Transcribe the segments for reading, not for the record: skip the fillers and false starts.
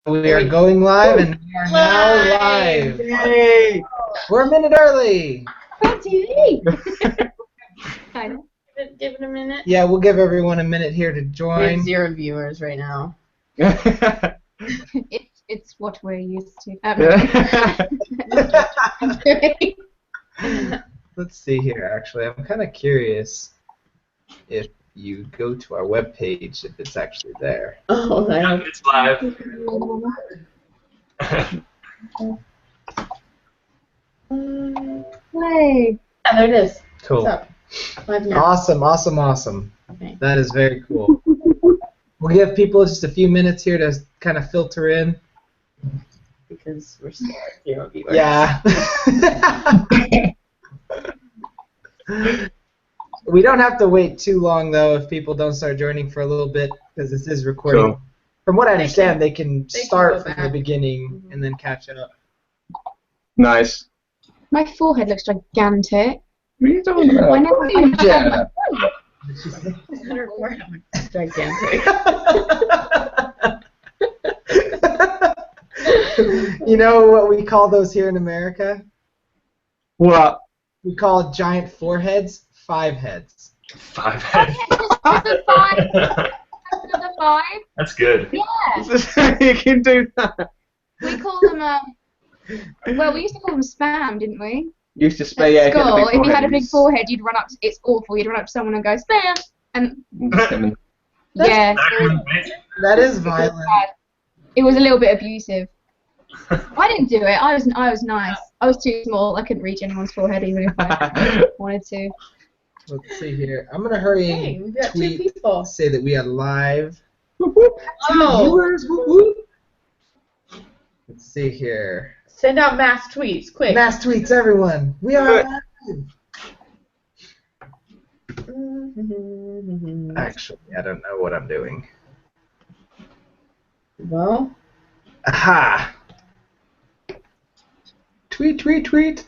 We are going live, and we are now live. Yay! We're a minute early. On TV. Kind of. Give it a minute. Yeah, we'll give everyone a minute here to We have join. 0 viewers right now. It's what we're used to. Let's see here, actually. I'm kind of curious if you go to our webpage, if it's actually there. Oh, Yeah, it's live. Play. Yeah, there it is. Cool. What's up? Live now. Awesome, awesome, awesome. Okay. That is very cool. We'll give people just a few minutes here to kind of filter in. Because we're still at 0 viewers. Yeah. We don't have to wait too long, though, if people don't start joining for a little bit, because this is recording. Cool. From what I understand, they can can start go from back. the beginning and then catch up. Nice. My forehead looks gigantic. What are you talking about? I never Yeah. Gigantic. You know what we call those here in America? What? We call giant foreheads 5 heads. 5 heads. Another 5. Another 5. That's good. Yeah. You can do that. We call them. Well, we used to call them spam, didn't we? Used to At spray yeah, school, if you had a big forehead, you'd run up. It's awful. You'd run up to someone and go spam, and yeah, That is violent. it was a little bit abusive. I didn't do it. I was nice. I was too small. I couldn't reach anyone's forehead even if I wanted to. Let's see here. I'm going to hurry Hey, and we've got 2 tweet, people. say that we are live. Oh. Viewers, whoop, whoop. Let's see here. Send out mass tweets, quick. Mass tweets, everyone. We are live. Actually, I don't know what I'm doing. Well, Aha! Tweet, tweet, tweet.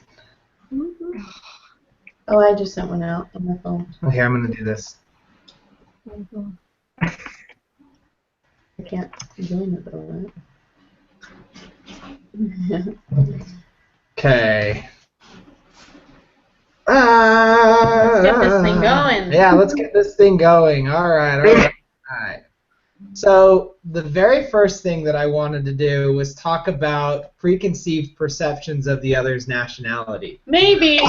oh, I just sent one out on my phone. Okay, I'm gonna do this. I can't join it though, right? Okay. Let's get this thing going. Yeah, let's get this thing going. All right, all right, all right. So the very first thing that I wanted to do was talk about preconceived perceptions of the other's nationality. Maybe.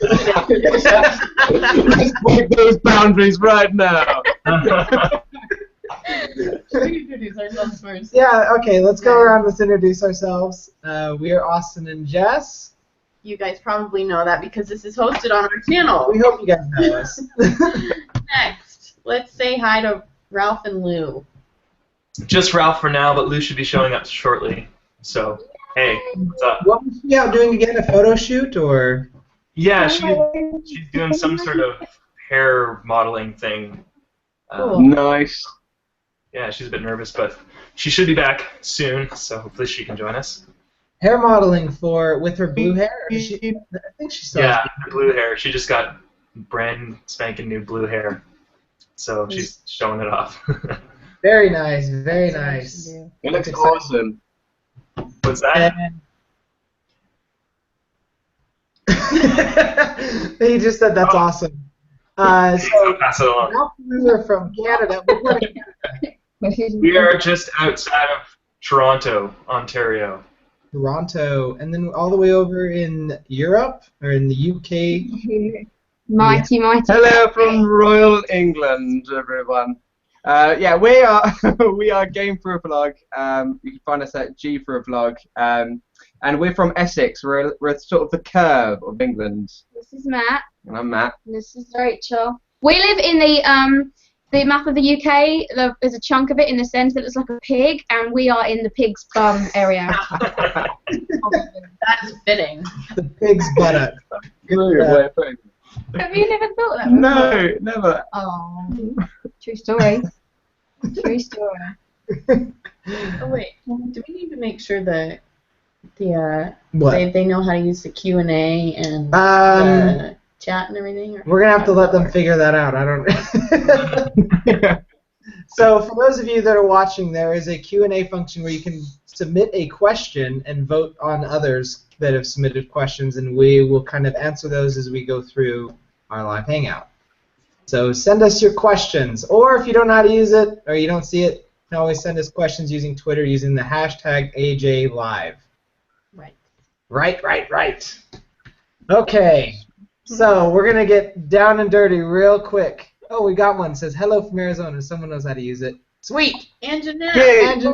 Let's break those boundaries right now. We introduce ourselves first. Yeah, okay, let's go around. Let's introduce ourselves. We are Austin and Jess. You guys probably know that because this is hosted on our channel. We hope you guys know us. Next, let's say hi to Ralph and Lou. Just Ralph for now, but Lou should be showing up shortly. So, hey, what's up? What was she out doing again? A photo shoot or? Yeah, she's doing some sort of hair modeling thing. Cool. Nice. Yeah, she's a bit nervous, but she should be back soon, so hopefully she can join us. Hair modeling with her blue hair? I think she still Yeah, has her blue hair. She just got brand spanking new blue hair, so she's showing it off. Very nice, very nice. It looks awesome. What's that? He just said that's awesome. So, I'll pass it along. Ralph and Lou are from Canada. We're from Canada. We are just outside of Toronto, Ontario. Toronto, and then all the way over in Europe or in the UK. Mighty. Hello from Royal England, everyone. Yeah, we are we are G4AVlog. You can find us at G4AVlog, and we're from Essex. We're sort of the curve of England. This is Matt. And I'm Matt. And this is Rachel. We live in the map of the UK. There's a chunk of it in the centre that looks like a pig, and we are in the pig's bum area. That's fitting. The pig's buttock. Have you never thought that before? No, never. Oh, true story. True story. Oh wait, do we need to make sure that What? they know how to use the Q&A and the chat and everything? Or We're gonna have to let them figure that out. I don't. So for those of you that are watching, there is a Q&A function where you can submit a question and vote on others that have submitted questions, and we will kind of answer those as we go through our live hangout. So send us your questions, or if you don't know how to use it or you don't see it, you can always send us questions using Twitter using the hashtag AJLive. Right. Okay, so we're going to get down and dirty real quick. Oh, we got one. It says, hello from Arizona. Someone knows how to use it. Sweet. And Jeanette. Yay.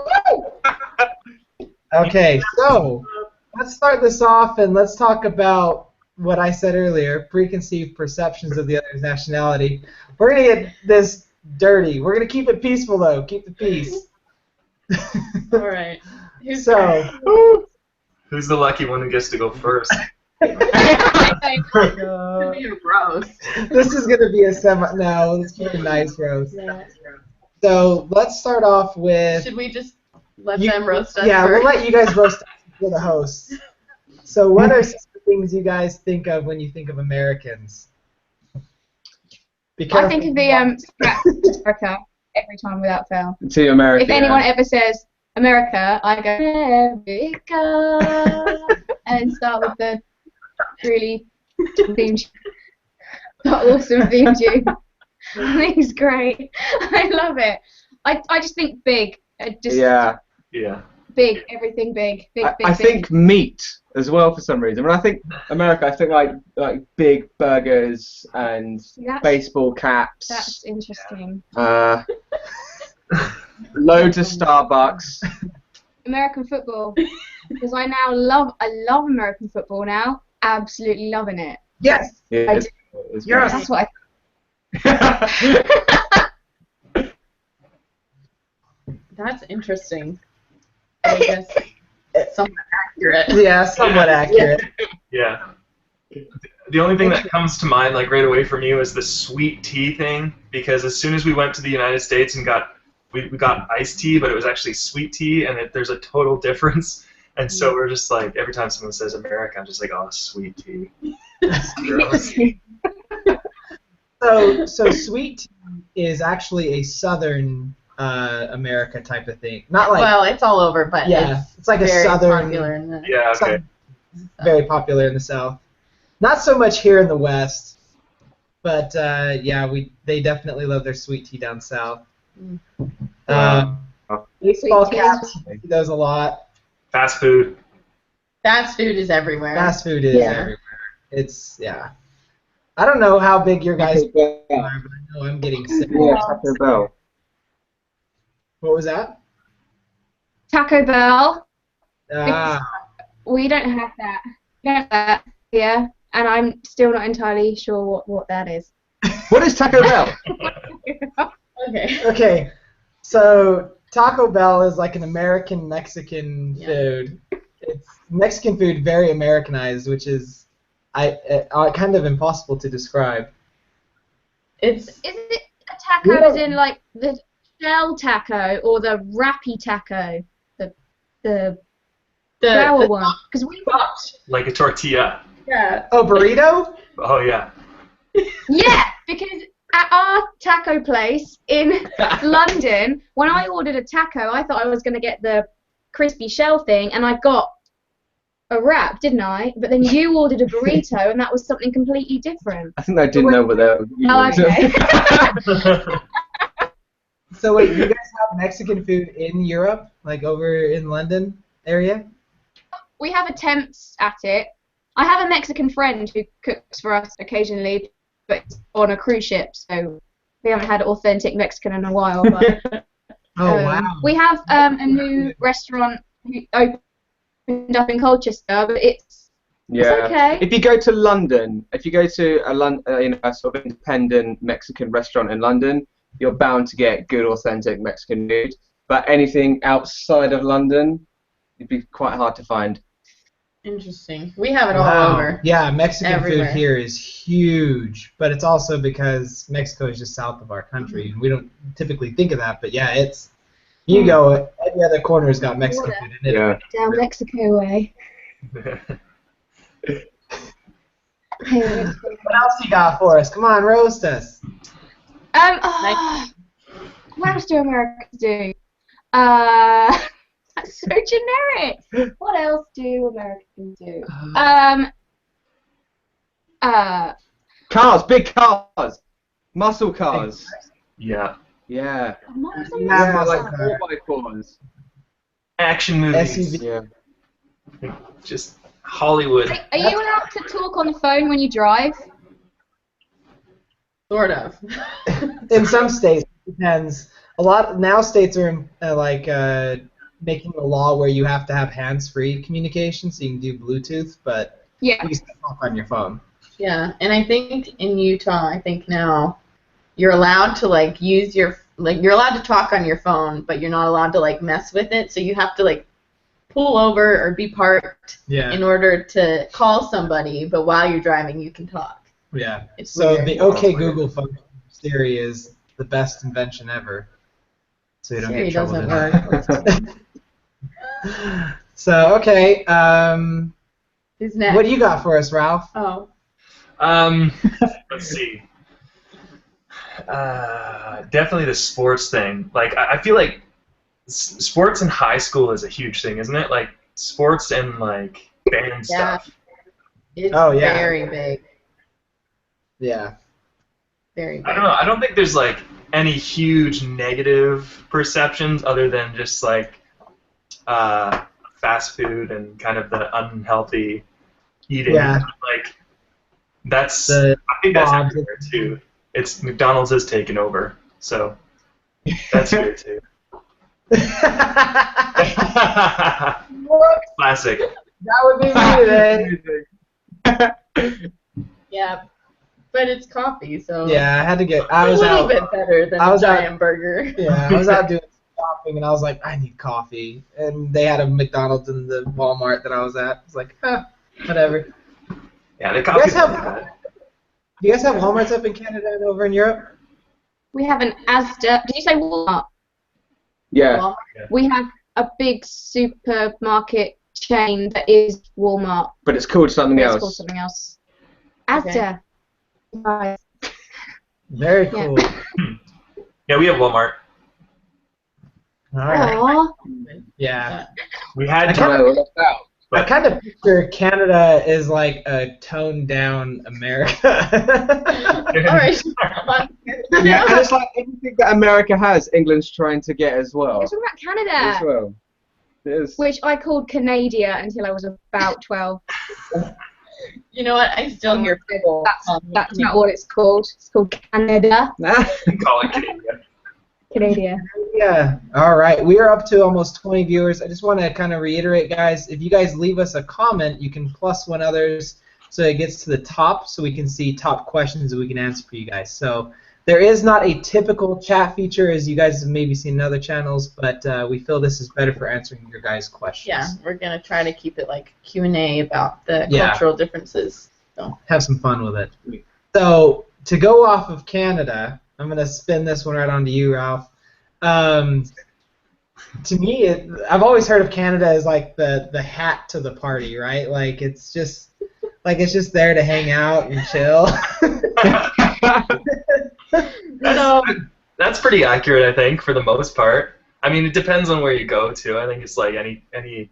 Okay, so let's start this off and let's talk about what I said earlier, preconceived perceptions of the other's nationality. We're going to get this dirty. We're going to keep it peaceful, though. Keep the peace. All right. Who's the lucky one who gets to go first? It's gonna be a roast. This is going to be a no, let's keep a nice roast. Yeah. So let's start off with... Should we just let them roast us Yeah, first? we'll let you guys roast us for the hosts. So what are some things you guys think of when you think of Americans? I think of the America every time without fail. To America. If anyone ever says America, I go America and start with the really theme tune. The awesome theme tune. I think it's great. I love it. I just think big. Yeah. Big, everything big. I think meat as well for some reason. When I think America, I think like big burgers and baseball caps. That's interesting. Loads of Starbucks. American football, because I love American football now. Absolutely loving it. Yes. I do. Yes. That's what That's interesting. I guess somewhat accurate. Yeah, somewhat accurate. Yeah. The only thing that comes to mind, like right away from you, is the sweet tea thing. Because as soon as we went to the United States and we got iced tea, but it was actually sweet tea, and there's a total difference. And so we're just like, every time someone says America, I'm just like, oh, sweet tea. So sweet tea is actually a Southern America type of thing. Not like Well, it's all over, but it's like a very Southern. popular in the Yeah, okay. Very popular in the South. Not so much here in the West, but they definitely love their sweet tea down south. Baseball caps, we see those a lot. Fast food. Fast food is everywhere. Fast food is everywhere. It's I don't know how big your guys are, but I know I'm getting sick. Yeah, Taco Bell. What was that? Taco Bell. Ah. We don't have that. We don't have that here, and I'm still not entirely sure what that is. What is Taco Bell? Okay. So Taco Bell is like an American Mexican food. It's Mexican food, very Americanized, which is kind of impossible to describe. Is it a taco as in like the shell taco or the wrappy taco, the flour one? Because we like a tortilla. Yeah. Oh, burrito? Oh yeah. Yeah, because at our taco place in London, when I ordered a taco, I thought I was going to get the crispy shell thing, and I got a wrap, didn't I? But then you ordered a burrito, and that was something completely different. I think I didn't know what they were. Oh, okay. So wait, you guys have Mexican food in Europe, like over in London area? We have attempts at it. I have a Mexican friend who cooks for us occasionally, but on a cruise ship, so we haven't had authentic Mexican in a while. But, wow. We have a new restaurant who opened up in Colchester, but it's okay. If you go to London, if you go to a sort of independent Mexican restaurant in London, you're bound to get good, authentic Mexican food. But anything outside of London, it'd be quite hard to find. Interesting. We have it all over. Yeah, Mexican everywhere. food here is huge, but it's also because Mexico is just south of our country, and we don't typically think of that. But yeah, it's you go every other corner's got Mexican food in it. Yeah. Down Mexico way. What else you got for us? Come on, roast us. What else do Americans do? That's so generic. What else do Americans do? Cars, big cars, muscle cars. Yeah. Yeah. Yeah, like muscle 4x4s. Action movies. SUV. Yeah. Just Hollywood. Are you allowed to talk on the phone when you drive? Sort of. In some states, it depends. A lot now states are making a law where you have to have hands-free communication, so you can do Bluetooth, but Yeah. you can still talk on your phone. Yeah, and I think in Utah, I think now you're allowed to like use your you're allowed to talk on your phone, but you're not allowed to like mess with it. So you have to like pull over or be parked in order to call somebody. But while you're driving, you can talk. Yeah. It's So weird. the OK Google function of Siri is the best invention ever. So you don't Siri get trouble doesn't doing work. that. So okay. Who's next? What do you got for us, Ralph? Oh. Let's see. Definitely the sports thing. Like, I feel like sports in high school is a huge thing, isn't it? Like, sports and, like, band stuff. It's yeah. very big. Yeah. Very big. I don't know. I don't think there's, like, any huge negative perceptions other than just, like, fast food and kind of the unhealthy eating. Yeah. Like, that's... The I think that's Bob's. everywhere, too. It's McDonald's has taken over, so that's here too. Classic. That would be me today. Yeah, but it's coffee, so Yeah, I had to get. a little bit better than I a was out- giant burger. Yeah, I was out doing shopping and I was like, I need coffee, and they had a McDonald's in the Walmart that I was at. I was like, whatever. Yeah, the coffee's have- not bad. Do you guys have Walmarts up in Canada and over in Europe? We have an Asda. Did you say Walmart? Yeah. Walmart. We have a big supermarket chain that is Walmart. But it's called something It's else. called something else. Asda. Right. Very Yeah. cool. Yeah, we have Walmart. All right. Aw. Yeah. We had I to. No, out. I kind of picture Canada is like a toned down America. All right. Yeah, and it's like everything that America has, England's trying to get as well. Let's talk about As Canada, well. It is. which I called Canada until I was about 12. You know what? I still hear people. That's not what it's called. It's called Canada. Call it Canada. Canada. Yeah. All right. We are up to almost 20 viewers. I just want to kind of reiterate, guys, if you guys leave us a comment, you can +1 others so it gets to the top so we can see top questions that we can answer for you guys. So there is not a typical chat feature as you guys have maybe seen in other channels, but we feel this is better for answering your guys' questions. Yeah, we're gonna try to keep it like Q&A about the Yeah. cultural differences. So. Have some fun with it. So to go off of Canada, I'm going to spin this one right onto you, Ralph. To me, I've always heard of Canada as like the hat to the party, right? Like it's just there to hang out and chill. That's pretty accurate, I think, for the most part. I mean, it depends on where you go to. I think it's like any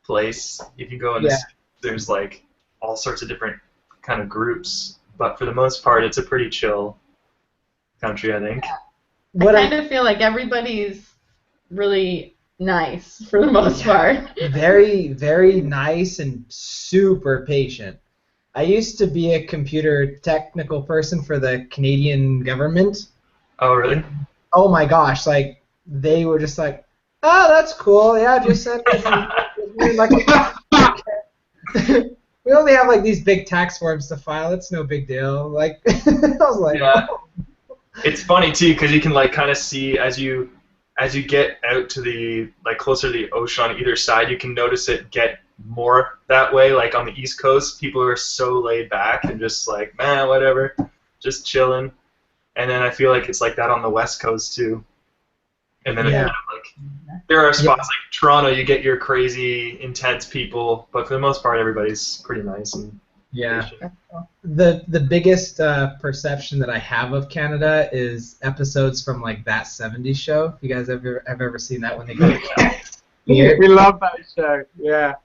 place. If you go in the there's like all sorts of different kind of groups, but for the most part, it's a pretty chill country, I think. I kind of feel like everybody's really nice for the most part. Very, very nice and super patient. I used to be a computer technical person for the Canadian government. Oh, really? Oh my gosh, like they were just like, oh, that's cool. Yeah, just send it. Like, we only have like these big tax forms to file. It's no big deal. Like I was like, Yeah. oh. It's funny too because you can like kind of see as you get out to the like closer to the ocean on either side, you can notice it get more that way. Like on the East Coast, people are so laid back and just like, man, whatever, just chilling. And then I feel like it's like that on the West Coast too. And then Yeah. like there are spots like Toronto, you get your crazy intense people, but for the most part, everybody's pretty nice and Yeah. The biggest perception that I have of Canada is episodes from like That 70s Show. If you guys have ever seen that when they go here? We love that show. Yeah.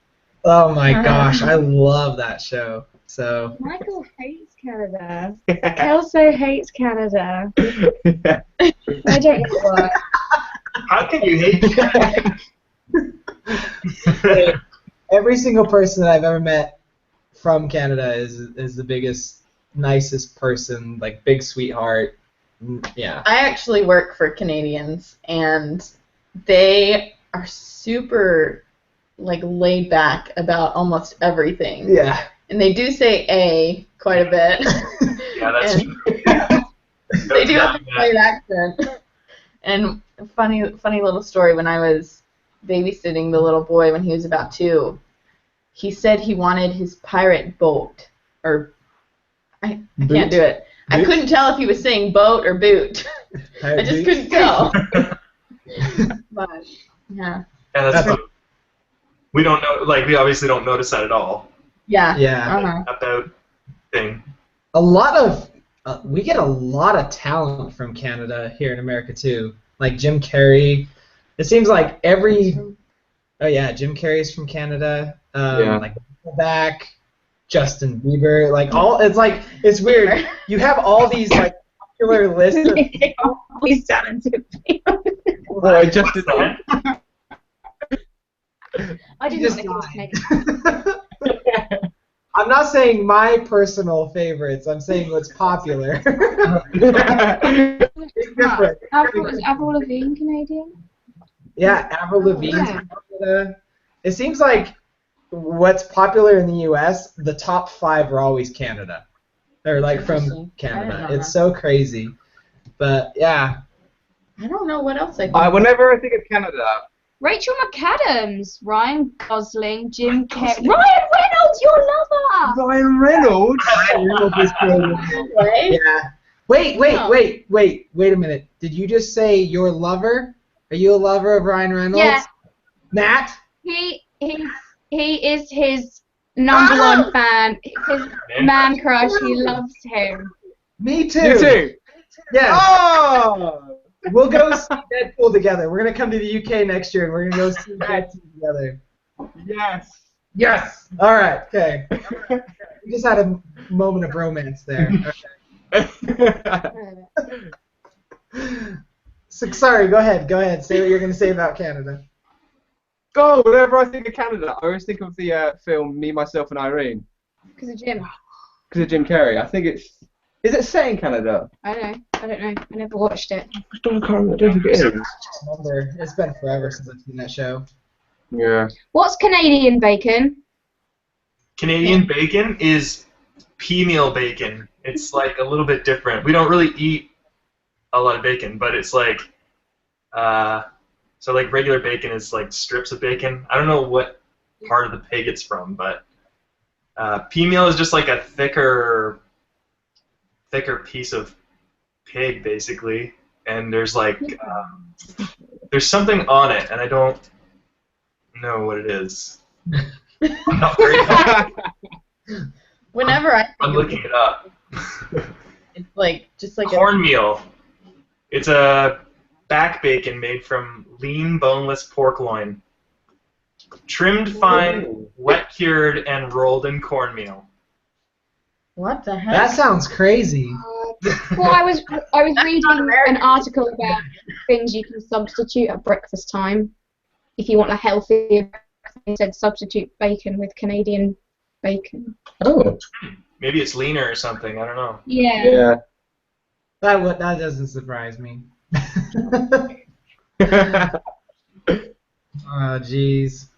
Oh my gosh, I love that show. So Michael hates Canada. Kelso hates Canada. I don't know why. How can you hate Canada? every single person that I've ever met from Canada is the biggest, nicest person, like big sweetheart. Yeah. I actually work for Canadians, and they are super like laid back about almost everything. Yeah. And they do say "a" quite a bit. Yeah, that's And true. they do have a slight accent. And funny little story, when I was babysitting the little boy when he was about 2, he said he wanted his pirate boat, or I can't do it. I couldn't tell if he was saying boat or boot. I just couldn't tell. But yeah. Yeah, that's true. We don't know, like, we obviously don't notice that at all. Yeah. Yeah. About thing. A lot of we get a lot of talent from Canada here in America too. Like Jim Carrey. It seems like Jim Carrey's from Canada. Like Nickelback, Justin Bieber, like all. It's weird. You have all these like popular lists of Always talented people. Justin. I didn't know Nicholas Cage. I'm not saying my personal favorites. I'm saying what's popular. It's different. Is Avril Lavigne Canadian? Yeah, Avril Lavigne's from Canada. It seems like what's popular in the U.S., the top 5 are always Canada. They're like from Canada. It's so crazy. But yeah. I don't know what else I think. Whenever I think of Canada. Rachel McAdams, Ryan Gosling, Jim Carrey, Ryan Reynolds, your lover. Ryan Reynolds. Yeah. Wait a minute. Did you just say your lover? Are you a lover of Ryan Reynolds? Yeah. Matt? He is his number one fan. His man crush. He loves him. Me too. You too. Yeah. Oh. We'll go see Deadpool together. We're gonna come to the UK next year, and we're gonna go see Deadpool together. Yes. Yes. All right. Okay. We just had a moment of romance there. Okay. So, sorry. Go ahead. Say what you're gonna say about Canada. Go. Whenever I think of Canada, I always think of the film Me, Myself, and Irene. Because of Jim. Because of Jim Carrey. I think it's. Is it set in Canada? I don't know. I never watched it. I don't think it is. Remember, it's been forever since I've seen that show. Yeah. What's Canadian bacon? Canadian bacon is pea meal bacon. It's like a little bit different. We don't really eat a lot of bacon, but it's like, so like regular bacon is like strips of bacon. I don't know what part of the pig it's from, but pea meal is just like a thicker piece of pig, basically, and there's like there's something on it, and I don't know what it is. I'm not very Whenever I'm looking it up. it's like just like Cornmeal. It's a back bacon made from lean, boneless pork loin, trimmed fine, wet cured, and rolled in cornmeal. What the heck? That sounds crazy. Well, I was reading an article about things you can substitute at breakfast time if you want a healthier breakfast. They said substitute bacon with Canadian bacon. Oh. Maybe it's leaner or something. I don't know. Yeah. Yeah. That doesn't surprise me. Oh, jeez.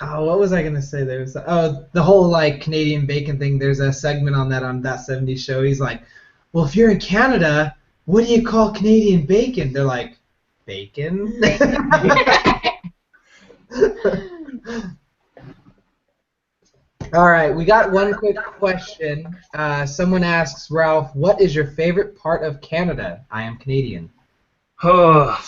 Oh, what was I gonna say? The whole like Canadian bacon thing. There's a segment on That 70s Show. He's like, well, if you're in Canada, what do you call Canadian bacon? They're like, bacon. All right, we got one quick question. Someone asks, Ralph, what is your favorite part of Canada? I am Canadian. Oh,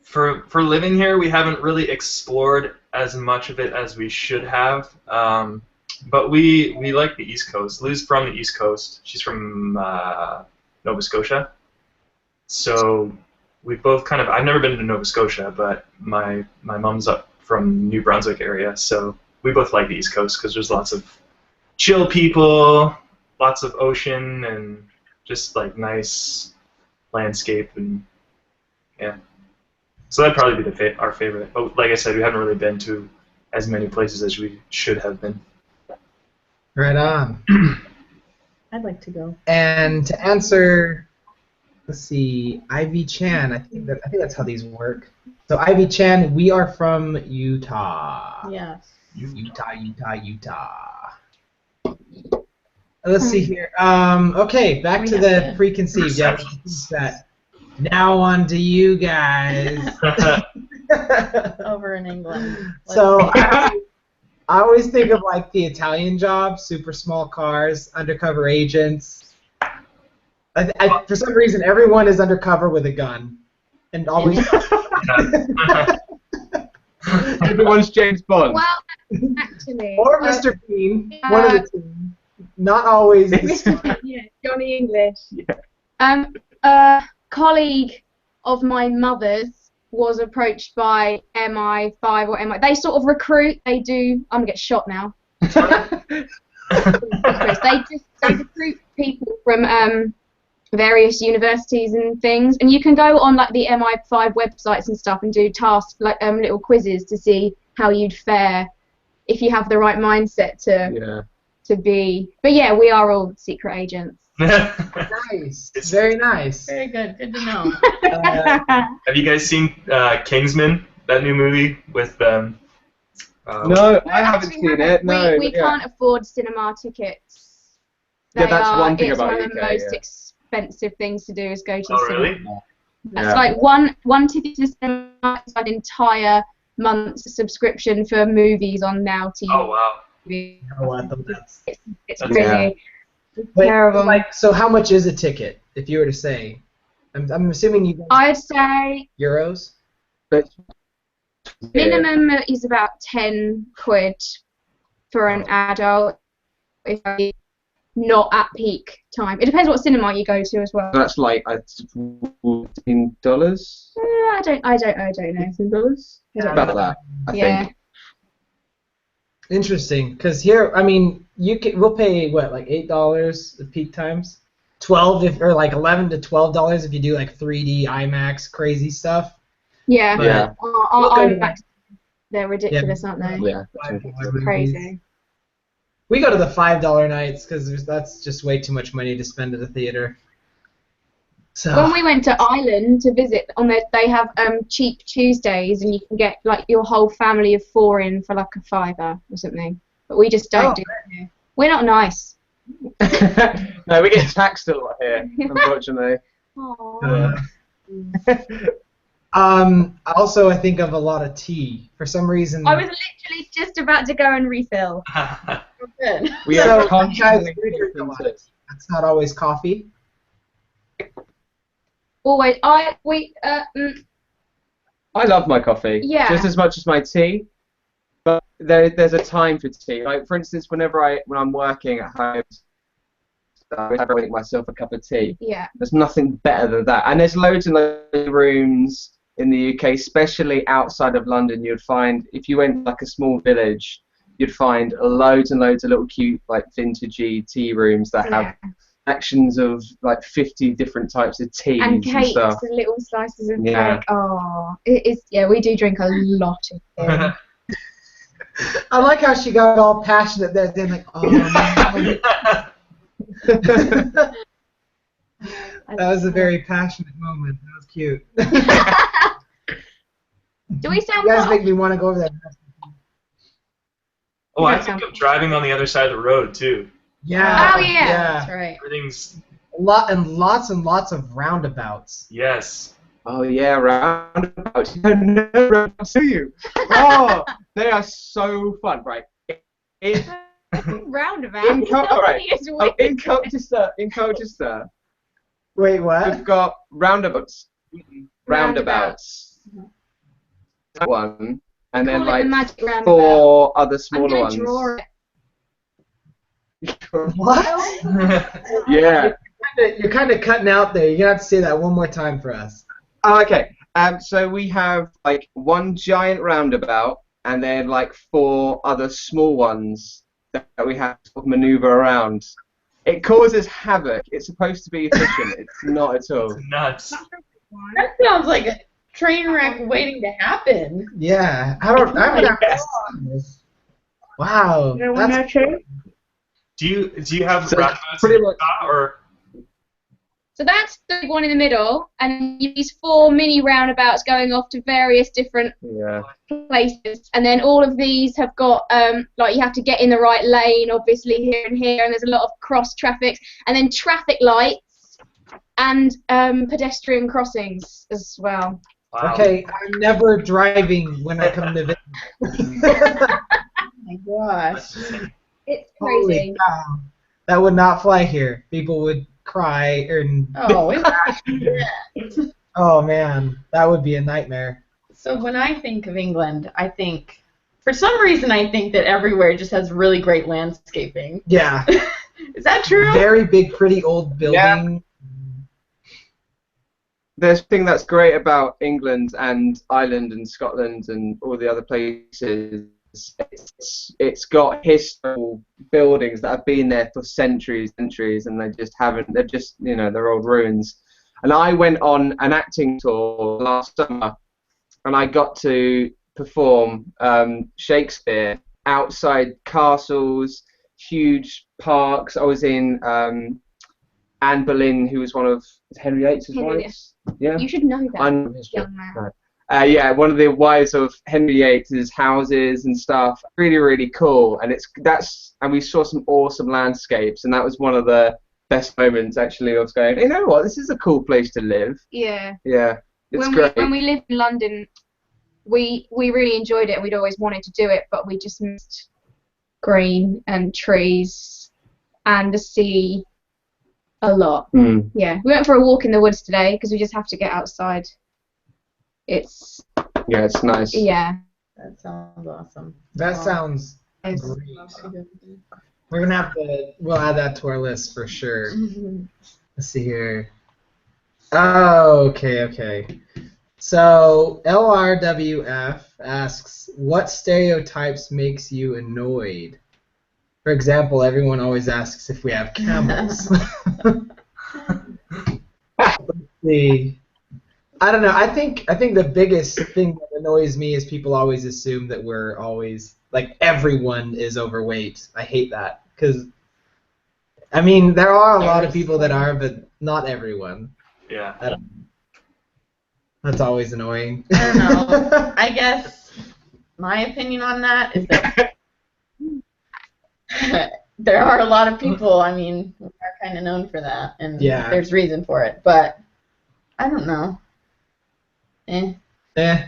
for living here, we haven't really explored as much of it as we should have. But we like the East Coast. Lou's from the East Coast. She's from Nova Scotia. So we both kind of. I've never been to Nova Scotia, but my mom's up from New Brunswick area. So we both like the East Coast because there's lots of chill people, lots of ocean, and just like nice landscape, and yeah. So that'd probably be our favorite. Oh, like I said, we haven't really been to as many places as we should have been. Right on. I'd like to go. And to answer, let's see, Ivy Chan. I think that's how these work. So Ivy Chan, we are from Utah. Yes. Utah. Let's see here. Okay, back to the preconceived. Yeah, that. Now on to you guys. Over in England. So I always think of like the Italian job, super small cars, undercover agents. For some reason, everyone is undercover with a gun, and always. Everyone's James Bond. Well, actually. Or Mr. Bean, one of the two. Not always. Yeah, Johnny English. Yeah. A colleague of my mother's was approached by MI5 or MI. They sort of recruit. They do. I'm gonna get shot now. They recruit people from various universities and things, and you can go on like the MI5 websites and stuff and do tasks like little quizzes to see how you'd fare if you have the right mindset to be. But yeah, we are all secret agents. Nice. It's very nice. Very good. Good to know. Have you guys seen Kingsman, that new movie with No, I haven't seen it. No. We can't afford cinema tickets. Yeah, that's one thing it's about one of the UK, most expensive things to do is go to the Oh, cinema. really? That's like one ticket to cinema is an entire month's subscription for movies on Now TV. Oh, wow. It's crazy. It's terrible. Like, so how much is a ticket, if you were to say? I'm assuming you. I'd say euros. But minimum is about 10 quid for an adult if you're not at peak time. It depends what cinema you go to as well. that's like $14. I don't know. $14? About that, I think. Interesting, because here, I mean, we'll pay what, like $8 at peak times, 12 or like $11 to $12 if you do like 3D IMAX crazy stuff. Yeah. Yeah. IMAX, they're ridiculous, aren't they? Yeah. It's crazy. We go to the $5 nights because that's just way too much money to spend at a theater. So. When we went to Ireland to visit, they have cheap Tuesdays, and you can get like your whole family of 4 in for like a $5 or something. But we just don't do that here. We're not nice. No, we get taxed a lot here, unfortunately. Also, I think of a lot of tea. For some reason. I was literally just about to go and refill. Good. We have guys, that's not always coffee. Always, I love my coffee. Yeah. Just as much as my tea. But there's a time for tea. Like for instance, when I'm working at home, I make myself a cup of tea. Yeah. There's nothing better than that. And there's loads and loads of rooms in the UK, especially outside of London. You'd find if you went like a small village, you'd find loads and loads of little cute like vintagey tea rooms that have actions of like 50 different types of teas and cakes stuff. and little slices of cake. Oh, it is. Yeah, we do drink a lot of it. I like how she got all passionate there. Then like, oh man. That was a very passionate moment. That was cute. Do we sound? You guys make me want to go over there. Oh, I think of driving on the other side of the road too. Yeah. Oh yeah. That's right. Everything's lots and lots of roundabouts. yes. Oh yeah, roundabouts. No roundabouts, do you? Oh, they are so fun, right? Roundabout. In Colchester, Wait, what? we've got roundabouts. One, and then Call it the like magic roundabout. 4 other I'm smaller gonna ones. draw it. What? Yeah. You're kind of cutting out there. You're gonna have to say that one more time for us. Oh, okay. So we have like one giant roundabout, and then like 4 other small ones that we have to sort of maneuver around. It causes havoc. It's supposed to be efficient. It's not at all. Nuts. That sounds like a train wreck waiting to happen. Yeah, I would have this. Wow, that's Do you have So roundabouts in pretty your much- shot, or So that's the big one in the middle, and these 4 mini roundabouts going off to various different Yeah. places, and then all of these have got like you have to get in the right lane, obviously here and here, and there's a lot of cross traffic, and then traffic lights and pedestrian crossings as well. wow. okay. I'm never driving when I come to visit. Oh my gosh. It's Holy crazy. cow. That would not fly here. People would cry and Oh, it's oh man, that would be a nightmare. So when I think of England, I think, for some reason, I think that everywhere just has really great landscaping. Yeah, Is that true? very big, pretty old building. The thing that's great about England and Ireland and Scotland and all the other places, it's got historical buildings that have been there for centuries, and they just haven't. They're just, they're old ruins. And I went on an acting tour last summer, and I got to perform Shakespeare outside castles, huge parks. I was in Anne Boleyn, who was one of Henry VIII's wives. Yeah. You should know that, I know history. young man. Right. Yeah, one of the wives of Henry VIII's houses and stuff. Really, really cool. And and we saw some awesome landscapes, and that was one of the best moments actually. I was going, you know what, this is a cool place to live. Yeah. Yeah, it's when great. when we lived in London, we really enjoyed it, and we'd always wanted to do it, but we just missed green and trees and the sea a lot. Mm. Yeah, we went for a walk in the woods today because we just have to get outside. It's Yeah, it's nice. yeah. That sounds awesome. That sounds It's, great. We're gonna have to. We'll add that to our list for sure. Let's see here. Oh, okay. So LRWF asks, what stereotypes makes you annoyed? For example, everyone always asks if we have camels. Let's see. I don't know. I think the biggest thing that annoys me is people always assume that we're always like everyone is overweight. I hate that because I mean there are a lot of people that are, but not everyone. Yeah. That's always annoying. I don't know. I guess my opinion on that is that there are a lot of people, I mean, we are kind of known for that, and Yeah. there's reason for it, but I don't know. Eh. Yeah.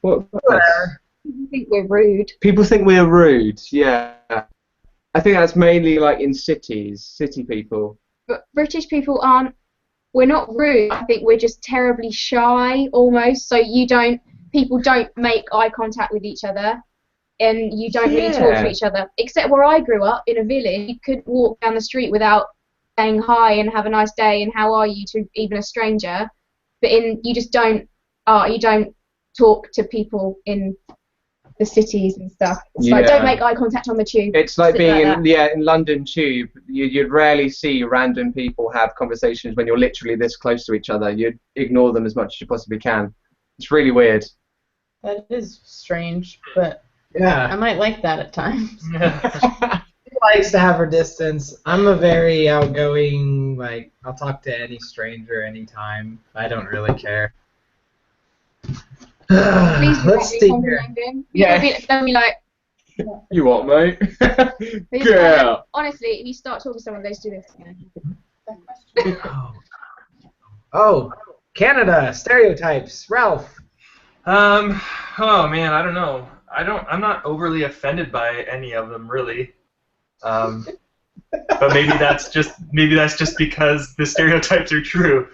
Whatever. I think we're rude. People think we're rude. Yeah. I think that's mainly like in cities, city people. But British people aren't. We're not rude. I think we're just terribly shy, almost. So people don't make eye contact with each other, and you don't really talk to each other. Except where I grew up in a village, you could walk down the street without saying hi and have a nice day and how are you to even a stranger. But you just don't. You don't talk to people in the cities and stuff. It's like, don't make eye contact on the tube. It's like Sit being like in London Tube. You'd rarely see random people have conversations when you're literally this close to each other. You'd ignore them as much as you possibly can. It's really weird. That is strange, but Yeah. I might like that at times. She likes to have her distance. I'm a very outgoing, like, I'll talk to any stranger anytime. I don't really care. Please do Let's that see when here. you're London. Yeah. They'll be like, You what, mate? Who's Yeah. honestly, if you start talking to someone, they just do this. Oh, Canada, stereotypes. Ralph. Oh man, I don't know. I'm not overly offended by any of them really. But maybe that's just because the stereotypes are true.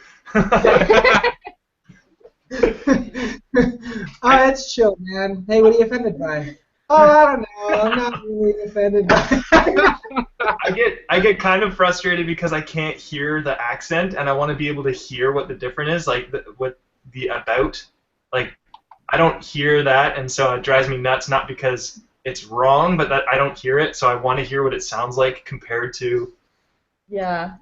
Oh, that's chill, man. Hey, what are you offended by? Oh, I don't know. I'm not really offended. I get kind of frustrated because I can't hear the accent, and I want to be able to hear what the difference is, like what the about. Like, I don't hear that, and so it drives me nuts. Not because it's wrong, but that I don't hear it, so I want to hear what it sounds like compared to. Yeah.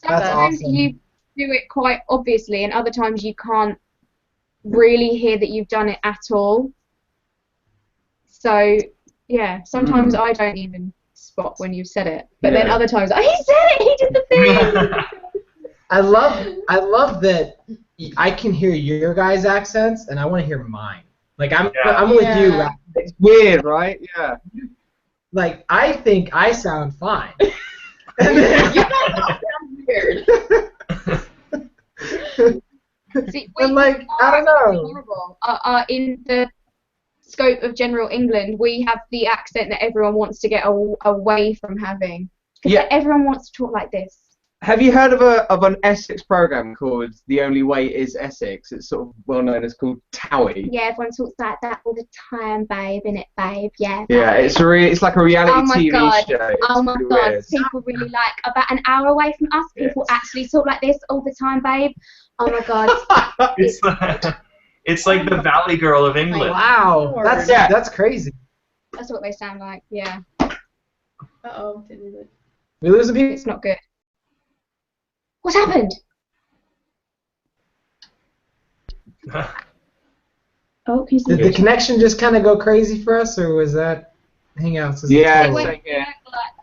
That's Sometimes awesome. you do it quite obviously, and other times you can't really hear that you've done it at all. So, yeah, sometimes I don't even spot when you've said it. But then Yeah. other times, oh, he said it! He did the thing! I love that I can hear your guys' accents, and I want to hear mine. Like, I'm with you, Yeah. Ralph. It's weird, right? Yeah. Like, I think I sound fine. You guys all sound weird. See, I'm like, I don't know. horrible. In the scope of general England, we have the accent that everyone wants to get away from having. Because Yeah. everyone wants to talk like this. Have you heard of an Essex program called The Only Way Is Essex? It's sort of well known as called Towie. Yeah, everyone talks like that all the time, babe, innit, babe? Yeah. Yeah, babe. it's like a reality Oh my TV God. show. It's Oh my really God, weird. people really like about an hour away from us. People actually talk like this all the time, babe. Oh my God. It's like the Valley Girl of England. Wow, that's crazy. That's what they sound like. Yeah, Uh-oh, did we lose? We losing people? it's not good. What happened? Oh, he's Did the connection just kind of go crazy for us, or was that Hangouts? Yeah, It it's went like, yeah. black.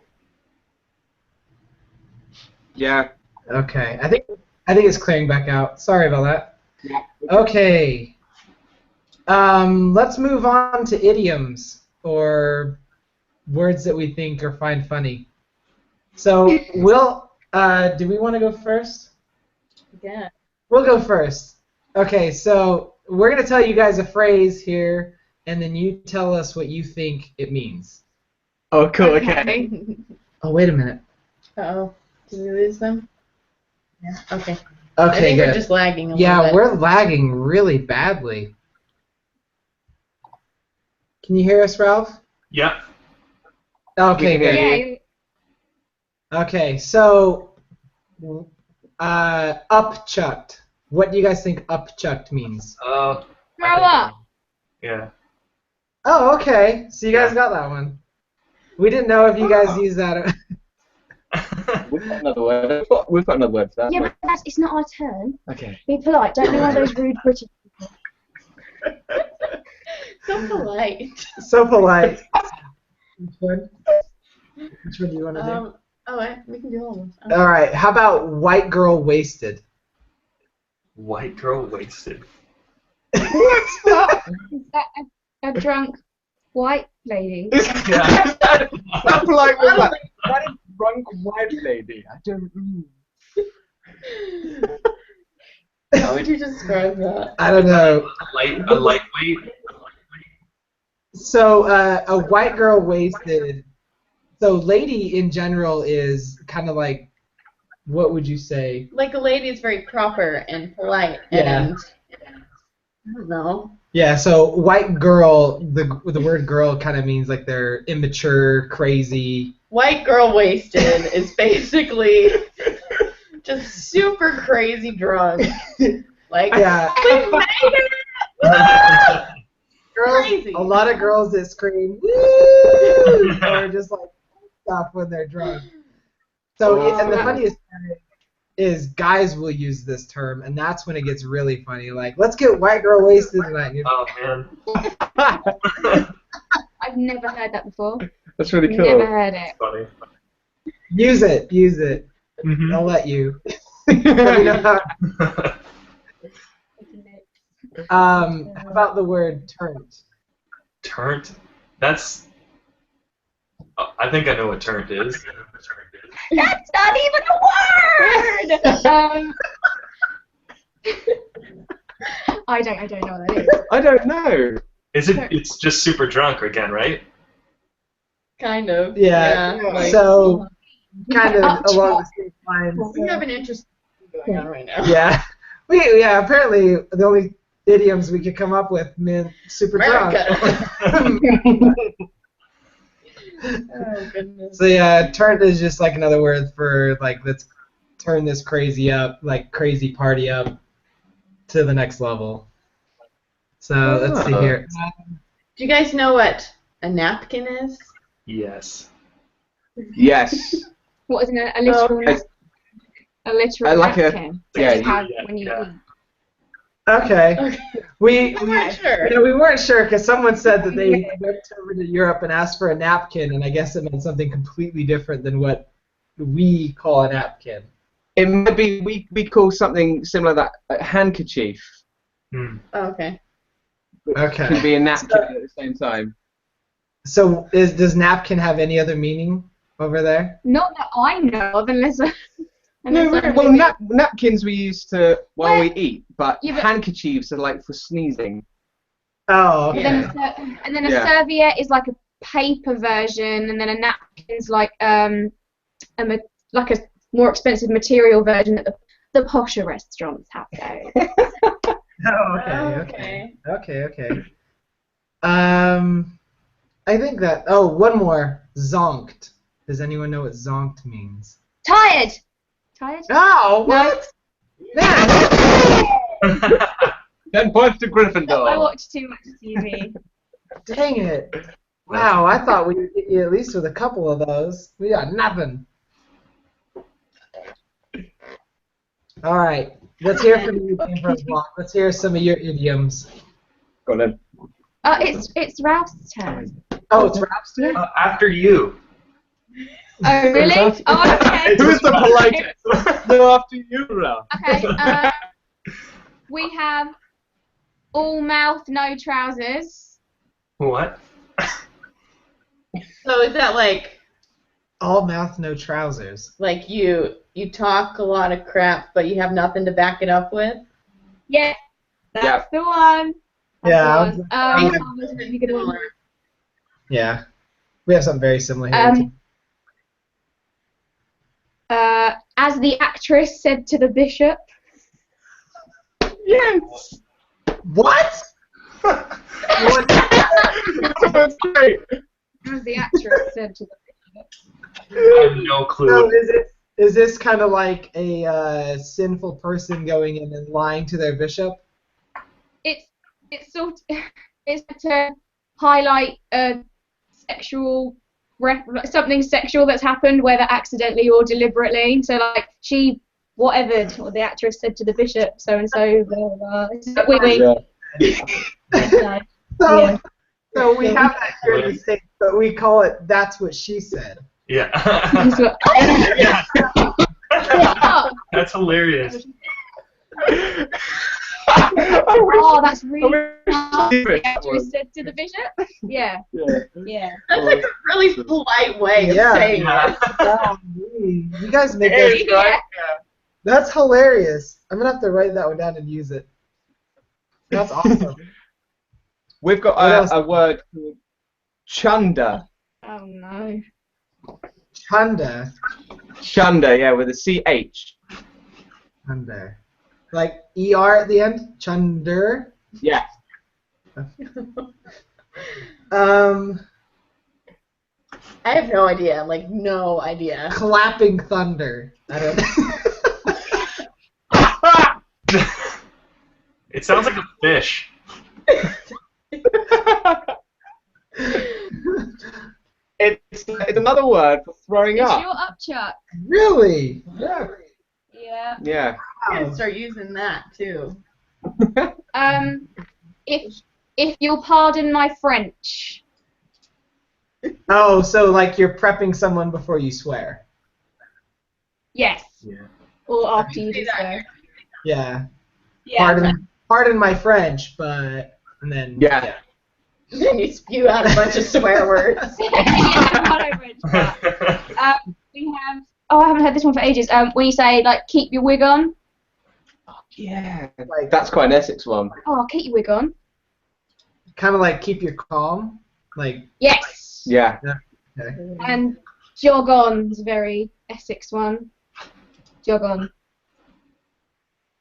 Yeah. Okay, I think it's clearing back out. Sorry about that. Yeah. Okay. Let's move on to idioms, or words that we think or find funny. So, do we want to go first? Yeah. We'll go first. Okay, so we're going to tell you guys a phrase here, and then you tell us what you think it means. Oh, cool. Okay. Oh, wait a minute. Uh-oh. Did we lose them? Yeah. Okay. Okay, I think good. we're just lagging a little Yeah, bit. we're lagging really badly. Can you hear us, Ralph? Yep. Okay, We can hear good. you. Yeah, Okay, so upchucked. What do you guys think upchucked means? I grow think- up. Yeah. Oh, okay. So you guys got that one. We didn't know if you guys use that. We've got another word. We've got another word for that. Yeah, but it's not our turn. Okay. Be polite. Don't be one of those rude British. So polite. So polite. Which one? Which one do you want to do? We can do all of them. All right. How about white girl wasted? White girl wasted. What's that? Is that a drunk white lady? Yeah. That's like what is drunk white lady? I don't. How would you describe that? I don't know. A lightweight. So a white girl wasted. So lady in general is kind of like, what would you say? Like a lady is very proper and polite Yeah. and I don't know. Yeah. So white girl, the word girl kind of means like they're immature, crazy. White girl wasted is basically just super crazy drunk. Like Yeah. we made it! Girls, Crazy. a lot of girls that scream woo or just like stuff when they're drunk. So and the funniest part is guys will use this term, and that's when it gets really funny. Like, let's get white girl wasted tonight. Oh man. I've never heard that before. That's really cool. Never heard it. Funny. Use it. Mhm. I'll let you. Let me know how- how about the word turnt? Turnt. That's. I think I know what turnt is. That's not even a word. I don't know what that is. I don't know. Is it? It's just super drunk again, right? Kind of. Yeah. Like, So kind of Upchuck. along the same lines. we have an interesting thing going on right now. Yeah. Apparently the only idioms we could come up with, man, super drunk. Oh goodness. So yeah, turn is just like another word for like let's turn this crazy up, like crazy party up to the next level. So let's see here. Do you guys know what a napkin is? Yes. Yes. What is a literal napkin? A literal like a- napkin. yeah, that you have yeah, when you yeah. eat. Okay. We I'm not sure. we weren't sure because someone said that they went over to Europe and asked for a napkin, and I guess it meant something completely different than what we call a napkin. It might be we call something similar to that a handkerchief. Hmm. Oh, okay. Okay. Can be a napkin at the same time. So does napkin have any other meaning over there? Not that I know of, unless I'm Well, really- napkins we use to while we eat, but Yeah, but- handkerchiefs are like for sneezing. Oh, And okay. then, and then a Yeah. serviette is like a paper version, and then a napkin's like like a more expensive material version that the posher restaurants have those. Oh, okay. I think that. Oh, one more. Zonked. Does anyone know what zonked means? Tired. Tired? Oh, what? Man, 10 points to I Gryffindor. watch too much TV. dang it. Wow, I thought we would get you at least with a couple of those. We got nothing. All right. Let's hear from you, G4AVlog. Let's hear some of your idioms. Go on then. It's Ralph's turn. Oh, it's Ralph's turn? After you. Oh, really? Oh, okay. Who's the politest? No, after you, Ralph. Okay. We have all mouth, no trousers. What? So is that like All mouth, no trousers. you talk a lot of crap, but you have nothing to back it up with? Yeah, that's Yeah. the one. That's Yeah, the one. I have I was really good at one. Yeah. We have something very similar here. too. As the actress said to the bishop. Yes. What? What? That's great. As the actress said to the bishop. I have no clue. So is this kind of like a sinful person going in and lying to their bishop? It's sort it's to highlight a sexual something sexual that's happened, whether accidentally or deliberately. So like she whatever what the actress said to the bishop, so and so. Blah, blah. It's a bit wee-wee. Yeah. So, Yeah. so we have that here in the States, but we call it "That's What She Said." Yeah. It's what- Yeah. oh, That's hilarious. oh, that's really nice. Keep The it. actress said to the bishop. Yeah, Yeah. yeah. That's like a really polite way of Yeah. saying Yeah. it. Oh, you guys make Hey, that. right? That's hilarious. I'm gonna have to write that one down and use it. That's awesome. We've got What else? a word called chunder. Oh no. Chunda. Chunder, yeah, with a CH. Chunda. Like ER at the end? Chunder. Yeah. I have no idea. Like no idea. Clapping thunder. I don't know. It sounds like a fish. It's another word for throwing It's up. your up, Chuck. Really? Yeah. Yeah. I'm gonna start using that too. If you'll pardon my French. Oh, so like you're prepping someone before you swear. Yes. Yeah. Or after you Say just that. go. Yeah. Yeah. Pardon my French, but and then Yeah. Then you spew out a bunch of swear words. Yeah, pardon French, but, we have. Oh, I haven't heard this one for ages. When you say like keep your wig on. Yeah. Like That's quite an Essex one. Oh, keep your wig on. kind of like keep your calm. Like Yes. Yeah. okay. And jog on is a very Essex one. Jog on.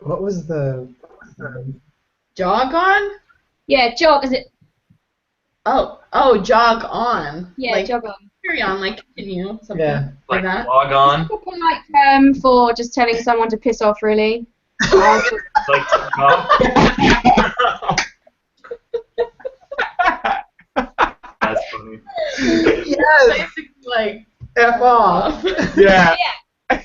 What was the Jog on? Yeah, jog. Is it? Oh, jog on. Yeah, like, jog on. Carry on, like continue, something Yeah. like Like that. log on. It's like a polite term for just telling someone to piss off, really. Like to off. That's funny. Yes. Basically, like F off. Yeah.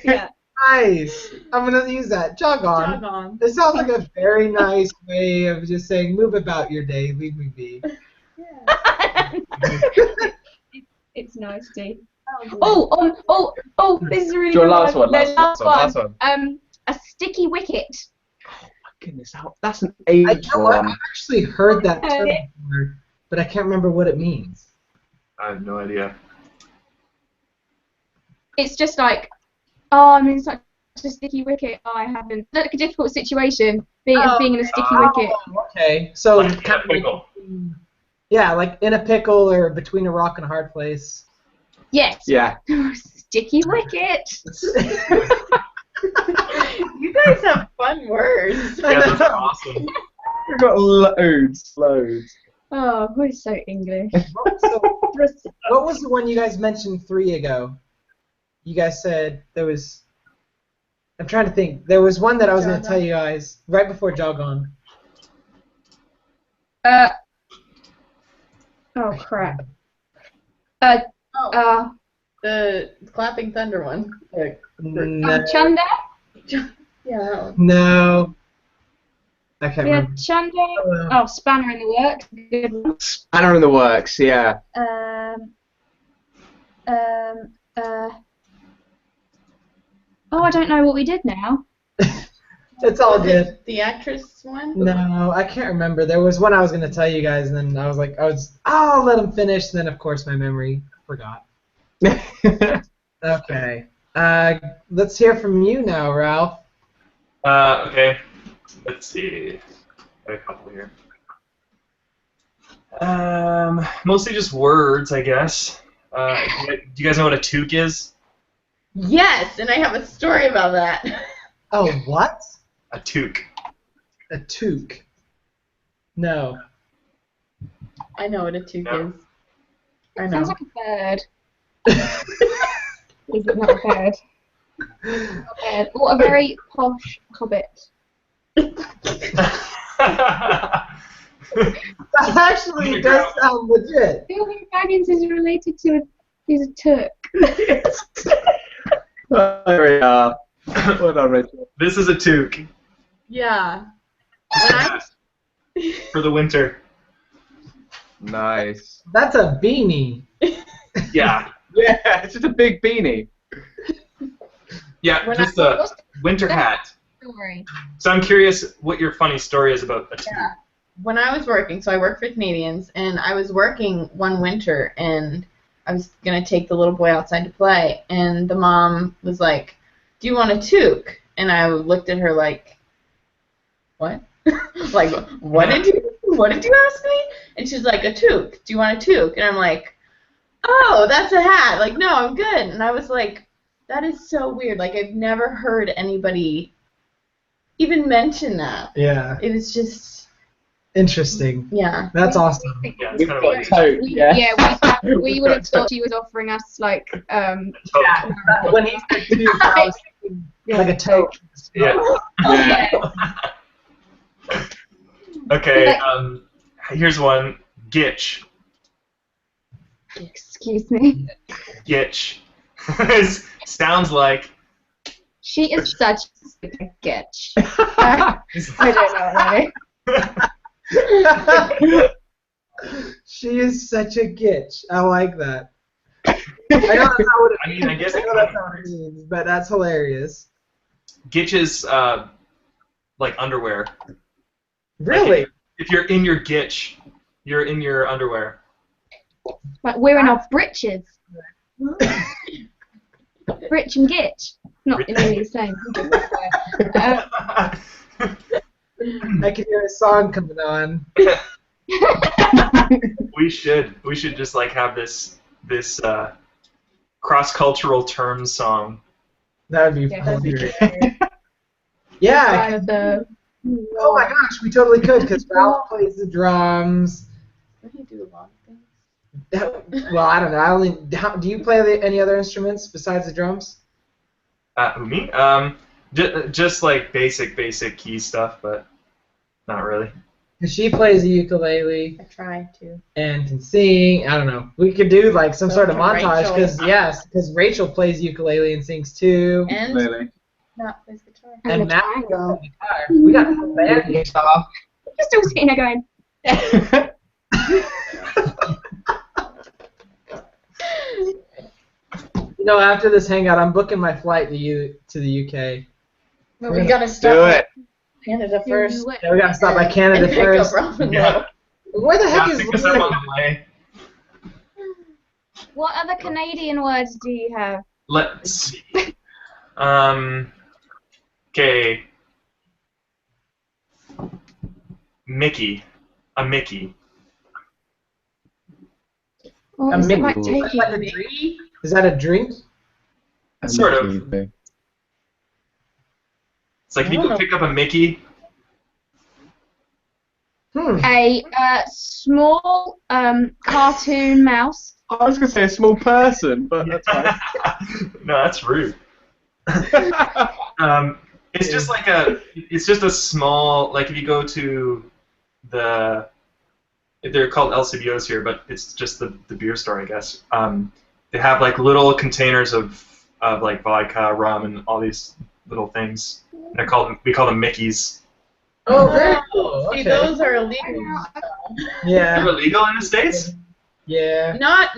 Yeah. Nice. I'm gonna use that. Jog on. jog on. It sounds like a very nice way of just saying, move about your day, leave me be. It's nasty. Oh, this is a really Your good last one. The Last one. A sticky wicket. Goodness, that's an I age know what, one. I've actually heard that term before, but I can't remember what it means. I have no idea. It's just like, oh, I'm in such a sticky wicket. Oh, I haven't. Like a difficult situation, being in a sticky wicket. Okay, so Like in a kind of pickle. yeah, like in a pickle or between a rock and a hard place. Yes. Yeah. Sticky wicket. You guys have fun words. Yeah, that's awesome. We've got loads. Oh, we're so English. What was the one you guys mentioned 3 ago? You guys said there was. I'm trying to think. There was one that I was going to tell you guys right before jog on. Oh crap. The clapping thunder one. No. Chunder. Yeah, that one. No. I can't We had remember. Chunder. Oh, spanner in the works. Good one. Spanner in the works, yeah. Oh, I don't know what we did now. It's all Was good. it the actress one? No, I can't remember. There was one I was going to tell you guys, and then I was like, I'll let him finish. And then, of course, my memory forgot. Okay. Let's hear from you now, Ralph. Okay. Let's see. Got a couple here. Mostly just words, I guess. Do you guys know what a toque is? Yes, and I have a story about that. Oh, what? A toque. A toque. No. I know what a toque No. is. I know. Sounds like a bird. Is it not a bird? Not a bird. What a very posh hobbit. That actually does sound legit. Bilbo Baggins is related to he's a Turk. There we are. Well done, Rachel. This is a toque Yeah. for the winter. Nice. That's a beanie. Yeah. Yeah, it's just a big beanie. Yeah, When just a winter hat. Story. So I'm curious what your funny story is about a toque. Yeah. When I was working, so I worked for Canadians, and I was working one winter, and I was going to take the little boy outside to play, and the mom was like, "Do you want a toque?" And I looked at her like, "What?" Like, what did you ask me? And she's like, "A toque. Do you want a toque?" And I'm like, "Oh, that's a hat." Like, "No, I'm good." And I was like, that is so weird. Like, I've never heard anybody even mention that. Yeah. It was just, Interesting. yeah. That's awesome. Yeah, it's We've kind of got like toque, yeah. We would have thought she was offering us like toque. When he said toque, I was thinking like a toque. Yeah. Okay. Here's one. Gitch. Excuse me. Gitch. Sounds like. She is such a gitch. I don't know what that is. She is such a gitch. I like that. I know that's not what it I means. mean, I guess I it know that's not what it means, but that's hilarious. Gitch is like underwear. Really? If you're in your gitch, you're in your underwear. Like wearing our breeches. Britch and gitch. Not really the same. I can hear a song coming on. We should just like have this cross-cultural terms song. That would be Yeah, that'd be hilarious. good. Yeah, The Oh my gosh, we totally could because Ralph plays the drums. Doesn't he do a lot of things? Well, I don't know. Do you play any other instruments besides the drums? Who, me? Just like basic key stuff, but not really. Because she plays the ukulele I tried to. and can sing. I don't know. We could do like some So sort of can montage because Rachel plays ukulele and sings too. And Really. Matt plays guitar. And the Matt triangle. plays guitar. We got a whole band guitar. You're still sitting there going. You know, after this hangout, I'm booking my flight to the UK. But we gotta Do stop it. Canada first. Yeah, we gotta stop by Canada and pick up first. Ralph and Yeah. Lou. Where the heck Yeah, is pick us up on the way. What other Canadian words do you have? Let's see. Okay. Mickey. A Mickey. What A is it Mickey. like Is taking that a drink? Is that a drink? Sort of. It's like if you go pick up a Mickey. a small cartoon mouse? I was gonna say a small person, but that's fine. No, that's rude. It's just like it's just a small, like if you go to they're called LCBOs here, but it's just the beer store, I guess. They have like little containers of like vodka, rum, and all these little things. We call them Mickeys. Oh, very cool. See, Okay. those are illegal. Yeah. They're illegal in the States? Yeah. Not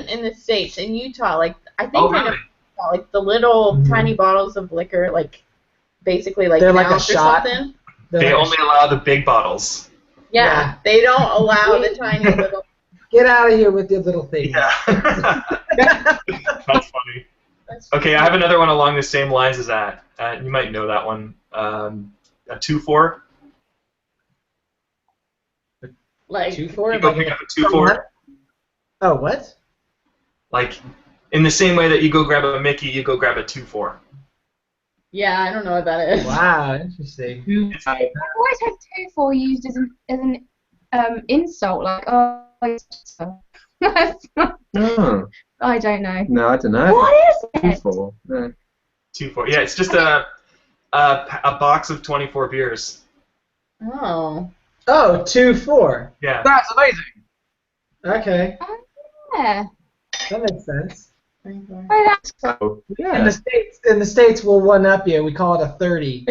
in the States. In Utah, like I think Oh, kind really? of like the little tiny bottles of liquor, like basically like They're an like a ounce or shot. something. They only allow the big bottles. Yeah, they don't allow the tiny little. Get out of here with your little thing. Yeah. That's funny. Okay, I have another one along the same lines as that. You might know that one. A 2-4. Like 2-4? You go pick up a 2-4. Oh, what? Like, in the same way that you go grab a Mickey, you go grab a 2-4. yeah, I don't know what that is. Wow, interesting. It's I've always had 2-4 used as an insult, like it's Oh. I don't know. No, I don't know. What is it? 2-4. No. 2-4. Yeah, it's just a box of 24 beers. Oh. Oh, 2-4. Yeah. That's amazing. Okay, Yeah. that makes sense. Oh, that's Oh, In yeah. the states, we'll one up you. We call it a 30.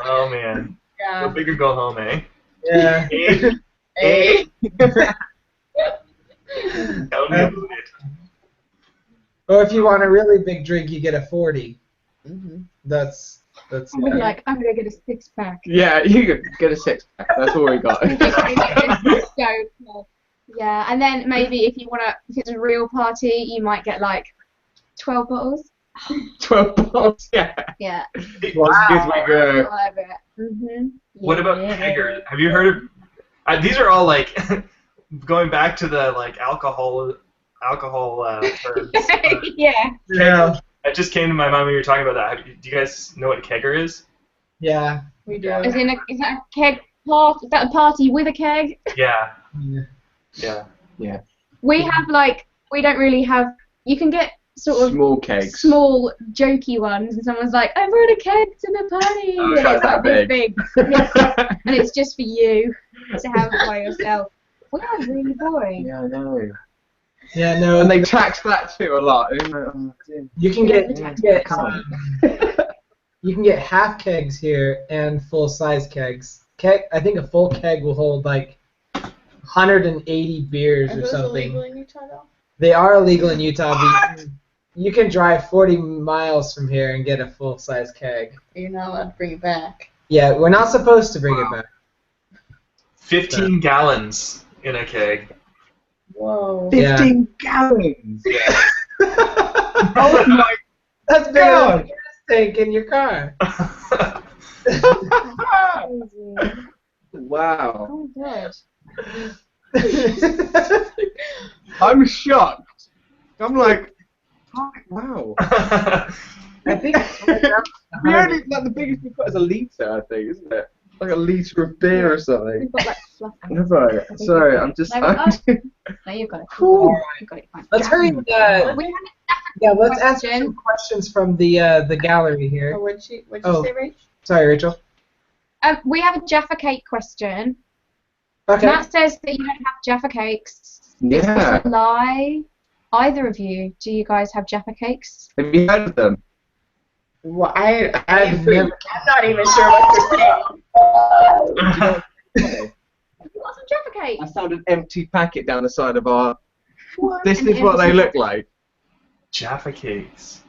Oh man. Go Yeah. big or go home, eh? Yeah. Hey. Tell me about it. Or if you want a really big drink, you get a 40. Mhm. That's. I'm gonna be like, I'm gonna get a 6-pack. Yeah, you get a 6-pack. That's all we got. Yeah, and then maybe if if it's a real party, you might get like 12 bottles. 12 bottles, yeah. Yeah. Wow. As we go. Whatever. Mhm. What about Yeah. kegger? Have you heard of? These are all like going back to the like alcohol terms. Yeah. Yeah. It just came to my mind when you were talking about that. Do you guys know what a kegger is? Yeah. We do. Is that a keg party? Is that a party with a keg? Yeah. Yeah. Yeah. We have we don't really have. You can get sort of Small kegs. small jokey ones, and someone's like, "I brought a keg to the party," Oh, and it's it's that like this big, and it's just for you to have it by yourself. We are really boring. Yeah, I know. Yeah. No. And they tax that too a lot. You can Yeah, get Come on. you can get half kegs here and full size kegs. I think a full keg will hold like 180 beers Are or those something. illegal in Utah though? They are illegal in Utah. But you can drive 40 miles from here and get a full size keg. You're not allowed to bring it back. Yeah, we're not supposed to bring it back. 15 gallons in a keg. Whoa. Yeah. 15 gallons! Yeah. Oh my That's bigger than God. a gas tank in your car. Wow. Oh god. I'm shocked. I'm like, wow. I think We only, like, the biggest we've got is a litre, I think, isn't it? Like a litre of beer or something. We've got like fluff. Have I? Sorry, I'm just. No, no, you've got it. Cool. You've got it. Fine. Let's hurry. We have Let's answer question. some questions from the gallery Oh, here. what'd you say, Rach? Sorry, Rachel. We have a Jaffa cake question. Okay. Matt says that you don't have Jaffa cakes. Is Yeah. this a lie? Either of you, do you guys have Jaffa cakes? Have you heard of them? Well, I've I'm never. not even sure what to say. You got some Jaffa cakes? I found an empty packet down the side of our. What? This An is what they empty- look like. Jaffa cakes.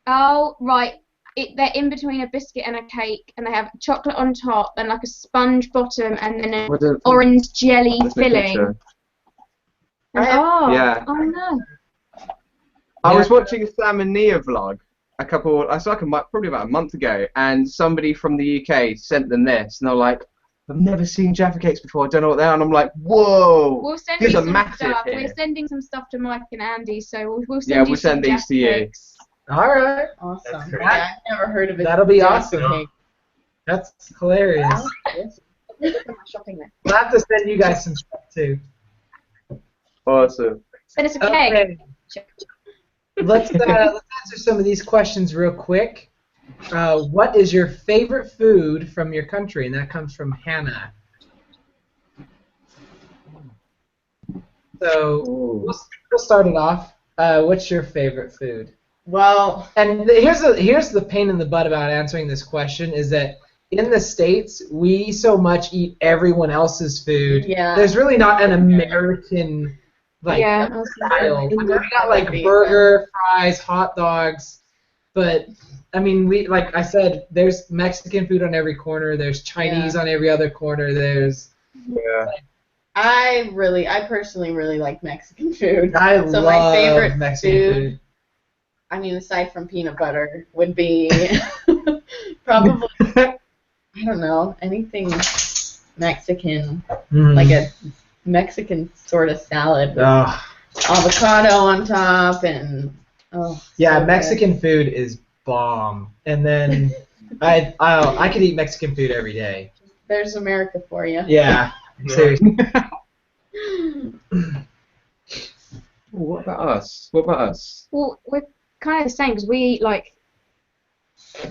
Oh, right. They're in between a biscuit and a cake, and they have chocolate on top and like a sponge bottom, and then an What the- orange jelly There's no filling. picture. And, Yeah. Oh no. I was watching a Sam and Nia vlog probably about a month ago, and somebody from the UK sent them this, and they're like, I've never seen Jaffa cakes before, I don't know what they are, and I'm like, whoa! We'll send These you are some massive stuff. here. We're sending some stuff to Mike and Andy, so we'll send Yeah, you we'll some send these Jaffa to you. cakes. All right. Awesome. That's great. Yeah, I've never heard of it. That'll be Jaffa awesome. cake. That's hilarious. Look at my shopping list. We'll have to send you guys some stuff too. Awesome. Send us a cake. Okay. Let's answer some of these questions real quick. What is your favorite food from your country? And that comes from Hannah. So we'll start it off. What's your favorite food? Well, And here's the pain in the butt about answering this question is that in the States we so much eat everyone else's food. yeah. There's really not an American Yeah. style. We got like burger, fries, hot dogs, but I mean like I said, there's Mexican food on every corner. There's Chinese on every other corner. There's Yeah. I personally really like Mexican food. I So love my favorite Mexican food. I mean, aside from peanut butter, would be probably, I don't know, anything Mexican, like a Mexican sort of salad with Oh, avocado on top and, yeah, so good. Mexican food is bomb. And then I could eat Mexican food every day. There's America for you. Yeah, seriously. What about us? What about us? Well, we're kind of the same because we eat like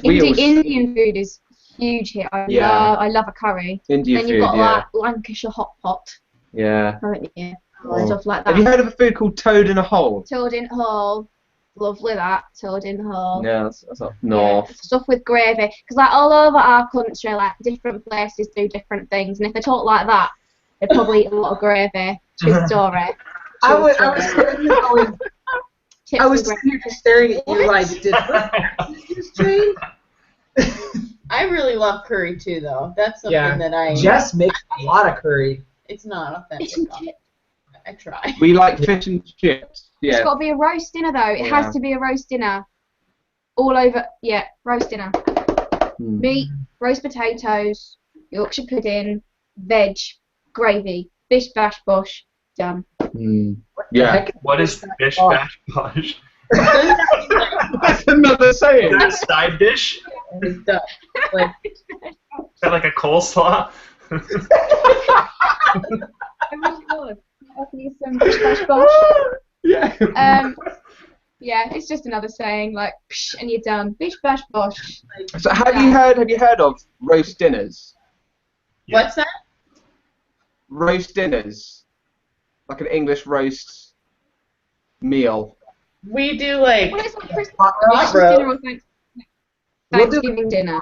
We always- Indian food is huge here. Yeah. I love a curry. Indian Then food, you've got yeah. like Lancashire hot pot, Yeah. haven't you? Oh. Stuff like Have you that. heard of a food called toad in a hole? Toad in Hull, lovely that. Toad in Hull. Yeah, that's up north. Yeah, stuff with gravy, because like all over our country, like different places do different things, and if they talk like that, they probably eat a lot of gravy. True story. I was sitting here going, Chips I was and sitting gravy. here staring at you like, did this change? I really love curry too, though. That's something Yeah. that I. Jess makes a lot of curry. It's not authentic. Fish and chips. I try. We like fish and chips. It's Yeah. got to be a roast dinner though. It Yeah. has to be a roast dinner. All over, yeah, roast dinner. Hmm. Meat, roast potatoes, Yorkshire pudding, veg, gravy, bish bash bosh, done. Hmm. Yeah. Heck, What is bish bash bosh? That's another Is saying. that a side dish? It's done. Like, Is that like a coleslaw? I wish it was. I can use some bish bash bosh. Yeah. Yeah, it's just another saying like, psh, and you're done. Bish bash bosh. So have you heard of roast dinners? Yeah. what's that? Roast dinners, like an English roast meal. We do like. Well, it's like Christmas Hot dinner roast. or Thanksgiving dinner.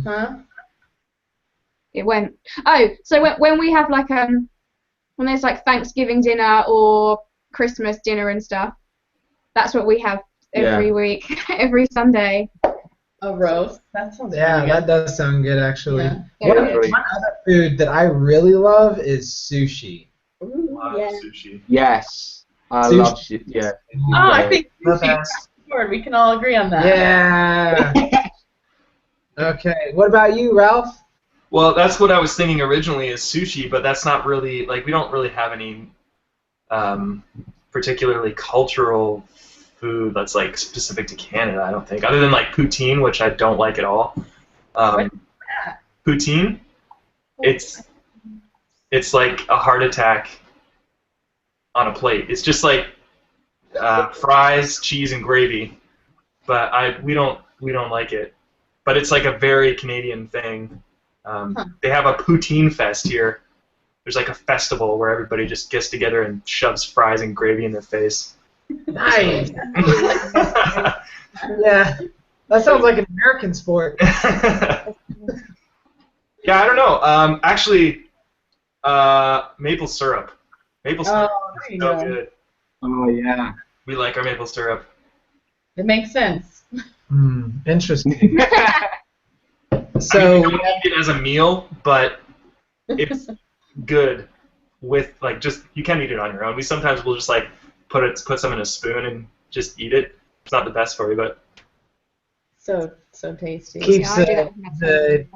Huh? It went. Oh, so when we have like when there's like Thanksgiving dinner or Christmas dinner and stuff, that's what we have every week, every Sunday. A roast. That sounds Yeah, really that does sound good actually. Yeah. One Very good. other food that I really love is sushi. good. Ooh, Love yeah. sushi. Yes, I Sushi. love shit. Yeah. Oh, I think The sushi best. across the board. We can all agree on that. Yeah. Okay. What about you, Ralph? Well, that's what I was thinking originally is sushi, but that's not really, like, we don't really have any particularly cultural food that's like specific to Canada. I don't think, other than like poutine, which I don't like at all. Poutine, it's like a heart attack on a plate. It's just like fries, cheese, and gravy. But we don't like it. But it's like a very Canadian thing. They have a poutine fest here. There's like a festival where everybody just gets together and shoves fries and gravy in their face. Nice. Yeah, that sounds like an American sport. Yeah, I don't know. Actually, maple syrup. Maple syrup is so good. Oh yeah. We like our maple syrup. It makes sense. Interesting. So I mean, we don't eat it as a meal, but it's good with like just you can eat it on your own. We sometimes will just like put some in a spoon and just eat it. It's not the best for you, but So tasty. keeps the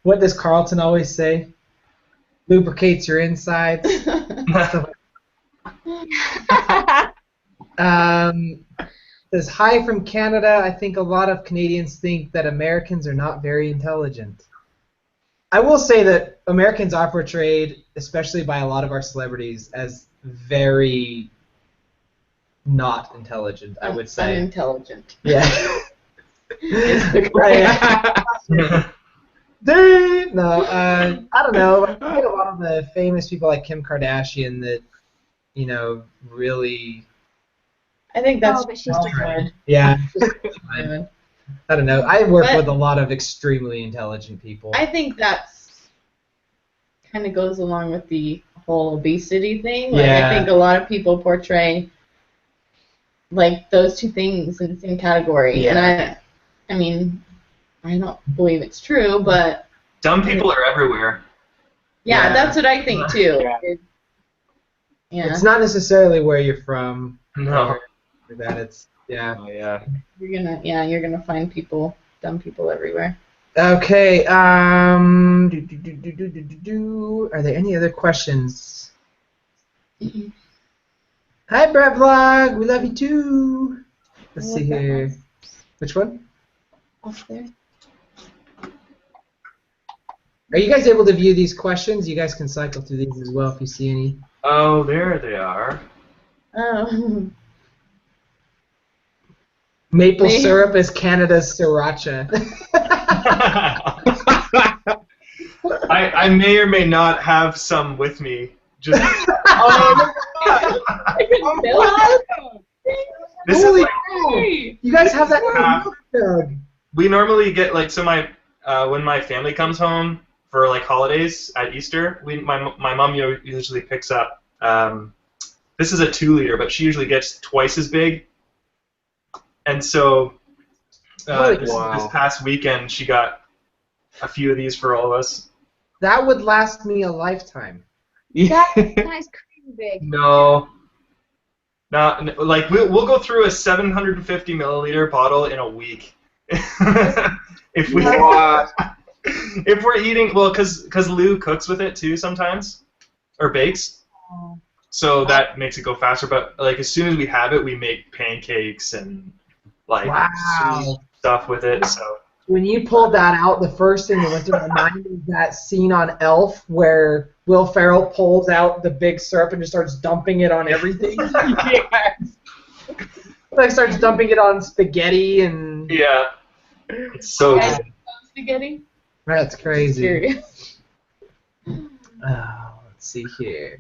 what does Carlton always say? Lubricates your insides. Says hi from Canada. I think a lot of Canadians think that Americans are not very intelligent. I will say that Americans are portrayed, especially by a lot of our celebrities, as very not intelligent, I would say. Unintelligent. Yeah. No, I don't know. I think a lot of the famous people like Kim Kardashian that, you know, really. I think that's but she's fine. Yeah. Fine. I don't know. I work But- with a lot of extremely intelligent people. I think that's kind of goes along with the whole obesity thing. Like, Yeah. I think a lot of people portray like those two things in the same category, and I mean, I don't believe it's true, but dumb people are everywhere. yeah, that's what I think too. Yeah. It's not necessarily where you're from. No. Or that it's Oh yeah. You're gonna find dumb people everywhere. Okay. Are there any other questions? Hi, Brett Vlog. We love you too. Let's see here. Which one? Up there. Are you guys able to view these questions? You guys can cycle through these as well if you see any. Oh, there they are. Oh. Maple syrup is Canada's sriracha. I may or may not have some with me. Just this Holy is like, cow! You guys have that in a milk jug. we normally get like when my family comes home for like holidays at Easter, my mom usually picks up. This is a 2-liter, but she usually gets twice as big. And so this past weekend, she got a few of these for all of us. That would last me a lifetime. That is crazy big. No. Not like we'll go through a 750 milliliter bottle in a week. if we're eating because Lou cooks with it too sometimes, or bakes. So that makes it go faster. But like as soon as we have it, we make pancakes and like sweet stuff with it. So when you pulled that out, the first thing that went through my mind was that scene on Elf where Will Ferrell pulls out the big syrup and just starts dumping it on everything. Yes. Like starts dumping it on spaghetti and. yeah, it's so good. Spaghetti. That's crazy. Serious. Let's see here.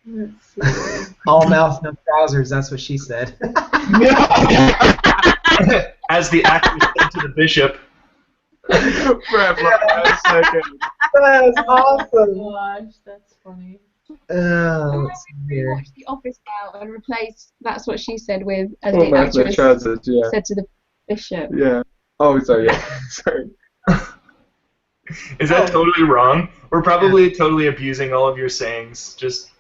Let's see. All mouth, no trousers. That's what she said. As the actor said to the bishop. That's so good. That's awesome. Gosh, that's funny. Let's see here. Watch The Office now and replace "That's what she said" with as Oh, the that's the actress trousers, yeah. said to the bishop. Yeah. Oh, sorry, yeah. Sorry. Is that totally wrong? We're probably totally abusing all of your sayings. Just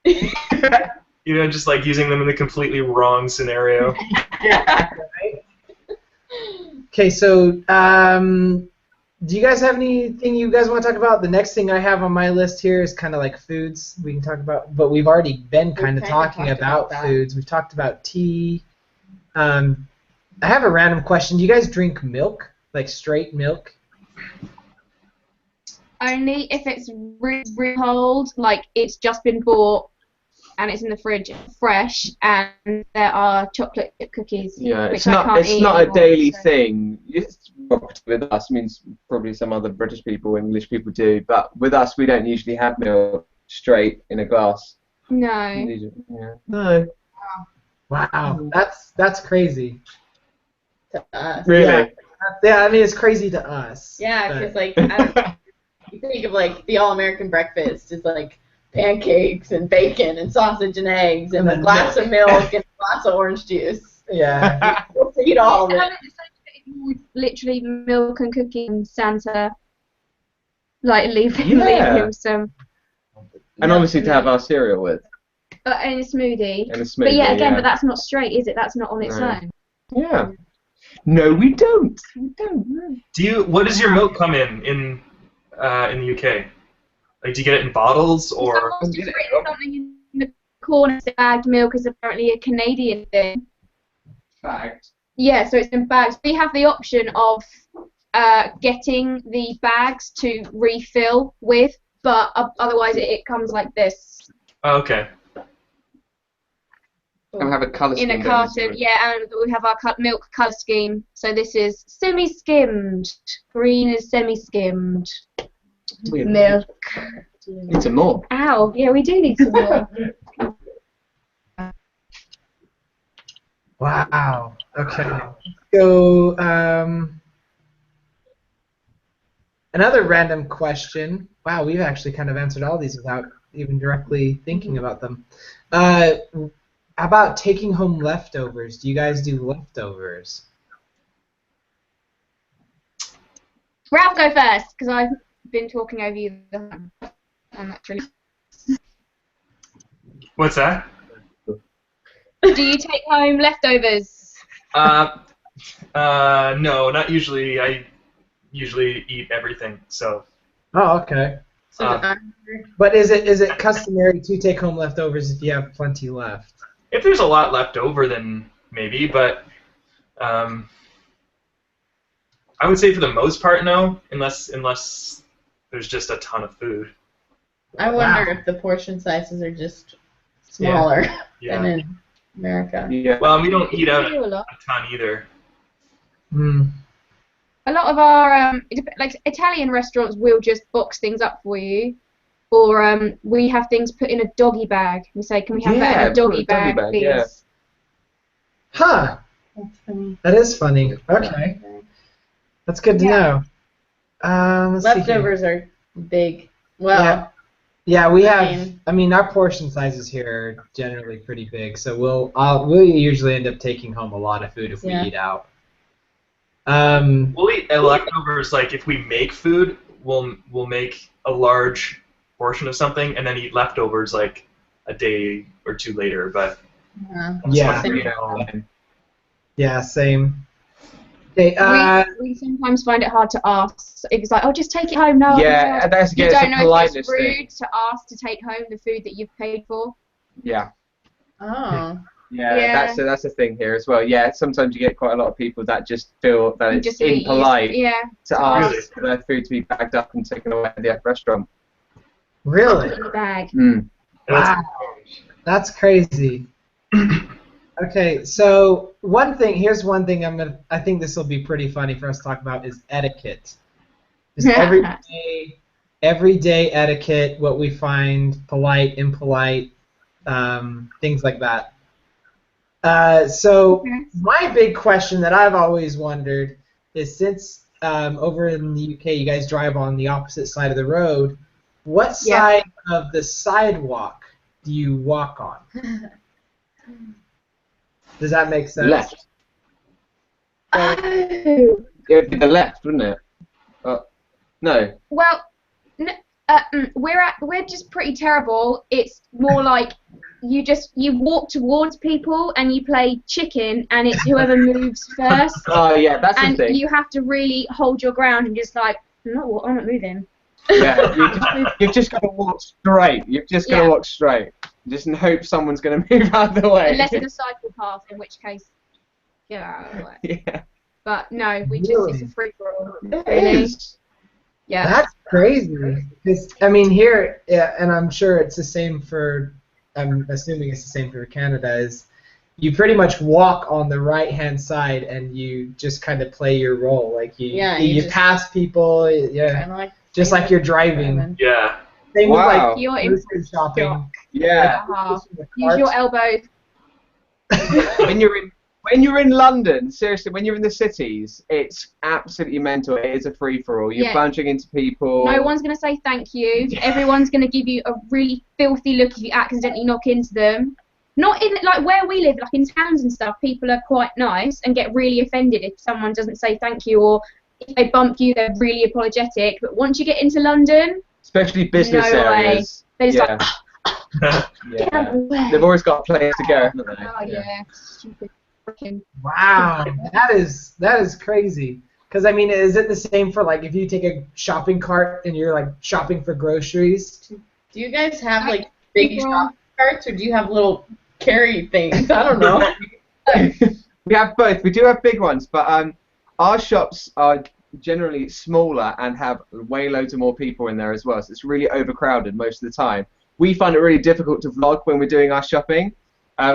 just like using them in the completely wrong scenario. Okay, so Do you guys have anything you guys want to talk about? The next thing I have on my list here is kind of like foods we can talk about, but we've already been kind of talking about foods. We've talked about tea. I have a random question. Do you guys drink milk, like straight milk? Only if it's really cold, like it's just been bought and it's in the fridge fresh, and there are chocolate chip cookies. Yeah, which it's I not. can't It's eat not a anymore, daily so. thing. It's with us means probably some other British people, English people do, but with us we don't usually have milk straight in a glass. No. Yeah. No. Wow, that's crazy. To us. Really? Yeah, I mean it's crazy to us. Yeah, but- because like I don't know, you think of like the all-American breakfast is like pancakes and bacon and sausage and eggs and a glass of milk and a glass of orange juice. Yeah. We'll eat all of it. Literally milk and cookies and Santa. Like leave Yeah. him some. And obviously to have our cereal with And a smoothie. and a smoothie. But yeah, again, but that's not straight, is it? That's not on its No. own. Yeah. No, we don't. We don't know. What does your milk come in the UK? Like, do you get it in bottles or? Someone's just written something in the corner that bagged milk is apparently a Canadian thing. Fact. Yeah, so it's in bags. We have the option of getting the bags to refill with, but otherwise it comes like this. Oh, okay. And have a colour scheme. In a carton, yeah, and we have our milk colour scheme. So this is semi-skimmed. Green is semi-skimmed. Milk. Need some more. Ow, yeah, we do need some more. Wow. Okay. So, another random question. Wow, we've actually kind of answered all these without even directly thinking about them. How about taking home leftovers? Do you guys do leftovers? Ralph, go first, because I've been talking over you the whole time. And that's really... What's that? Do you take home leftovers? No, not usually. I usually eat everything. So. Oh, okay. So But is it customary to take home leftovers if you have plenty left? If there's a lot left over, then maybe, but I would say for the most part, no, unless there's just a ton of food. I wonder if the portion sizes are just smaller Yeah. than in America. Yeah. Well, we don't eat out We do a lot. a ton either. Hmm. A lot of our like Italian restaurants will just box things up for you, or we have things put in a doggy bag. We say, can we have that in Yeah, a doggy put a doggy bag, bag, please? yeah. Huh. That's funny. That is funny. Okay. That's good to know. Let's see here. Leftovers are big. Well, Yeah, we I have. mean- I mean, our portion sizes here are generally pretty big, so we'll usually end up taking home a lot of food if we Yeah. eat out. We'll eat leftovers. Like if we make food, we'll make a large portion of something and then eat leftovers like a day or two later. But Yeah. Yeah, same. Okay. We sometimes find it hard to ask. It's like, oh, just take it home. No, Yeah, no. and that's You again, it's don't a know if politeness it's rude thing. to ask to take home the food that you've paid for. Yeah. Oh. Yeah, Yeah. that's a thing here as well. Yeah, sometimes you get quite a lot of people that just feel that You it's just eat- impolite Yeah. to Really? ask for their food to be bagged up and taken away at the restaurant. Really? In the bag. Mm. Wow. That's crazy. Okay, so here's one thing I think this will be pretty funny for us to talk about is etiquette. Just everyday etiquette, what we find polite, impolite, things like that. So my big question that I've always wondered is, since over in the UK you guys drive on the opposite side of the road, what side of the sidewalk do you walk on? Does that make sense? Left. Oh. It would be the left, wouldn't it? No. Well, we're just pretty terrible. It's more like you walk towards people and you play chicken, and it's whoever moves first. Oh yeah, that's the And thing. you have to really hold your ground and just like I'm not moving. Yeah, you've just got to walk straight. You've just got to walk straight. Just hope someone's going to move out of the way. Unless it's a cycle path, in which case, get out of the way. Yeah. But no, it's a free for all. It Really. is. Yeah. That's crazy. Because I mean, here, and I'm sure it's the same for. I'm assuming it's the same for Canada. Is you pretty much walk on the right-hand side and you just kind of play your role. Like you pass people. Yeah. Just like you're driving. Yeah. Same with like you're in shopping. Yeah. Use your elbows. When you're in London, seriously, when you're in the cities, it's absolutely mental. It is a free-for-all. You're bunching into people. No one's going to say thank you. Everyone's going to give you a really filthy look if you accidentally knock into them. Not in, like, where we live, like in towns and stuff, people are quite nice and get really offended if someone doesn't say thank you, or if they bump you, they're really apologetic. But once you get into London, especially business areas, they're just like, yeah. get out of the way. They've always got a place to go, haven't they? Oh, yeah. Stupid freaking. Wow, that is crazy. Because I mean, is it the same for like if you take a shopping cart and you're like shopping for groceries? Do you guys have like big shopping carts, or do you have little carry things? I don't know. We have both. We do have big ones, but our shops are generally smaller and have way loads of more people in there as well, so it's really overcrowded most of the time. We find it really difficult to vlog when we're doing our shopping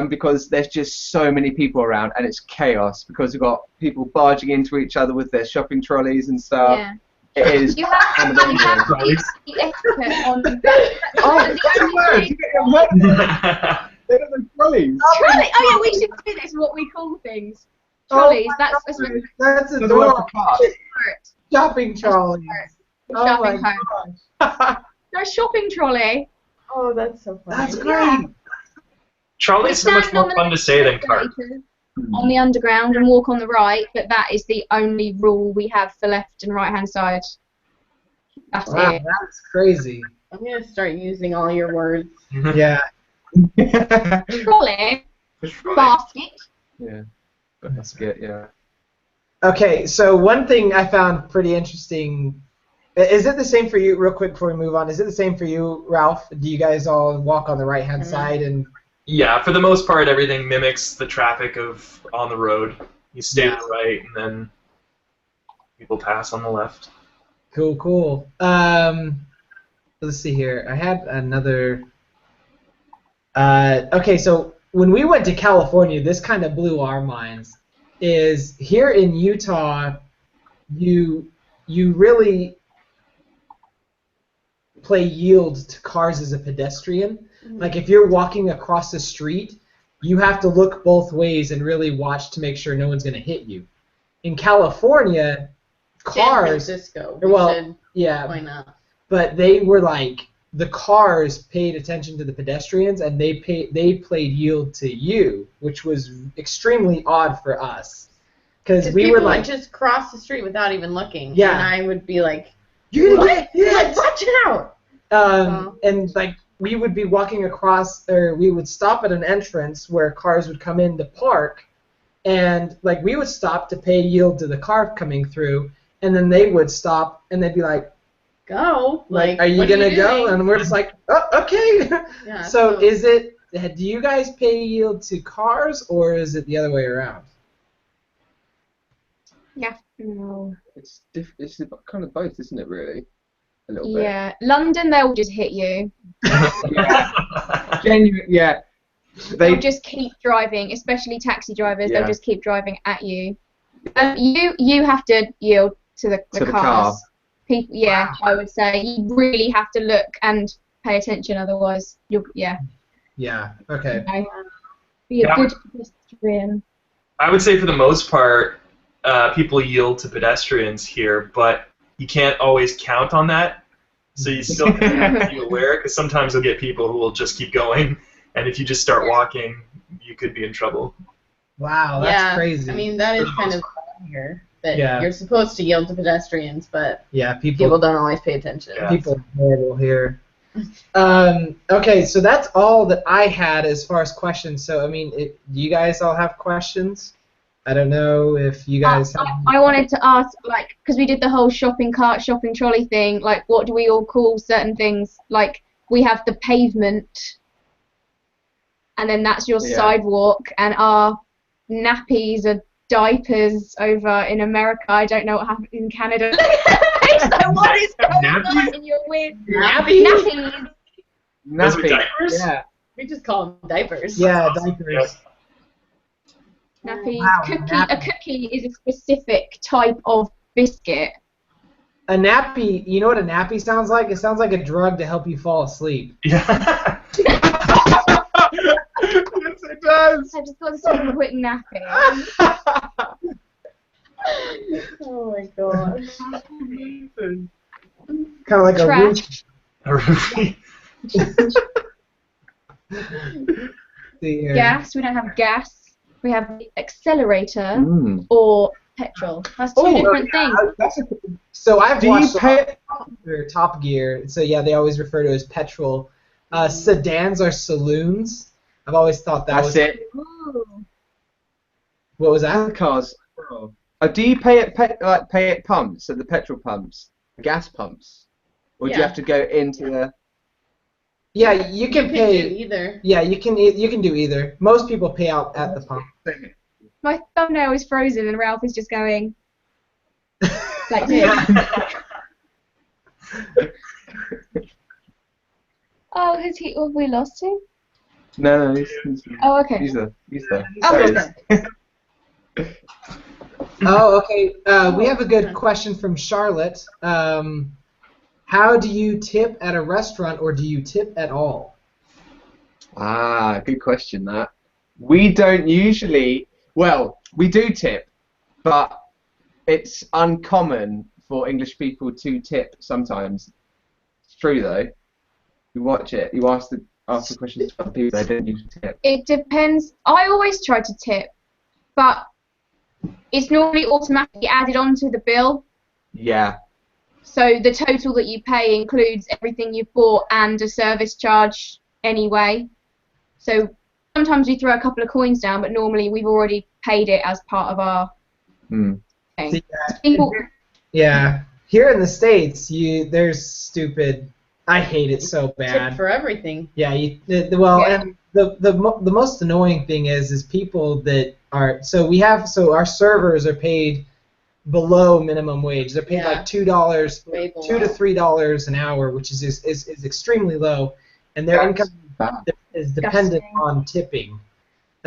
because there's just so many people around and it's chaos because we've got people barging into each other with their shopping trolleys and stuff. Yeah. It is. You have to the etiquette on They're the trolleys. Trolley. Oh yeah, we should do this. What we call things. Trolleys. That's adorable. Shopping trolleys. Shopping home. No, shopping trolley. Oh, that's so funny. That's great. Trolley's so much more fun to say than cart. On the underground and walk on the right, but that is the only rule we have for left and right hand side. That's it. That's crazy. I'm gonna start using all your words. Yeah. Trolley. Basket. Yeah. Basket, yeah. Okay, so one thing I found pretty interesting. Is it the same for you, real quick before we move on, is it the same for you, Ralph? Do you guys all walk on the right-hand side? And yeah, for the most part, everything mimics the traffic of on the road. You stay to the right, and then people pass on the left. Cool, cool. Let's see here. I had another... okay, so when we went to California, this kind of blew our minds. Is here in Utah, you really play yield to cars as a pedestrian. Like if you're walking across the street, you have to look both ways and really watch to make sure no one's going to hit you. In California, cars... San Francisco. Well, yeah, Why not? but they were like, the cars paid attention to the pedestrians and they played yield to you, which was extremely odd for us. Because we were like... just cross the street without even looking. Yeah. And I would be like, You're gonna get hit! Like, watch out! And like we would be walking across, or we would stop at an entrance where cars would come in to park, and like we would stop to pay yield to the car coming through, and then they would stop and they'd be like, go! Like, are you gonna go? And we're just like, oh, okay. Yeah, so is it? Do you guys pay yield to cars, or is it the other way around? Yeah. No. It's kind of both, isn't it? Really, a little bit. Yeah. London, they'll just hit you. Genuine, yeah. They'll just keep driving, especially taxi drivers. Yeah. They'll just keep driving at you. You have to yield to the car. cars. People, yeah, I would say you really have to look and pay attention. Otherwise, you'll Yeah. Okay. Be a good pedestrian. I would say for the most part, people yield to pedestrians here, but you can't always count on that. So you still have to be aware, because sometimes you'll get people who will just keep going, and if you just start walking, you could be in trouble. Wow, that's crazy. I mean, that is kind of here. That you're supposed to yield to pedestrians, but people don't always pay attention. Yeah. People are horrible here. Okay, so that's all that I had as far as questions. So, I mean, do you guys all have questions? I don't know if you guys have... I wanted to ask, like, because we did the whole shopping cart, shopping trolley thing, like, what do we all call certain things? Like, we have the pavement, and then that's your sidewalk, and our nappies are diapers over in America. I don't know what happened in Canada. So what is going on in your weird... Nappies? Those are diapers? Yeah. We just call them diapers. Yeah, diapers. Nappies. Wow, A cookie is a specific type of biscuit. A nappy, you know what a nappy sounds like? It sounds like a drug to help you fall asleep. Yeah. Yes, it does. I just got to take a quick nappy. Oh my god. Kind of like Trash. a roofie. Gas. We don't have gas. We have the accelerator or petrol. That's two different things. So I've watched Top Gear. So yeah, they always refer to it as petrol. Sedans are saloons. I've always thought That's it. Ooh. What was that? Cars. Do you pay at pumps, at the petrol pumps, the gas pumps, or do you have to go into the? Yeah, you can pay do either. Yeah, you can do either. Most people pay out at the pump. My thumbnail is frozen and Ralph is just going like this. Oh, have we lost him? No, he's Oh, okay. He's there. Oh, Oh, okay. We have a good question from Charlotte. How do you tip at a restaurant, or do you tip at all? Ah, good question, that. We don't usually... Well, we do tip, but it's uncommon for English people to tip sometimes. It's true, though. You watch it. You ask the questions from people that don't usually tip. It depends. I always try to tip, but it's normally automatically added onto the bill. Yeah. So the total that you pay includes everything you've bought and a service charge anyway. So sometimes we throw a couple of coins down, but normally we've already paid it as part of our thing. Yeah. Here in the States, there's stupid... I hate it so bad. Tip for everything. Yeah. And the most annoying thing is people that are... So our servers are paid below minimum wage. They're paid like $2 to $3 an hour, which is extremely low, and their income is dependent on tipping.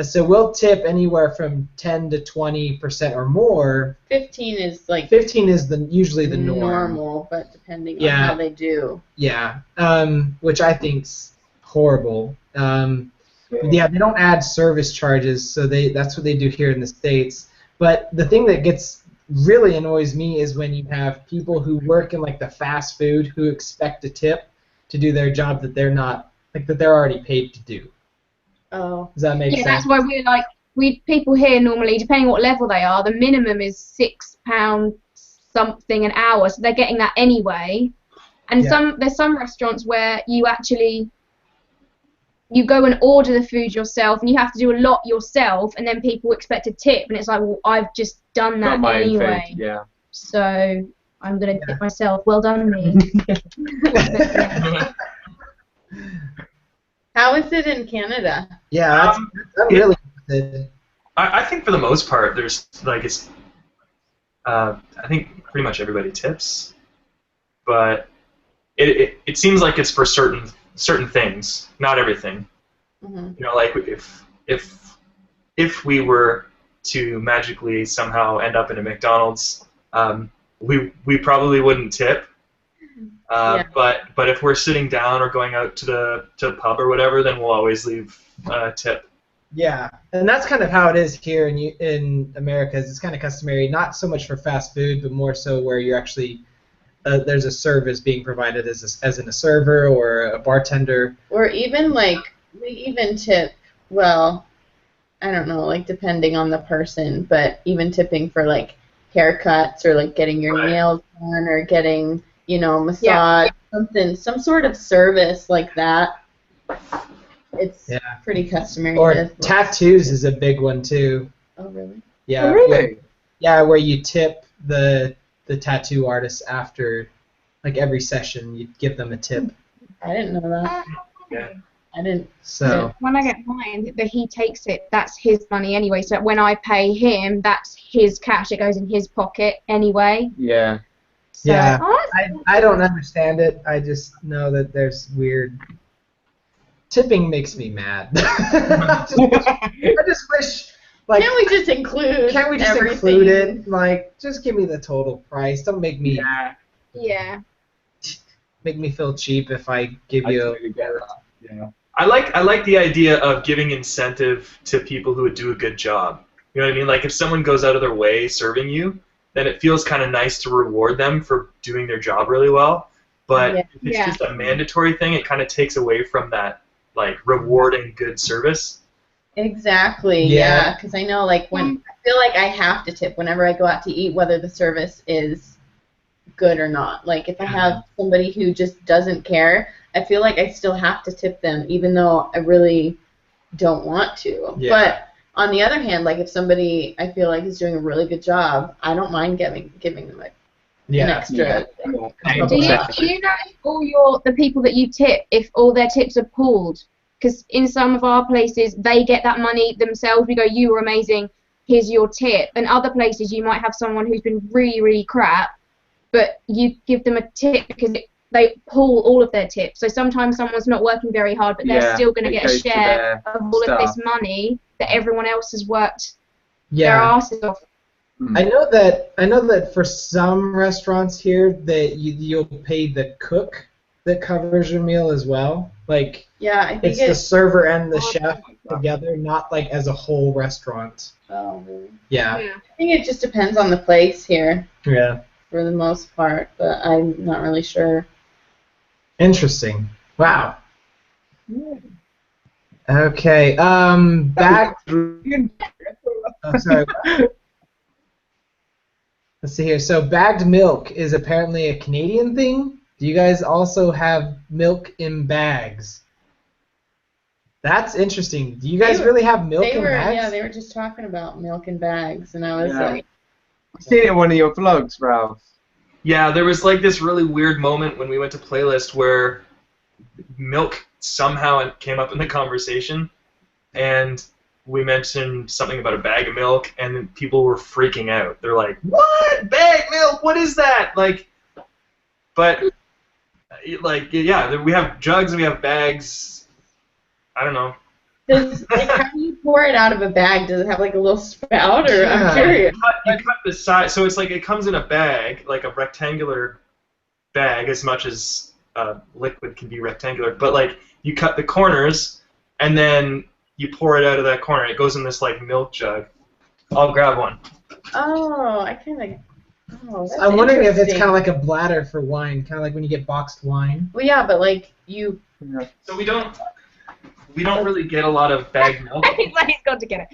So we'll tip anywhere from 10 to 20% or more. 15 is like 15 is usually the norm. Normal, but depending on how they do. Yeah, which I think's horrible. Yeah, they don't add service charges, so that's what they do here in the States. But the thing that really annoys me is when you have people who work in like the fast food who expect a tip to do their job that they're not, like, that they're already paid to do. Oh. Does that make sense? Yeah, that's why we're like, people here normally, depending what level they are, the minimum is £6 something an hour, so they're getting that anyway. And there's some restaurants where you go and order the food yourself, and you have to do a lot yourself, and then people expect a tip, and it's like, well, I've just done that anyway. Food, yeah. So I'm gonna tip myself. Well done, me. How is it in Canada? Yeah, I'm really interested. I think for the most part, there's like I think pretty much everybody tips, but it seems like it's for certain things, not everything. Mm-hmm. You know, like if we were to magically somehow end up in a McDonald's, we probably wouldn't tip. But if we're sitting down or going out to a pub or whatever, then we'll always leave a tip. Yeah, and that's kind of how it is here in America. It's kind of customary, not so much for fast food, but more so where you're actually there's a service being provided as in a server or a bartender. Or even like we even tip. Well, I don't know, like depending on the person, but even tipping for like haircuts or like getting your nails done or getting, massage, some sort of service like that. It's pretty customary. Or tattoos is a big one too. Oh, really? Yeah. Oh, really? Yeah, where you tip the tattoo artist after, like, every session, you give them a tip. I didn't know that. Yeah. I didn't. So. When I get mine, but he takes it. That's his money anyway. So when I pay him, that's his cash. It goes in his pocket anyway. Yeah. So, Yeah. oh, I don't understand it. I just know that there's weird. Tipping makes me mad. I just wish, like, Can't we just include? Everything? include it? Like, just give me the total price. Don't make me yeah. make me feel cheap if I give I you. totally get that. Yeah. I like the idea of giving incentive to people who would do a good job. You know what I mean? Like if someone goes out of their way serving you, then it feels kind of nice to reward them for doing their job really well. But if it's just a mandatory thing, it kind of takes away from that like rewarding good service. Exactly. Yeah. Because I know, like, when I feel like I have to tip whenever I go out to eat, whether the service is good or not. Like if I have somebody who just doesn't care, I feel like I still have to tip them, even though I really don't want to. Yeah. But on the other hand, like if somebody I feel like is doing a really good job, I don't mind giving them an extra. Cool. Do you know if the people that you tip, if all their tips are pooled? Because in some of our places, they get that money themselves. We go, you were amazing, here's your tip. And other places, you might have someone who's been really, really crap, but you give them a tip because they pool all of their tips. So sometimes someone's not working very hard, but they're still going to get a share of all of this money that everyone else has worked their asses off. I know that for some restaurants here that you'll pay the cook that covers your meal as well. Like I think it's the server and the chef together, not like as a whole restaurant. Oh, really? Yeah. I think it just depends on the place here. Yeah. For the most part, but I'm not really sure. Interesting. Wow. Okay. Back. Oh, sorry. Let's see here. So bagged milk is apparently a Canadian thing. Do you guys also have milk in bags? That's interesting. Do you guys really have milk in bags? Yeah, they were just talking about milk in bags, and I was like... I've seen it in one of your vlogs, Ralph. Yeah, there was like this really weird moment when we went to Playlist where milk somehow came up in the conversation, and we mentioned something about a bag of milk, and then people were freaking out. They're like, "What? Bag milk? What is that?" Like, but like, yeah, we have jugs and we have bags. I don't know. Like, how do you pour it out of a bag? Does it have like a little spout, or I'm curious. You cut the side, so it's like it comes in a bag, like a rectangular bag, as much as liquid can be rectangular. But like you cut the corners, and then you pour it out of that corner. It goes in this like milk jug. I'll grab one. Oh, I kind of. Oh, that's I'm wondering if it's interesting. kind of like a bladder for wine, kind of like when you get boxed wine. Well, yeah, but like you. So we don't really get a lot of bagged milk. He's got to get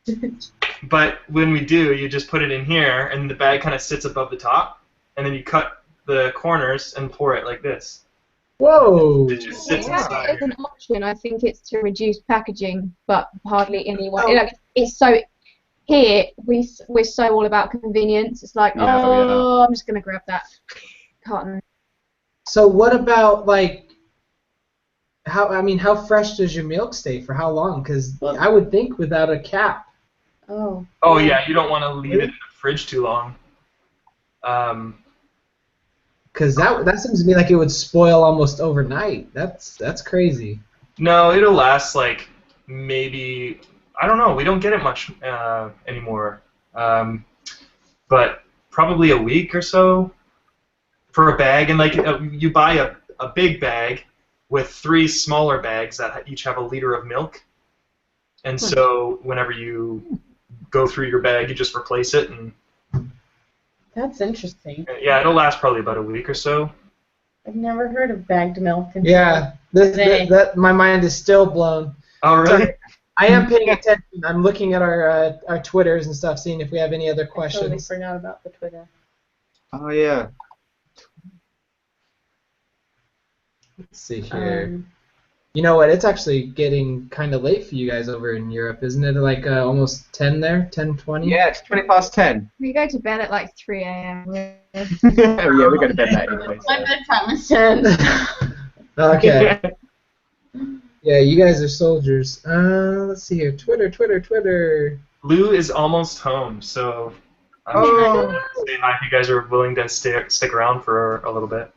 it. But when we do, you just put it in here, and the bag kind of sits above the top, and then you cut the corners and pour it like this. Whoa! It just sits Yeah, inside as here. an option, I think it's to reduce packaging, but hardly anyone. Like, it's so here we're so all about convenience. It's like, I'm just gonna grab that carton. So what about like how fresh does your milk stay for how long? Because I would think without a cap. Oh. Oh yeah, you don't want to leave it in the fridge too long. Because that seems to me like it would spoil almost overnight. That's crazy. No, it'll last like maybe, I don't know. We don't get it much anymore, but probably a week or so for a bag. And like you buy a big bag with 3 smaller bags that each have a liter of milk. And so whenever you go through your bag, you just replace it, and That's interesting. yeah, it'll last probably about a week or so. I've never heard of bagged milk. Yeah, that my mind is still blown. Oh, really? Sorry. I am paying attention. I'm looking at our Twitters and stuff, seeing if we have any other I totally questions. forgot about the Twitter. Oh, yeah. Let's see here. You know what? It's actually getting kind of late for you guys over in Europe, isn't it? Like almost 10 there, 10:20. Yeah, it's 20 past 10. We go to bed at like 3 a.m. Yeah, we go to bed late anyway. My bedtime is 10. Okay. Yeah, you guys are soldiers. Let's see here. Twitter. Lou is almost home, so I'm Oh. sure to say hi if you guys are willing to stick around for a little bit.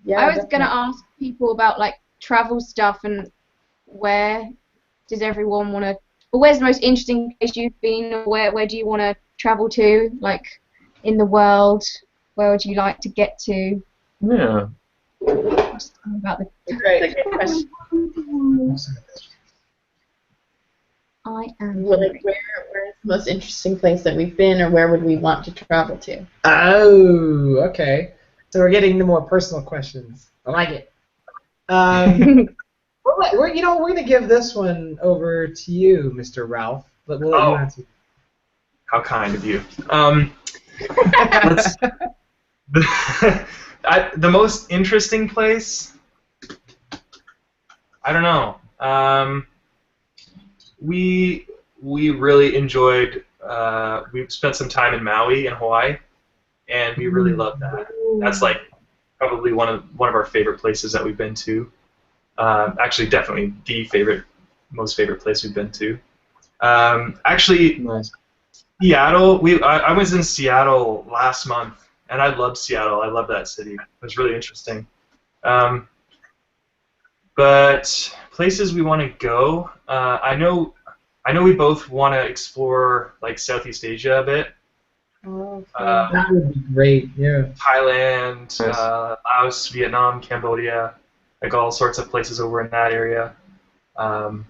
Yeah, I was gonna ask people about like travel stuff and where does everyone want to, or where's the most interesting place you've been, or where do you want to travel to, like in the world? Where would you like to get to? Yeah. Just about the Great. Question. I am. Well, like, where's the most interesting place that we've been, or where would we want to travel to? Oh, okay. So we're getting to more personal questions. I like it. We're gonna give this one over to you, Mr. Ralph. But we'll let you answer. How kind of you. The most interesting place? I don't know. We really enjoyed. We spent some time in Maui in Hawaii, and we really loved that. That's like probably one of our favorite places that we've been to. Actually, definitely the most favorite place we've been to. Actually, Nice. Seattle. I was in Seattle last month, and I loved Seattle. I love that city. It was really interesting. But places we want to go. I know we both want to explore like Southeast Asia a bit. Oh, That would be great. Yeah. Thailand, Nice. Laos, Vietnam, Cambodia, like all sorts of places over in that area. I've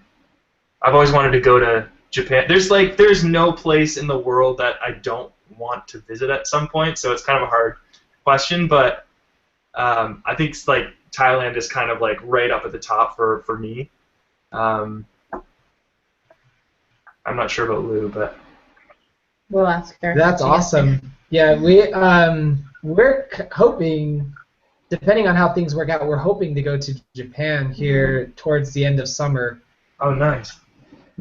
always wanted to go to Japan. There's no place in the world that I don't want to visit at some point, so it's kind of a hard question, but I think it's like Thailand is kind of like right up at the top for me. I'm not sure about Lou, but we'll ask her. That's awesome. Yeah, we're hoping, depending on how things work out, we're hoping to go to Japan here towards the end of summer. oh, nice.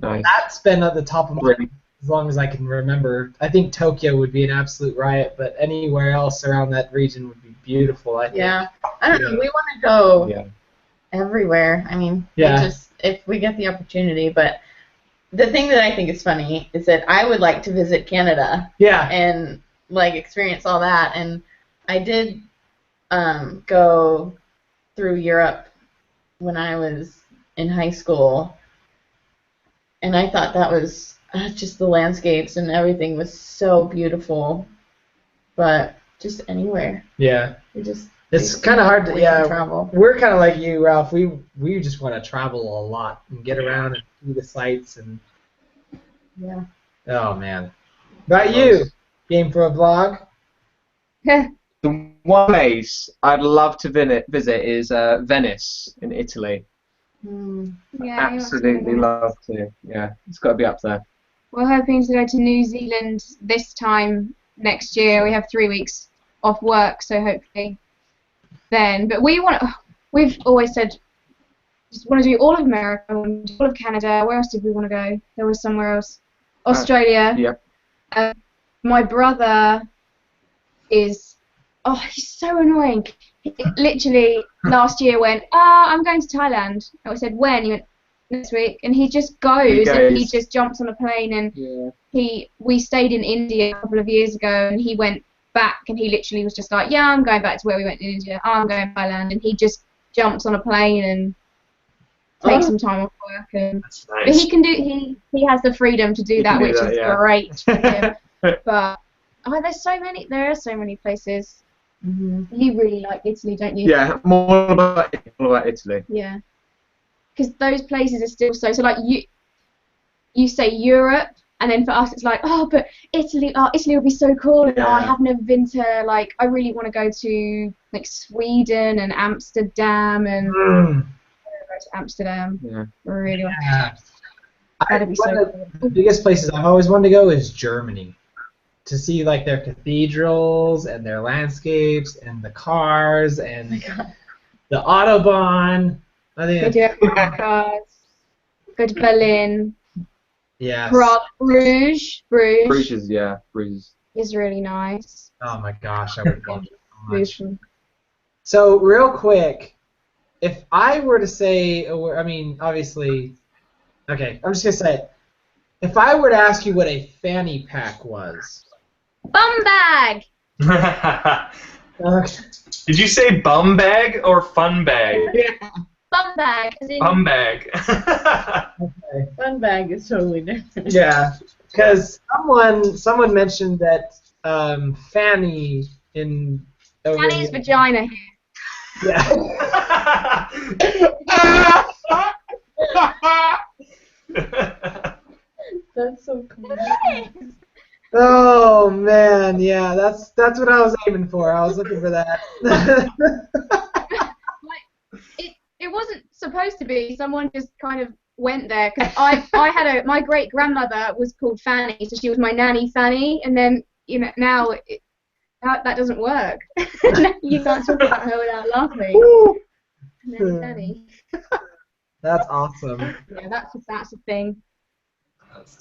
Nice. That's been at the top of my mind as long as I can remember. I think Tokyo would be an absolute riot, but anywhere else around that region would be beautiful, I think. Yeah. I don't know. We want to go Yeah. everywhere. I mean, Yeah. if we get the opportunity. But the thing that I think is funny is that I would like to visit Canada Yeah. and like experience all that. And I did go through Europe when I was in high school, and I thought that was just the landscapes and everything was so beautiful. But just anywhere, Yeah. it's kind of hard to, yeah. travel. We're kind of like you, Ralph. We just want to travel a lot and get around and see the sights and. Yeah. Oh man. About you? Game for a vlog? The one place I'd love to visit is Venice in Italy. Yeah, Absolutely love to. Yeah, it's got to be up there. we're hoping to go to New Zealand this time next year. We have 3 weeks off work, so hopefully then. But we've always said just want to do all of America, we want to do all of Canada. Where else did we want to go? There was somewhere else. Australia. Yep. My brother is, he's so annoying. He literally last year went, I'm going to Thailand. I said, when? He went, next week. And he just goes and he just jumps on a plane. And we stayed in India a couple of years ago, and he went back and he literally was just like, yeah, I'm going back to where we went in India. I'm going to Thailand. And he just jumps on a plane and takes some time off work. And That's nice. but he can do. He has the freedom to do that, which is great for him. But there are so many places. Mm-hmm. You really like Italy, don't you? Yeah, more about Italy. Yeah. Because those places are still so like you say Europe, and then for us it's like, but Italy would be so cool. And I have never been to, like, I really want to go to like Sweden and Amsterdam and. To Amsterdam. Yeah. Really want Yeah. That'd be so One of cool. the biggest places I've always wanted to go is Germany. To see like their cathedrals and their landscapes and the cars and the Autobahn. I Go think to Africa, go to Berlin, yes. Prague, Bruges. Bruges Is really nice. Oh my gosh, I would love it so Bruges much. So real quick, if I were to say, I mean, obviously, okay, I'm just gonna say it. If I were to ask you what a fanny pack was, Bum bag. Did you say bum bag or fun bag? Bum bag. As in, Bum bag. okay. Fun bag is totally different. Yeah, because someone mentioned that fanny in Fanny's vagina here. Yeah. That's so cool. Oh man, yeah, that's what I was aiming for. I was looking for that. It wasn't supposed to be. Someone just kind of went there because I had my great grandmother was called Fanny, so she was my nanny Fanny, and then now that doesn't work. You can't talk about her without laughing. Nanny Fanny. That's awesome. Yeah, that's a thing.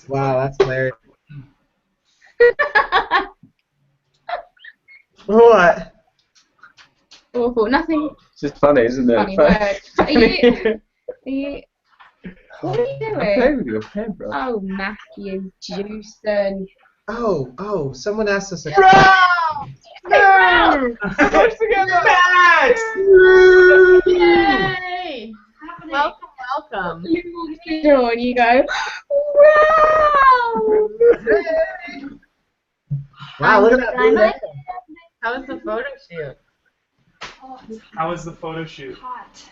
Wow, that's hilarious. What? Awful. Nothing. It's just funny, isn't it? Funny word. Are you? What are you I play doing? with your pen, bro. Oh, Matthew Jewson. Oh, someone asked us a No! Push together! Max! Yay! Welcome. You walk through the door and you go, wow! Wow, look at that. How was the photo shoot? How was the photo shoot? Hot.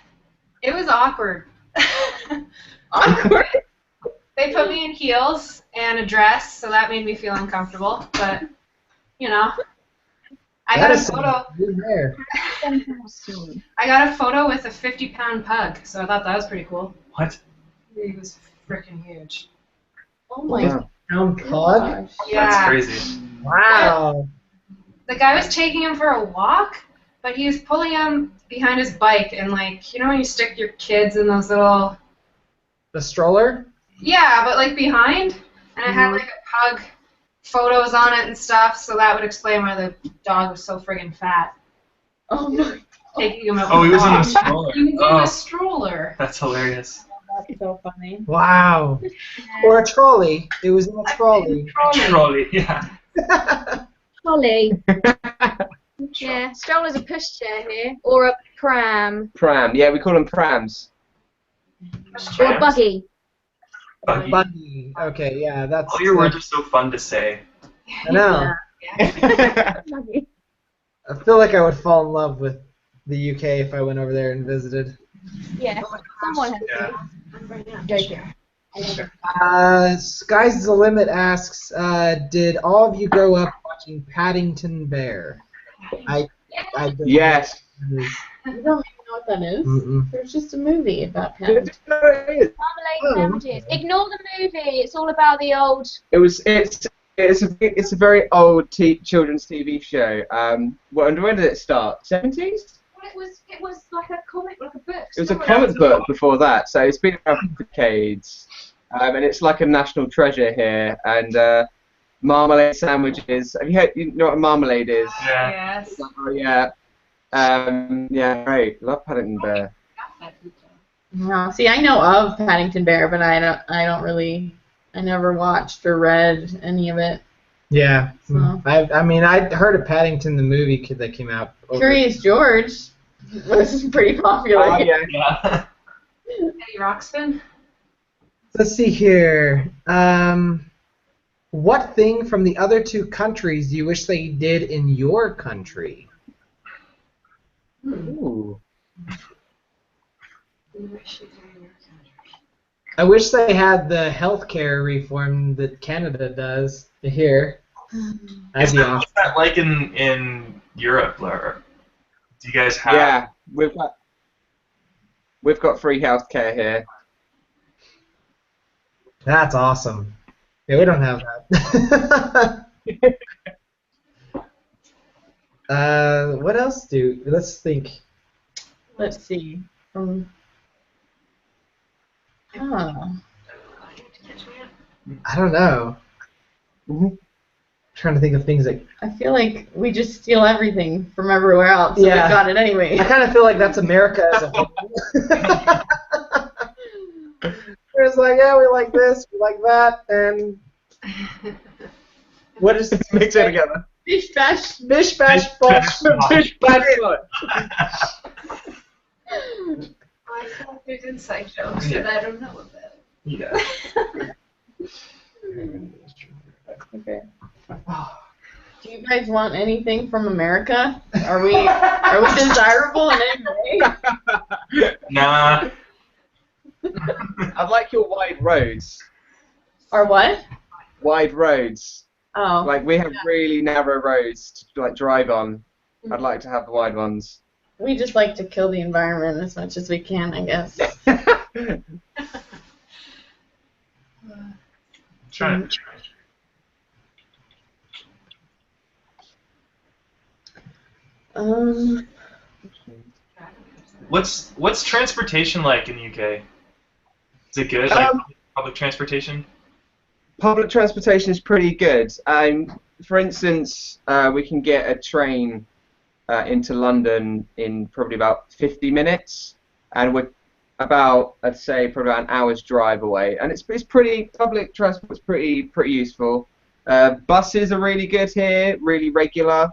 It was awkward. Awkward. They put me in heels and a dress, so that made me feel uncomfortable. But I got a photo. I got a photo with a 50-pound pug, so I thought that was pretty cool. What? He was freaking huge. Oh my Pound pug? gosh. Yeah. That's crazy. Wow. The guy was taking him for a walk, but he was pulling him behind his bike, and when you stick your kids in those little. The stroller? Yeah, but behind, and it had a pug photos on it and stuff, so that would explain why the dog was so friggin' fat. Oh my. Taking him out. Oh, he was in a stroller. He was in a stroller. That's hilarious. That's so funny. Wow. Or a trolley. It was in a trolley. Trolley, yeah. Trolley. Yeah, stroller's a pushchair here, or a pram, Pram. Yeah, we call them prams. or a buggy. Buggy. Buggy. Okay, yeah, that's. All your words are so fun to say. I know. Buggy. I feel like I would fall in love with the UK if I went over there and visited. Yeah, someone has Yeah. to. Sky's the Limit asks, did all of you grow up watching Paddington Bear? I don't Yes. know. You don't even know what that is? Mm-mm. There's just a movie about him. Marmalade sandwiches. Ignore the movie. It's all about the old. It's a very old children's TV show. When did it start? 70s? Well, it was like a comic, like a book. It was a comic book before that, so it's been around for decades. And it's like a national treasure here. And marmalade sandwiches. Have you heard? You know what a marmalade is? Yeah. Yes. Oh yeah. Yeah, great. Love Paddington Bear. Wow. See, I know of Paddington Bear, but I never watched or read any of it. Yeah. So. I'd heard of Paddington the movie that came out. Curious George was pretty popular. Oh yeah. Yeah. Eddie Roxton. Let's see here. What thing from the other two countries do you wish they did in your country? Ooh. I wish they had the healthcare reform that Canada does here. That'd be awesome. What's that like in Europe, Laura? Do you guys have? Yeah, we've got free healthcare here. That's awesome. Yeah, we don't have that. What else let's think. Let's see. Oh. I don't know. Trying to think of things that. I feel like we just steal everything from everywhere else, so Yeah. we got it anyway. I kind of feel like that's America as a whole. It's like, yeah, we like this, we like that, and what is Mix it together. Bish bash. bish bash bosh Bish bash bosh. I thought there's inside jokes that I don't know about. Yeah. Okay. Do you guys want anything from America? Are we desirable in any way? Nah. I'd like your wide roads. Or what? Wide roads. Oh. Like, we have really narrow roads to like drive on. I'd like to have the wide ones. We just like to kill the environment as much as we can, I guess. Try. What's transportation like in the UK? Is it good? Like public transportation? Public transportation is pretty good. For instance, we can get a train into London in probably about 50 minutes, and we're about, I'd say, probably about an hour's drive away. And it's pretty, public transport's pretty useful. Buses are really good here, really regular.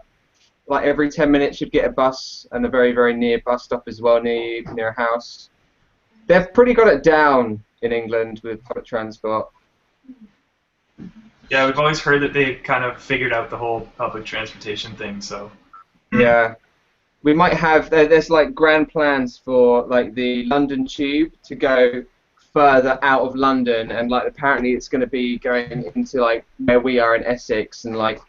Like every 10 minutes you'd get a bus, and a very, very near bus stop as well near a house. They've pretty got it down in England with public transport. Yeah, we've always heard that they kind of figured out the whole public transportation thing, so. Yeah. We might have, there's like grand plans for like the London Tube to go further out of London, and like apparently it's going to be going into like where we are in Essex and like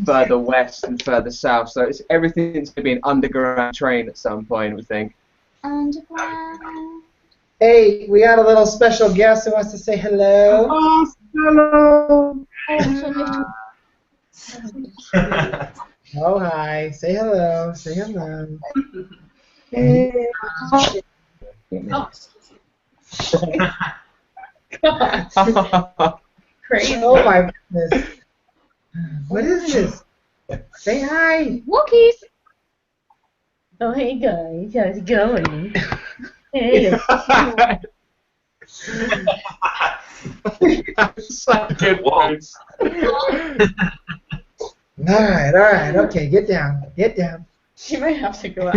further west and further south, so everything's going to be an underground train at some point, we think. Underground. Hey, we got a little special guest who wants to say hello. Oh, hello! Oh, hi. Say hello. Say hello. Hey. Crazy. Oh, my goodness. What is this? Say hi. Wookiees. Oh, hey guys, how's it going? Hey. Such good words. All right, okay, get down. Get down. She might have to go out.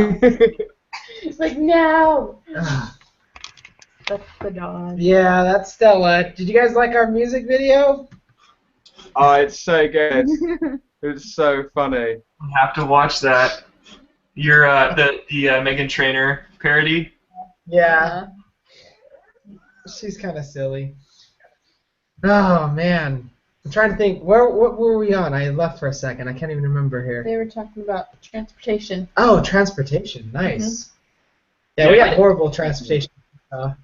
It's like, no! That's the dog. Yeah, that's Stella. Did you guys like our music video? Oh, it's so good. It's so funny. You have to watch that. Your the Meghan Trainor parody. Yeah. She's kind of silly. Oh, man. I'm trying to think. What were we on? I left for a second. I can't even remember here. They were talking about transportation. Oh, transportation. Nice. Yeah, we have horrible transportation. Uh-oh.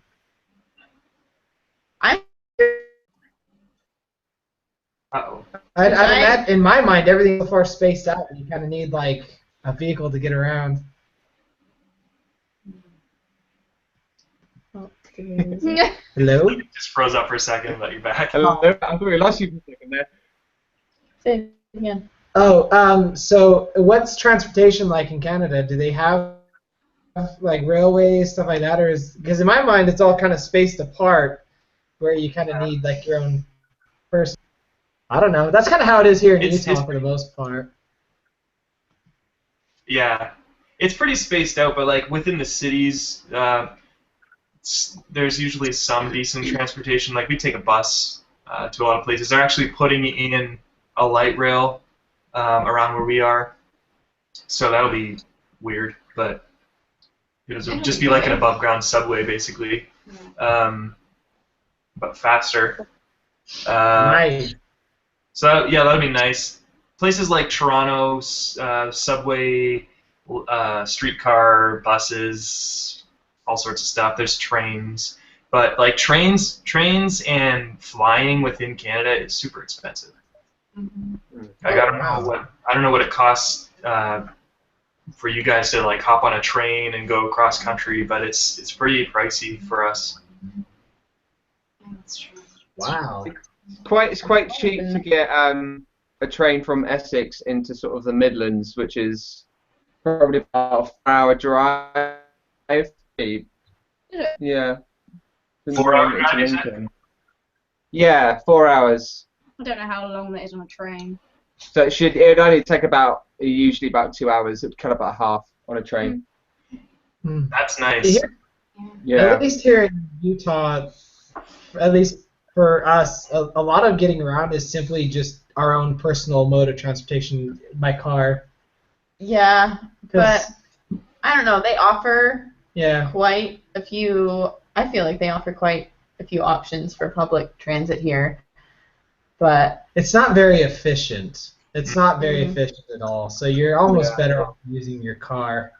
In my mind, everything's so far spaced out. You kind of need like a vehicle to get around. Oh, Hello? You just froze up for a second, but you're back. Hello? I thought we lost you for a second there. say it again. Oh, so what's transportation like in Canada? Do they have like railways, stuff like that, or because in my mind it's all kind of spaced apart, where you kind of need like your own person. I don't know. That's kind of how it is here in Utah for the most part. Yeah, it's pretty spaced out, but like within the cities, there's usually some decent transportation. Like we take a bus to a lot of places. They're actually putting in a light rail around where we are, so that'll be weird, but it'll just be like an above-ground subway basically, but faster. Nice. So yeah, that'd be nice. Places like Toronto, subway, streetcar, buses, all sorts of stuff. There's trains, but like trains and flying within Canada is super expensive. Like I don't know what it costs for you guys to like hop on a train and go across country, but it's pretty pricey for us. That's true. Wow. It's quite cheap to get a train from Essex into sort of the Midlands, which is probably about a 4-hour drive. Yeah. 4-hour drive, to you said? Lincoln. Yeah, 4 hours. I don't know how long that is on a train. So it would only take usually about 2 hours. It would cut about half on a train. That's nice. Yeah. At least here in Utah, at least for us, a lot of getting around is simply just our own personal mode of transportation by car. Yeah, but I don't know. They offer Yeah. quite a few. I feel like they offer quite a few options for public transit here, but It's not very efficient. It's not very efficient at all. So you're almost better off using your car.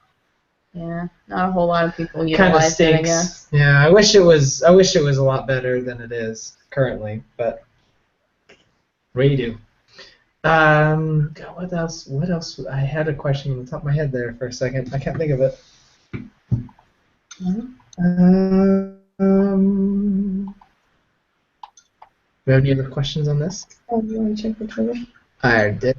yeah, not a whole lot of people Kind of utilize it, I stinks. guess. Yeah, I wish it was a lot better than it is currently, but what do you do? God, what else? What else? I had a question on the top of my head there for a second. I can't think of it. Do you have any other questions on this? Oh, you want to check the Twitter? I did.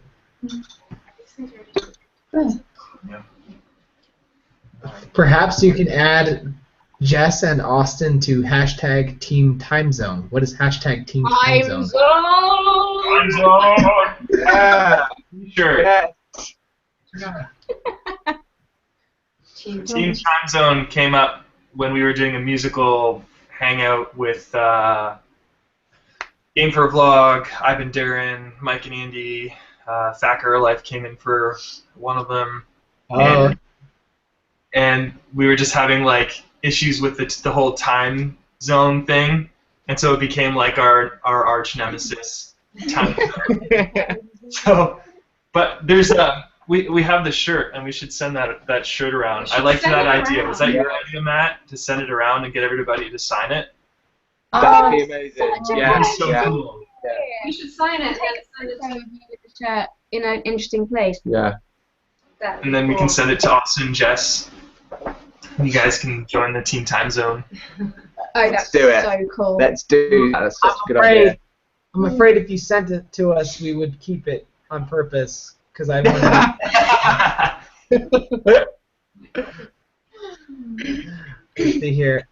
Perhaps you can add Jess and Austin to hashtag Team Time Zone. What is hashtag Team Time Zone? Time zone! Yeah! Sure. Yeah. Team Time Zone came up when we were doing a musical hangout with G4AVlog, I've been Darren, Mike and Andy, Thacker Life came in for one of them. Oh. And we were just having like issues with the whole time zone thing, and so it became like our arch nemesis. Time zone. So, but there's we have the shirt, and we should send that shirt around. I liked that idea. Was that your idea, Matt, to send it around and get everybody to sign it? That'd be amazing. Yeah. That's so Yeah. cool. You should sign it and send it to The shirt in an interesting place. Yeah. that. And then we can send it to Austin and Jess. You guys can join the Team Time Zone. Oh, that's do it. so cool. Let's do that. That's such a good I'm idea. afraid if you sent it to us, we would keep it on purpose because I wanted. Let's see here.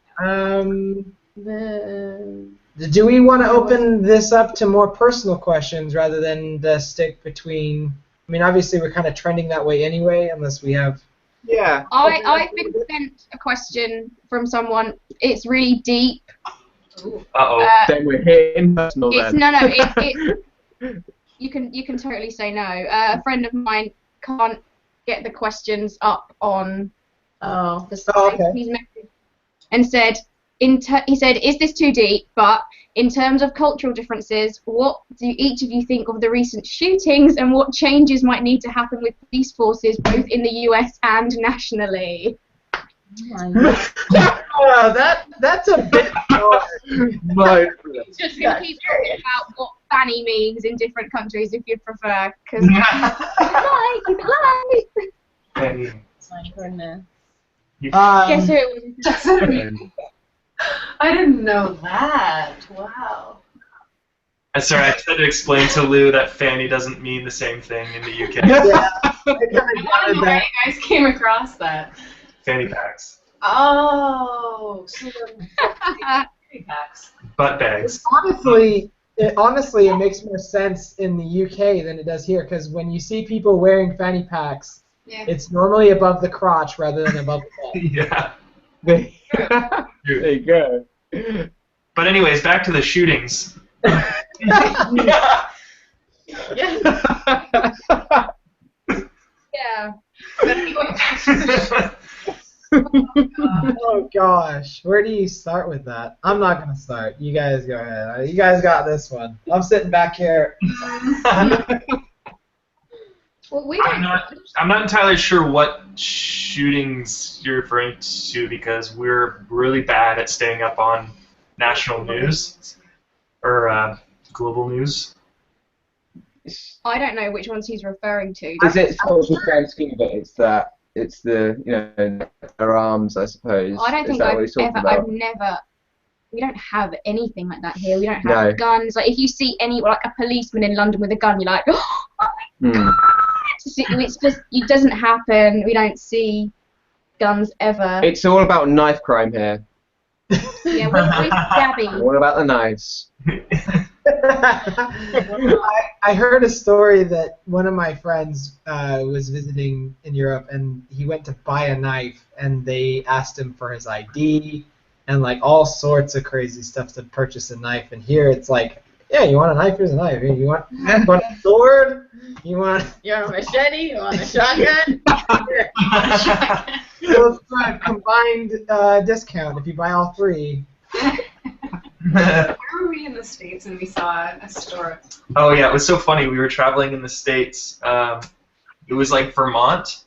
Do we want to open this up to more personal questions rather than the stick between? I mean, obviously we're kind of trending that way anyway, unless we have. Yeah. I've been sent a question from someone. It's really deep. Uh-oh. Then we're hitting personal It's then. no. You can totally say no. A friend of mine can't get the questions up on the site. Oh, okay. He's messaged and said, he said, is this too deep? But in terms of cultural differences, what do each of you think of the recent shootings, and what changes might need to happen with police forces both in the US and nationally? That's a bit hard. Just gonna keep talking about what fanny means in different countries if you'd prefer, because keep it light. My goodness. Guess who it was? I didn't know that. Wow. Sorry, I just had to explain to Lou that fanny doesn't mean the same thing in the UK. Yeah, I I kinda don't gathered know how that. you guys came across that. Fanny packs. Oh, so the fanny packs. Butt bags. Honestly, it makes more sense in the UK than it does here, because when you see people wearing fanny packs, Yeah. it's normally above the crotch rather than above the head. Yeah. There you go. But anyways, back to the shootings. Yeah. But anyway, back to the Oh gosh, where do you start with that? I'm not gonna start. You guys go ahead. You guys got this one. I'm sitting back here. Well, we I'm don't. not entirely sure what shootings you're referring to, because we're really bad at staying up on national news or global news. I don't know which ones he's referring to. Is it sort of the grand scheme of it? It's the their arms, I suppose. I don't Is think that what I've he's talking ever, about? I've never we don't have anything like that here. We don't No. have guns. Like if you see any like a policeman in London with a gun, you're like, oh my Hmm. It's just it doesn't happen. We don't see guns ever. It's all about knife crime here. Yeah, we're stabby. All about the knives. I heard a story that one of my friends was visiting in Europe, and he went to buy a knife, and they asked him for his ID and like all sorts of crazy stuff to purchase a knife. And here it's like, yeah, you want a knife? Here's a knife. You want a sword? You want a machete? You want a shotgun? so it's a combined discount if you buy all three. Where were we in the States and we saw a store? Oh yeah, it was so funny. We were traveling in the States. It was like Vermont,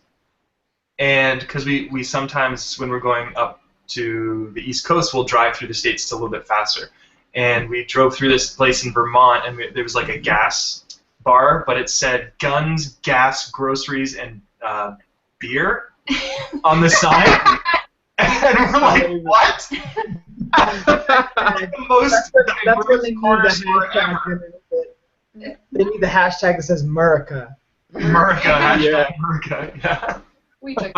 and because we sometimes when we're going up to the East Coast, we'll drive through the States. It's a little bit faster. And we drove through this place in Vermont, and there was like a gas bar, but it said guns, gas, groceries, and beer on the side. And we're like, what? The most That's when they need corner the store hashtag. ever. They need the hashtag that says Murica. America, hashtag Yeah. America, yeah. We took.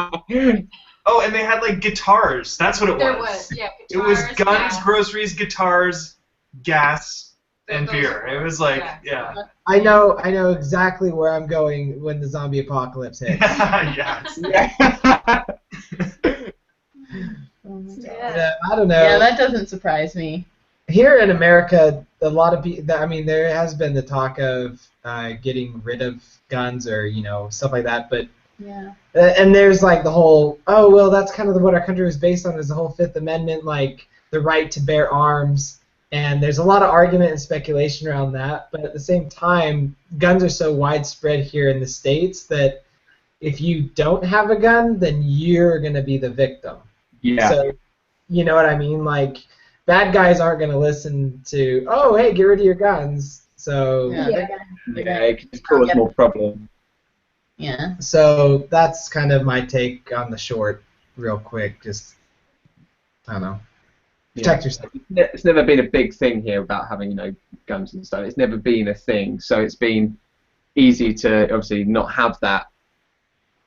Oh, and they had like guitars. That's what it There was. was, yeah. It was guitars, guns, yeah. groceries, guitars, gas, and Those beer. were- It was like, yeah. yeah. I know exactly where I'm going when the zombie apocalypse hits. Yes. Yeah, I don't know. Yeah, that doesn't surprise me. Here in America, a lot of people. I mean, there has been the talk of getting rid of guns or stuff like that, but Yeah. and there's like the whole well, that's kind of what our country was based on, is the whole Fifth Amendment, like the right to bear arms. And there's a lot of argument and speculation around that, but at the same time, guns are so widespread here in the States that if you don't have a gun, then you're going to be the victim. Yeah. So, you know what I mean? Like, bad guys aren't going to listen to, oh, hey, get rid of your guns. So, Yeah, they're gonna It can cause more problem. yeah. so that's kind of my take on the short, real quick. Just, I don't know. Protect yourself. It's never been a big thing here about having guns and stuff. It's never been a thing, so it's been easy to obviously not have that.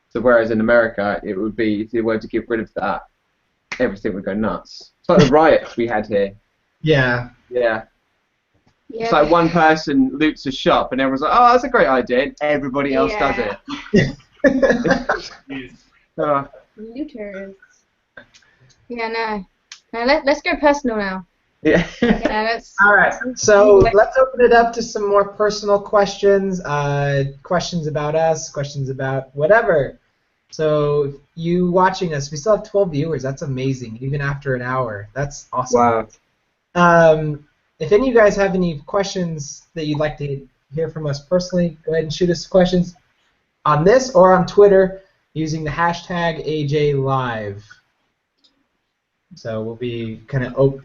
So whereas in America, it would be, if they were to get rid of that, everything would go nuts. It's like the riots we had here. Yeah. Yeah. Yeah. It's like one person loots a shop and everyone's like, oh, that's a great idea, and everybody else does it. Looters. Yeah, no. No, let's go personal now. Yeah. Yeah, let's. All right, so let's open it up to some more personal questions, questions about us, questions about whatever. So you watching us, we still have 12 viewers. That's amazing, even after an hour. That's awesome. Wow. If any of you guys have any questions that you'd like to hear from us personally, go ahead and shoot us questions on this or on Twitter using the hashtag AJLive. So we'll be kind of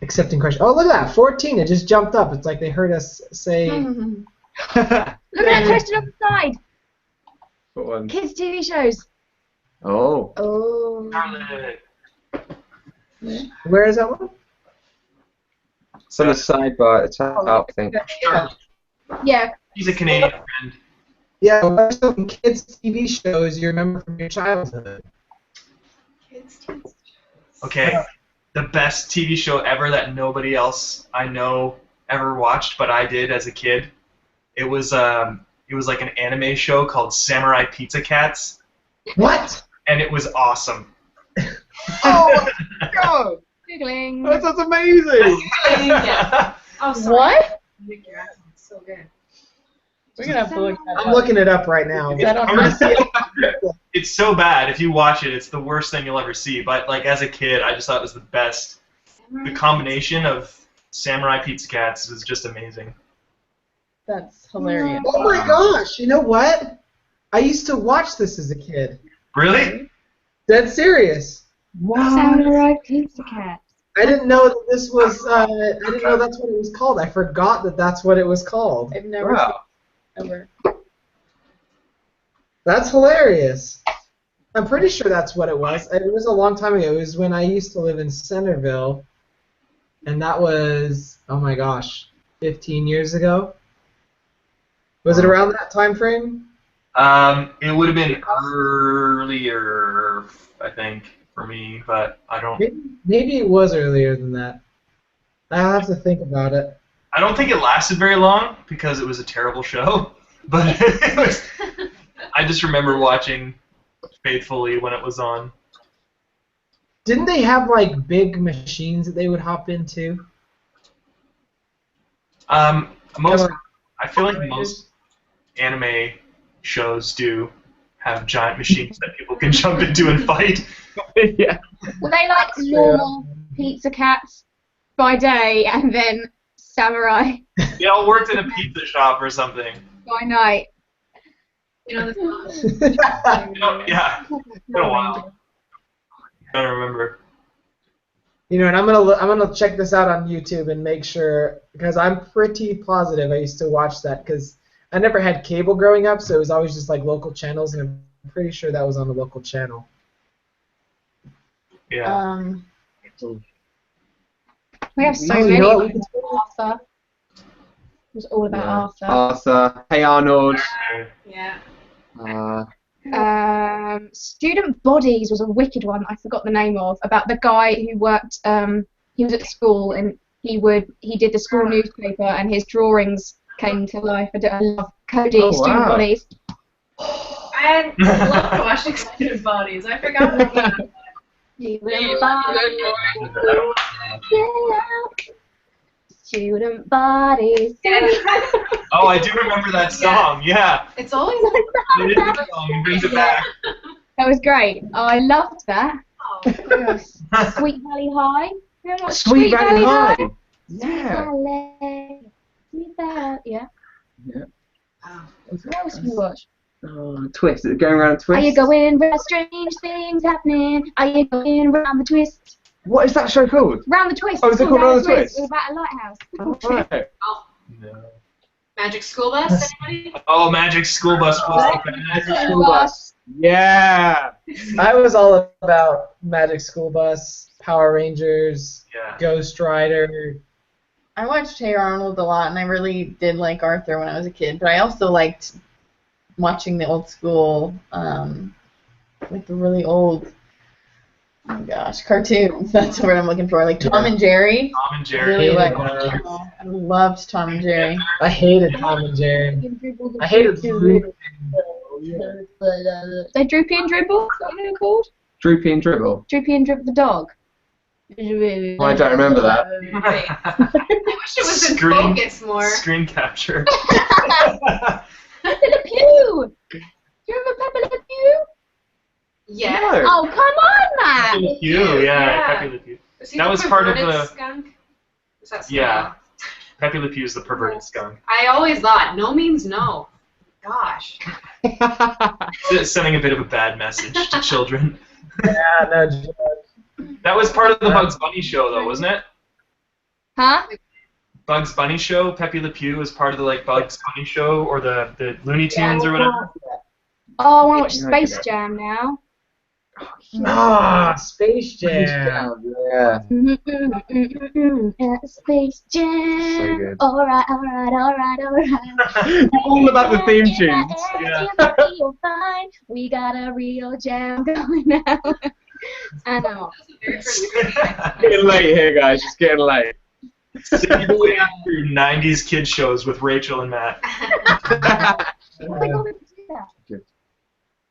accepting questions. Oh, look at that, 14. It just jumped up. It's like they heard us say. Look at that question on the side. What one? Kids' TV shows. Oh. Oh. Charlotte. Where is that one? It's on the sidebar at the top, I think. Yeah. He's a Canadian friend. Yeah, what are some kids' TV shows you remember from your childhood? Okay, the best TV show ever that nobody else I know ever watched, but I did as a kid. It was like an anime show called Samurai Pizza Cats. What? And it was awesome. Oh my god! Googling. That sounds amazing! Oh, sorry. What? Nick, your accent's so good. We're gonna have to look that I'm up. looking it up right now. Is that on I'm gonna see it. It's so bad. If you watch it, it's the worst thing you'll ever see. But like as a kid, I just thought it was the best. The combination of Samurai Pizza Cats was just amazing. That's hilarious. Oh my gosh! You know what? I used to watch this as a kid. Really? Dead serious. Samurai Pizza Cat. I didn't know that this was. I didn't know that's what it was called. I forgot that that's what it was called. I've never Wow. seen it ever. That's hilarious. I'm pretty sure that's what it was. It was a long time ago. It was when I used to live in Centerville, and that was, oh my gosh, 15 years ago. Was it around that time frame? It would have been earlier, I think, for me, but I don't. Maybe it was earlier than that. I'll have to think about it. I don't think it lasted very long because it was a terrible show. But it was, I just remember watching faithfully when it was on. Didn't they have like big machines that they would hop into? I feel like Rangers? most anime shows do have giant machines that people can jump into and fight. Yeah. Were they like normal pizza cats by day and then samurai They all worked in a pizza shop or something. by night? You know, Yeah, it's been a while. I don't remember. You know, and I'm gonna check this out on YouTube and make sure, because I'm pretty positive I used to watch that, because I never had cable growing up, so it was always just like local channels, and I'm pretty sure that was on a local channel. Yeah. We have so Oh, you many. know what, we can- Arthur. It was all about Arthur. Arthur. Hey Arnold. yeah. Student Bodies was a wicked one. I forgot the name of, about the guy who worked. He was at school and he did the school newspaper and his drawings came to life. I love Cody. Oh, Student wow. Bodies. I love watching student bodies. I forgot the name. Student Bodies. Student Bodies. Oh, I do remember that song. Yeah. It's always It is a good song. It brings it back. That was great. Oh, I loved that. oh, Sweet Valley High. Remember what Sweet Valley High. Sweet Yeah. Valley. Sweet Valley. Yeah. oh. What else have you watched? Oh, twist. Is it going around a twist? Are you going round strange things happening? Are you going round the twist? What is that show called? Round the twist. Oh, is it It's called Round the Twist. Twist? It's about a lighthouse. Oh, right. No. Magic School Bus, anybody? Oh, Magic School Bus was the best. School Bus. Yeah. I was all about Magic School Bus, Power Rangers, Yeah. Ghost Rider. I watched Hey Arnold a lot, and I really did like Arthur when I was a kid. But I also liked watching the old school, like the really old, oh my gosh, cartoons. That's what I'm looking for, like Tom and Jerry. Tom and I Jerry. really Hated liked. those. I loved Tom and Jerry. I hated Tom and Jerry. I hated Droopy. They Droopy and Dribble? Is that what they're called? Droopy and Dribble. Droopy and Dribble the dog. Oh, I don't remember that. I wish it was in Screen- focus more. Screen capture. Pepe Le Pew! Do you remember Pepe Le Pew? Yeah. No. Oh, come on, Pepe man! Le Pew, yeah. Pepe Le Pew. Was he That the was part of perverted the- skunk? Was that Yeah. Pepe Le Pew is the perverted skunk. I always thought no means no. Gosh. Sending a bit of a bad message to children. Yeah, no joke. That was part of the Bugs Bunny show, though, wasn't it? Huh? Bugs Bunny show. Pepe Le Pew was part of the Bugs Bunny show or the Looney Tunes or whatever. Oh, I want to watch Space Jam now. Ah, Space Jam. Yeah. Space Jam. So good. Alright. All about the theme tunes. Yeah. You'll find we got a real jam going now. I know. Getting late here, guys. It's getting late. Sitting way after 90s kid shows with Rachel and Matt.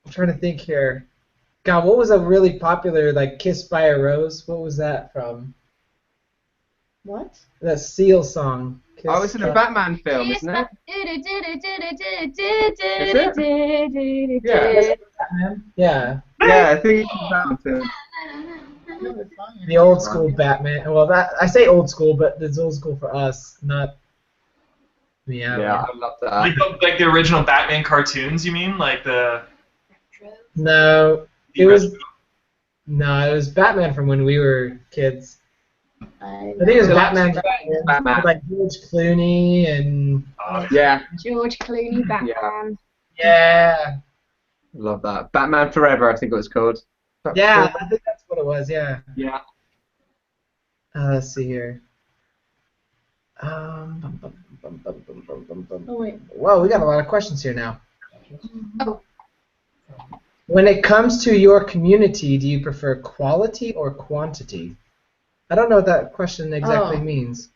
I'm trying to think here. God, what was a really popular, Kissed by a Rose? What was that from? What? That Seal song. Oh, it's in a Batman film, isn't it? Yeah. Yeah. Yeah, I think it's a Batman film. The old school Batman. Well, I say old school, but it's old school for us, not. Yeah. Yeah, I love that. Like the original Batman cartoons, you mean? No, it was Batman from when we were kids. I think it was Batman Batman. with George Clooney and Yeah, George Clooney, Batman. yeah, love that. Batman Forever, I think it was called. yeah. I think that's what it was. Yeah. Yeah. Let's see here. Oh wait. Whoa, we got a lot of questions here now. Oh. When it comes to your community, do you prefer quality or quantity? I don't know what that question exactly means.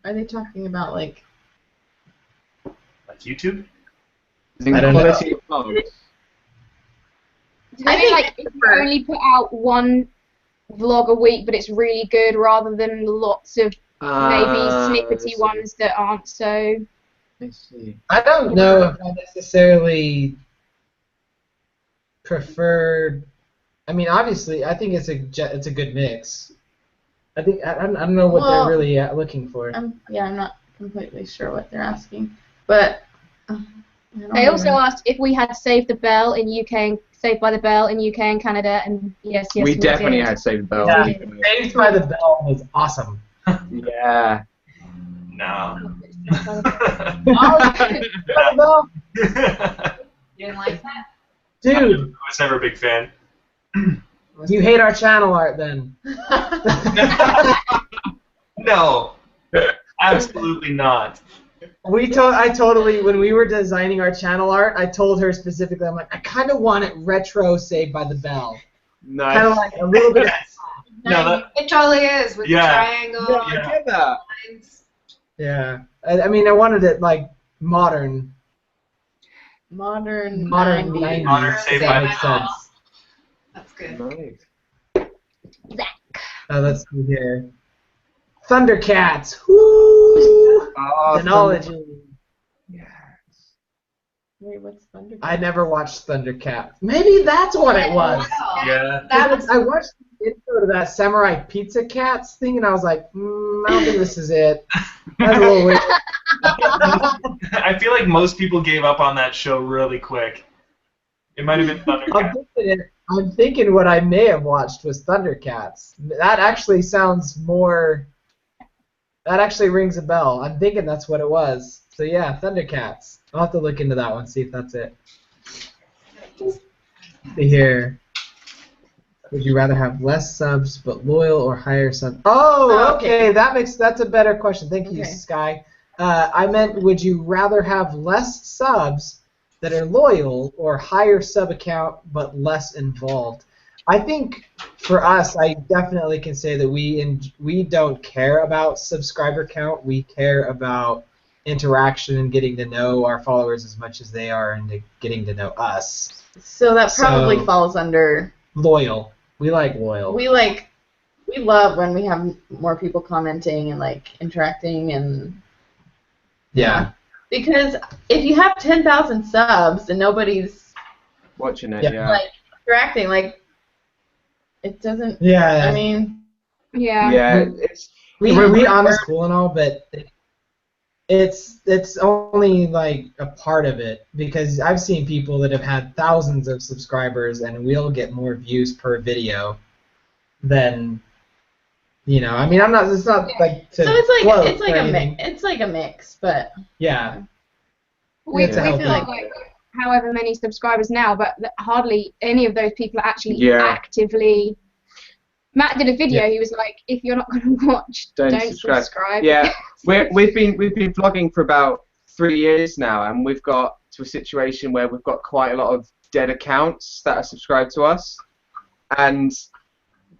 Are they talking about like? Like YouTube? I don't know. Quality of vlogs. Do they mean like if you only put out one vlog a week, but it's really good, rather than lots of maybe snippety ones that aren't so? I see. I don't know if I necessarily prefer. I mean, obviously, I think it's a good mix. I don't know what they're really looking for. I'm not completely sure what they're asking, but They also asked if we had Save the Bell in UK and Saved by the Bell in UK and Canada, and yes, We did. definitely had Save the Bell. Yeah, Saved by the Bell was awesome. Yeah. No. Oh, You didn't like that? dude, I was never a big fan. you hate our channel art then. No. Absolutely not. I totally, when we were designing our channel art, I told her specifically, I'm like, I kind of want it retro Saved by the Bell. Nice. Kind of like a little bit. No, It totally is with the triangle. Yeah, I get that. Lines. Yeah. I mean, I wanted it like modern. modern 90s. Modern if Saved that by makes the Bell. sense. That's good. Nice. Let's see here. Thundercats. Woo! Oh, Denology. Yes. Wait, what's Thunder? I never watched Thundercat. Maybe that's what it was. Yeah. That was I watched the intro to that Samurai Pizza Cats thing, and I was like, I don't think this is it. That's a little weird. I feel like most people gave up on that show really quick. It might have been Thundercat. I'm thinking what I may have watched was Thundercats. That actually sounds more. That actually rings a bell. I'm thinking that's what it was. So yeah, Thundercats. I'll have to look into that one, see if that's it. See here. Would you rather have less subs but loyal or higher subs? Oh, okay. That's a better question. Thank you, Okay. Sky. I meant, would you rather have less subs that are loyal or higher sub account but less involved? I think for us, I definitely can say that we don't care about subscriber count. We care about interaction and getting to know our followers as much as they are and getting to know us. So that probably So- falls under. Loyal. We like loyal. We love when we have more people commenting and like interacting and. Yeah. Because if you have 10,000 subs and nobody's Watching it, Yeah. yeah. like interacting, like it doesn't. Yeah. I mean. Yeah. Yeah, it's we honest cool and all, but it's only like a part of it, because I've seen people that have had thousands of subscribers and we'll get more views per video than, I mean, it's not like to So it's gloat like or a anything. it's like a mix, but. Yeah. We It's a healthy- have like however many subscribers now, but hardly any of those people are actually Yeah. actively. Matt did a video. He was like, "If you're not going to watch, Don't don't subscribe." subscribe." Yeah, we've been vlogging for about 3 years now, and we've got to a situation where we've got quite a lot of dead accounts that are subscribed to us, and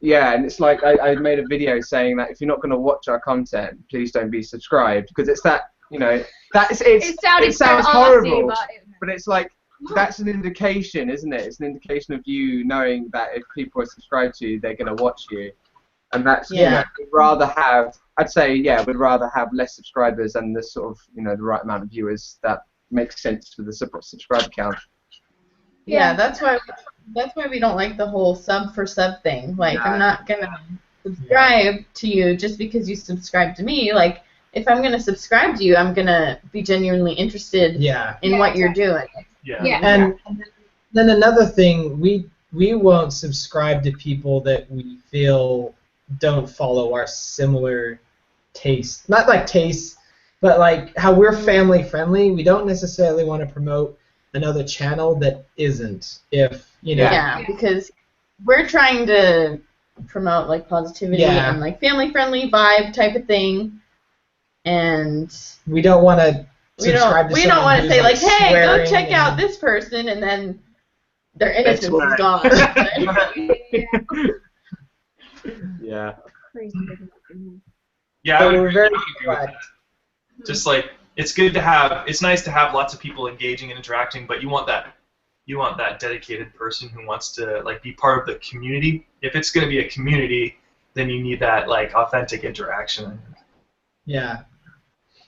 it's like I made a video saying that if you're not going to watch our content, please don't be subscribed, because it's that It sounded so sounds arsey, horrible, but but it's like that's an indication, isn't it? It's an indication of you knowing that if people are subscribed to you, they're going to watch you. And that's, we'd rather have less subscribers and the sort of, the right amount of viewers that makes sense for the subscriber count. Yeah, that's why we don't like the whole sub for sub thing. Like, I'm not gonna subscribe to you just because you subscribe to me. Like, if I'm gonna subscribe to you, I'm gonna be genuinely interested in what you're doing. Yeah. And then another thing, we won't subscribe to people that we feel don't follow our similar tastes. Not like tastes, but like how we're family friendly. We don't necessarily want to promote another channel that isn't. Yeah, because we're trying to promote like positivity and like family friendly vibe type of thing. and We don't want to subscribe to we don't someone want to who's, say like, hey, go swearing check out and- this person, and then their innocence is swearing. gone. Yeah. Yeah, I So would we're agree very with glad. that. Just like it's nice to have lots of people engaging and interacting, but you want that dedicated person who wants to like be part of the community. If it's going to be a community, then you need that like authentic interaction. Yeah.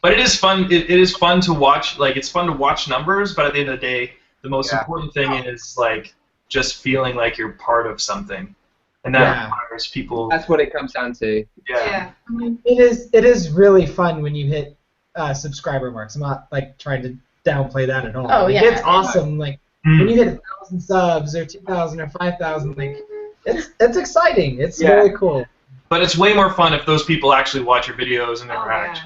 But it is fun. It is fun to watch. Like it's fun to watch numbers, but at the end of the day, the most important thing is like just feeling like you're part of something, and that requires people. That's what it comes down to. Yeah. It is really fun when you hit subscriber marks. I'm not like trying to downplay that at all. Oh, Like, yeah. it's awesome. Like when you hit 1,000 subs or 2,000 or 5,000, like it's exciting. It's really cool. But it's way more fun if those people actually watch your videos and interact.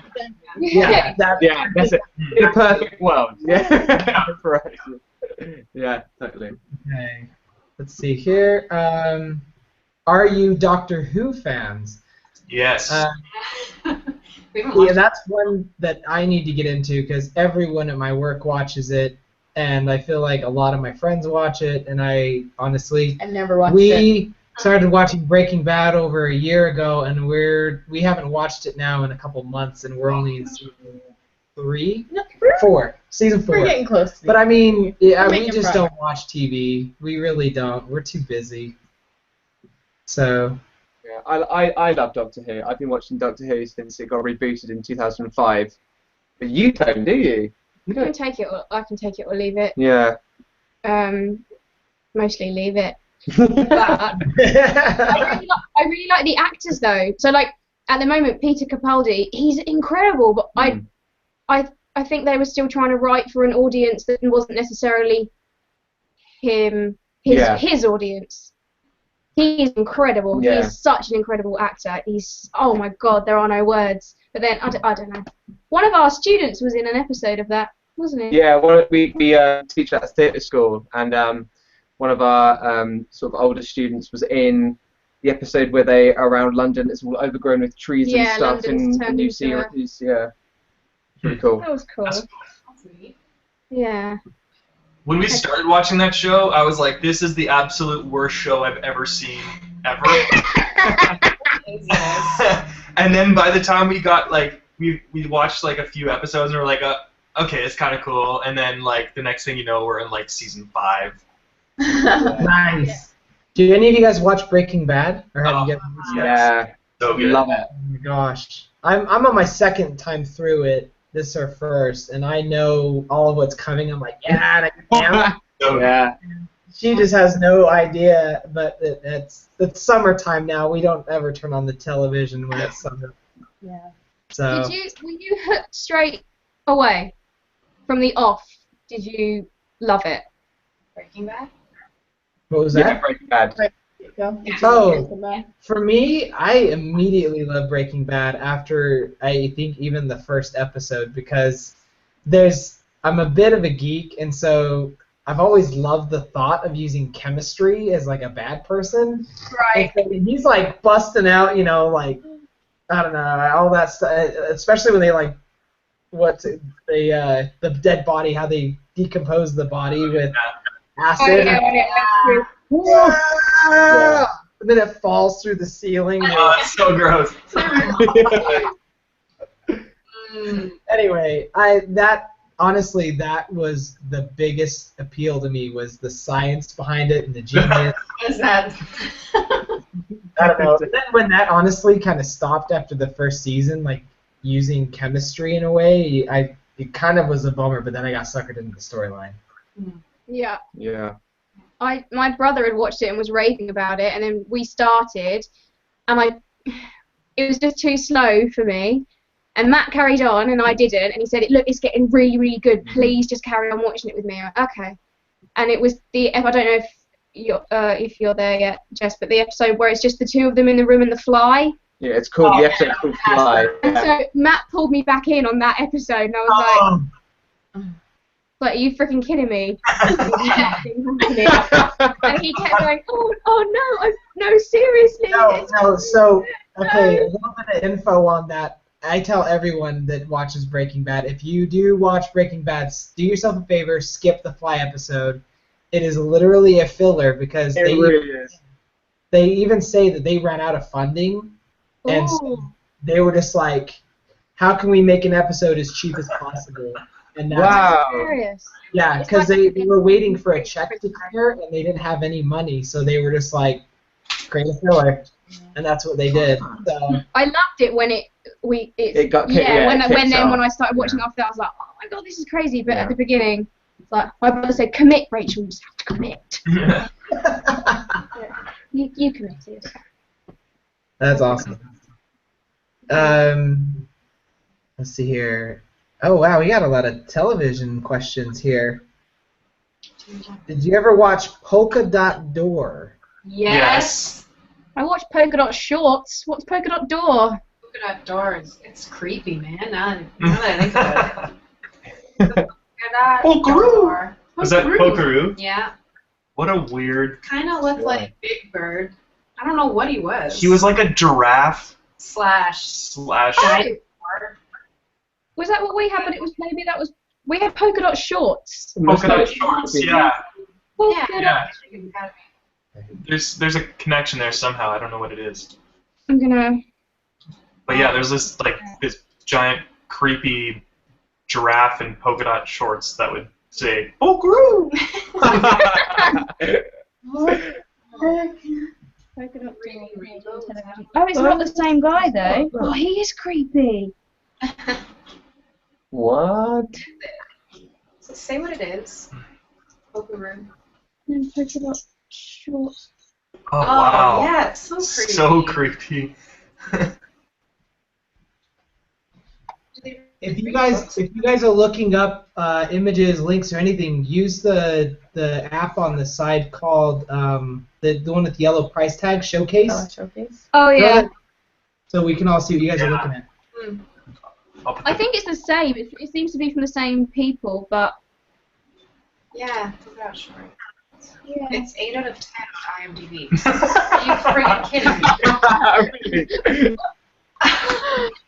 Yeah, That's it. In a perfect world. Yeah. Right. Yeah, totally. Okay. Let's see here. Are you Doctor Who fans? Yes. We haven't watched Yeah, that's one that I need to get into because everyone at my work watches it, and I feel like a lot of my friends watch it, and I honestly, I've never watched it. we started watching Breaking Bad over a year ago, and we haven't watched it now in a couple months, and we're only in season 3? No, Season 4. we're getting close. But I mean, yeah, We're we making just progress. don't watch TV. We really don't. We're too busy. So. Yeah, I love Doctor Who. I've been watching Doctor Who since it got rebooted in 2005. But you don't, do you? You I can don't. take it. I can take it or leave it. Yeah. Mostly leave it. But I really like the actors though. So like at the moment, Peter Capaldi, he's incredible. But I think they were still trying to write for an audience that wasn't necessarily his audience. He's incredible. Yeah. He's such an incredible actor. Oh my God, there are no words. But then I don't know. One of our students was in an episode of that, wasn't he? Yeah, we teach at a theatre school, and one of our sort of older students was in the episode where they are around London. It's all overgrown with trees and stuff, London's and turned you into see a- it's really cool. That was cool. That's neat. Yeah. When we started watching that show, I was like, this is the absolute worst show I've ever seen, ever. And then by the time we got, like, we watched, like, a few episodes, and we're like, okay, it's kind of cool. And then, like, the next thing you know, we're in, like, season 5. Nice. Do any of you guys watch Breaking Bad? Or have you guys watched that? Yeah, So good. love it. Oh my gosh. I'm on my second time through it. This is our first, and I know all of what's coming. I'm like, yeah, So Yeah. she just has no idea. But it's summertime now. We don't ever turn on the television when it's summer. Yeah. So Were you hooked straight away from the off? Did you love it? Breaking Bad? what was Yeah, that? Breaking Bad. Oh, for me, I immediately love Breaking Bad after I think even the first episode because I'm a bit of a geek, and so I've always loved the thought of using chemistry as like a bad person. Right. And so he's like busting out, like I don't know, all that stuff, especially when they like the dead body, how they decompose the body with acid. Yeah. And then it falls through the ceiling. Oh, it's so gross. Anyway, honestly, that was the biggest appeal to me was the science behind it and the genius. What is that? I don't know. And then when that honestly kind of stopped after the first season, like using chemistry in a way, it kind of was a bummer. But then I got suckered into the storyline. Yeah. Yeah. My brother had watched it and was raving about it, and then we started, and it was just too slow for me. And Matt carried on, and I didn't. And he said, "Look, it's getting really, really good. Please just carry on watching it with me." I went, okay. And it was I don't know if you're there yet, Jess, but the episode where it's just the two of them in the room and the fly. Yeah, it's called the episode's called Fly. And so Matt pulled me back in on that episode, and I was like, "Are you freaking kidding me?" And he kept going, "Oh no, no, seriously." No. So okay, a little bit of info on that. I tell everyone that watches Breaking Bad, if you do watch Breaking Bad, do yourself a favor, skip the Fly episode. It is literally a filler because It really is. they even say that they ran out of funding, and so they were just like, how can we make an episode as cheap as possible? And that's Wow. Serious. Yeah, because they were waiting for a check to clear, and they didn't have any money, so they were just like, create a filler, and that's what they did. So I loved it when it got kicked- yeah, yeah, when it kicked off. when I started watching after that, I was like, oh my god, this is crazy. But at the beginning, it's like my brother said, commit, Rachel, you just have to commit. You committed. that's awesome. Let's see here. Oh wow, we got a lot of television questions here. Did you ever watch Polka Dot Door? Yes. I watched Polka Dot Shorts. What's Polka Dot Door? Polka Dot Doors. It's creepy, man. Now that I think about it. Polka Dot Door. Was that Pokeroo? Yeah. What a weird. Kind of looked like Big Bird. I don't know what he was. He was like a giraffe slash. Oh, was that what we had? But it was we had Polka Dot Shorts. Polka Dot Shorts. Yeah. Polka Yeah. There's a connection there somehow. I don't know what it is. I'm gonna. But yeah, there's this this giant creepy giraffe in polka dot shorts that would say "Pokeroo." Oh, it's not the same guy though. Oh, he is creepy. What? So say what it is. Pokeroo. Polka Dot Shorts. Oh wow. Yeah, it's so creepy. So creepy. If you guys are looking up images, links, or anything, use the app on the side called the one with the yellow price tag, Showcase. Showcase. Oh yeah. So we can all see what you guys are looking at. I think it's the same. It seems to be from the same people, but Yeah, Polka Dot Shorts. yeah. It's 8 out of 10 on IMDb. Are you freaking kidding me?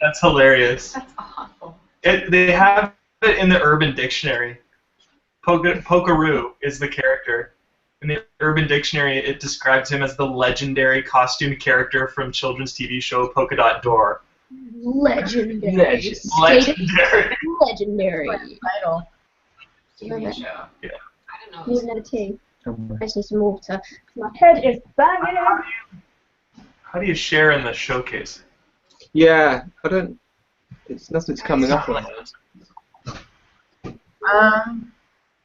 That's hilarious. That's awful. They have it in the Urban Dictionary. Pokeroo is the character. In the Urban Dictionary, it describes him as the legendary costume character from children's TV show Polka Dot Door. Legendary. Legendary. Legendary. Title. TV show. Yeah. I don't know. Need another tea. I just need some water. My head is banging. How do you share in the showcase? Yeah, I don't. It's nothing's coming up on it.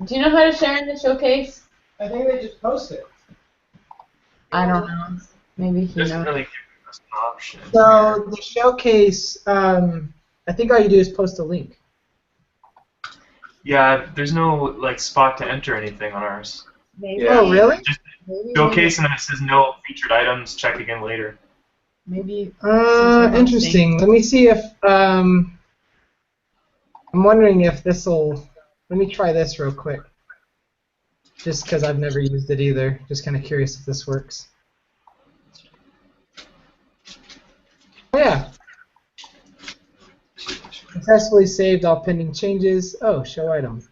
Do you know how to share in the showcase? I think they just post it. I don't know. Maybe he Doesn't knows. really give us an option. So the Showcase, I think all you do is post a link. Yeah, there's no like spot to enter anything on ours. Maybe. Yeah. Oh, really? Just showcase and then it says no featured items. Check again later. Maybe. Interesting. Let me see if I'm wondering if this'll. Let me try this real quick. Just because I've never used it either. Just kind of curious if this works. Oh, yeah. Successfully saved all pending changes. Oh, show item.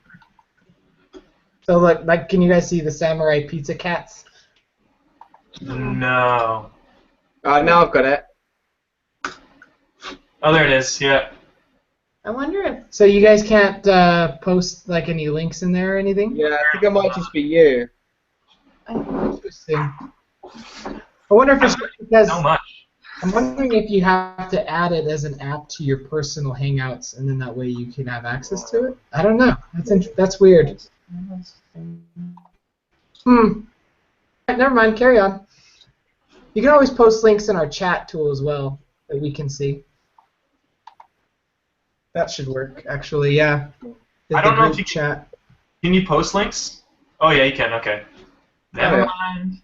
So look, like, can you guys see the samurai pizza cats? No. Now I've got it. Oh, there it is. Yeah. I wonder if. So you guys can't post like any links in there or anything? Yeah, I think it might just be you. Interesting. I wonder if it's because So much. I'm wondering if you have to add it as an app to your personal Hangouts, and then that way you can have access to it. I don't know. That's weird. Never mind. Carry on. You can always post links in our chat tool as well that we can see. That should work, actually. Yeah. I don't know if you chat. Can you post links? Oh yeah, you can. Okay. Never mind.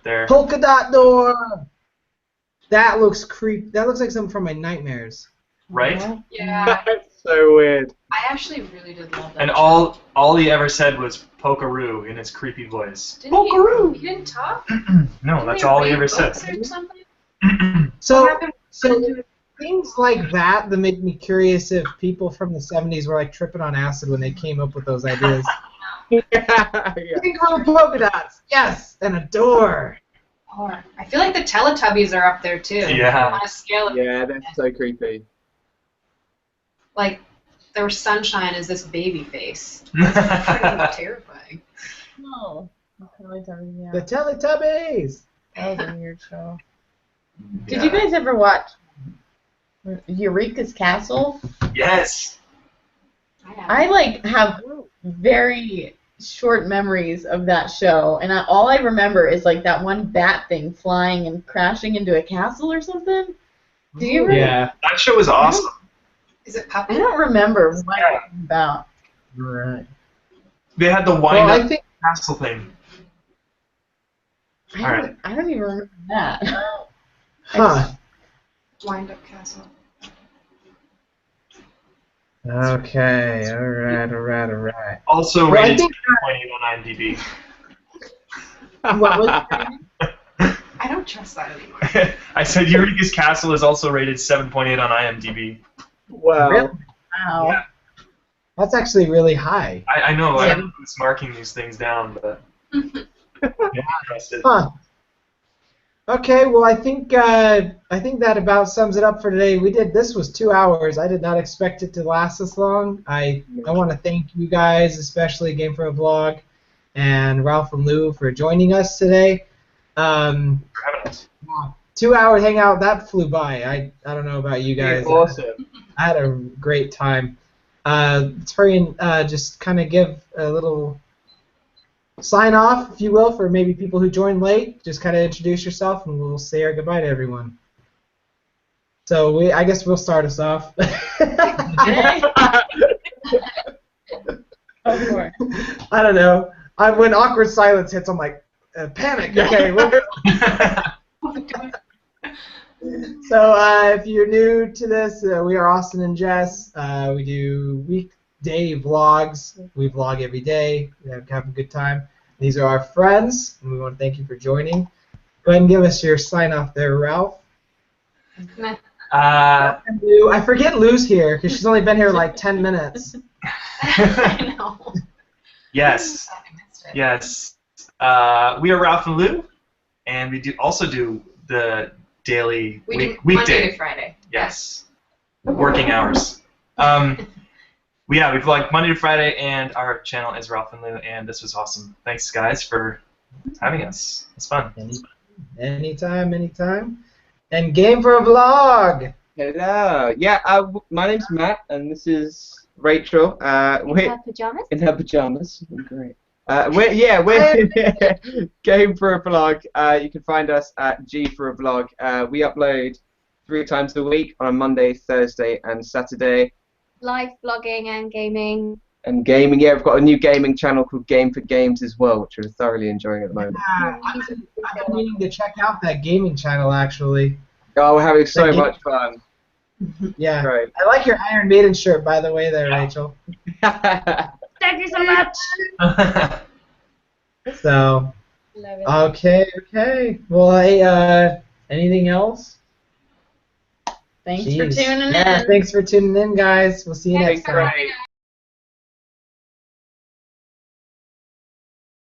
There. Polka dot door. That looks That looks like something from my nightmares. Right? Yeah. That's so weird. I actually really did love that. And all he ever said was Pokeroo in his creepy voice. Pokeroo. He didn't talk? No, that's all he ever said. Or something? So What happened So things like that make me curious if people from the 70s were like tripping on acid when they came up with those ideas. Yeah. Pink little polka dots, yes, and a door. Or I feel like the Teletubbies are up there too. Yeah. On a scale of Yeah, that's so creepy. like their sunshine is this baby face. Pretty terrifying. Oh, yeah. The Teletubbies. That was a weird show. Did you guys ever watch Eureka's Castle? Yes. I like have very short memories of that show, and all I remember is like that one bat thing flying and crashing into a castle or something. Do you remember? Yeah. That show was awesome. Is it I puppet? don't remember what it was about. Right. They had the Well, wind I up think. castle thing. I don't even remember that. Huh. Wind up castle. Okay. All right. Also Well, I rated think- 7.8 on IMDb. What was it? I don't trust that anymore. I said Eureka's Castle is also rated 7.8 on IMDb. Wow. Really? Wow. Yeah. That's actually really high. I know. I Yeah. don't know who's marking these things down, but yeah, trusted. Huh. Okay, well, I think that about sums it up for today. This was 2 hours. I did not expect it to last this long. I want to thank you guys, especially Game for a Vlog and Ralph and Lou for joining us today. For having us. 2 hour hangout, that flew by. I don't know about you guys. Awesome. I had a great time. Torian, just kind of give a little sign off, if you will, for maybe people who joined late. Just kind of introduce yourself, and we'll say our goodbye to everyone. So I guess we'll start us off. Of course. I don't know. When awkward silence hits, I'm like, panic. Okay. So if you're new to this, we are Austin and Jess. We do weekday vlogs. We vlog every day. We have a good time. These are our friends, and we want to thank you for joining. Go ahead and give us your sign off there, Ralph. And Lou, I forget Lou's here because she's only been here like 10 minutes. I know. Yes. I missed it. Yes. We are Ralph and Lou, and we also do the daily We do Monday weekday. to Friday. Yes. Working hours. We vlog Monday to Friday, and our channel is Ralph and Lou, and this was awesome. Thanks, guys, for having us. It's fun. Anytime. And Game for a Vlog. Hello. Yeah, my name's Matt, and this is Rachel. We're Pajamas? in her pajamas. Great. We're Game for a Vlog. You can find us at G4AVlog. We upload 3 times a week on a Monday, Thursday, and Saturday. Live vlogging and gaming. And gaming, yeah, we've got a new gaming channel called Game for Games as well, which we're thoroughly enjoying at the moment. I've been meaning to check out that gaming channel, actually. Oh, we're having so much fun. Yeah. Great. I like your Iron Maiden shirt, by the way, there, Rachel. Thank you so much. So, Love it. okay. Well, anything else? Thanks for Jeez. tuning in. Yeah, thanks for tuning in, guys. We'll see you next Thanks for time. having us.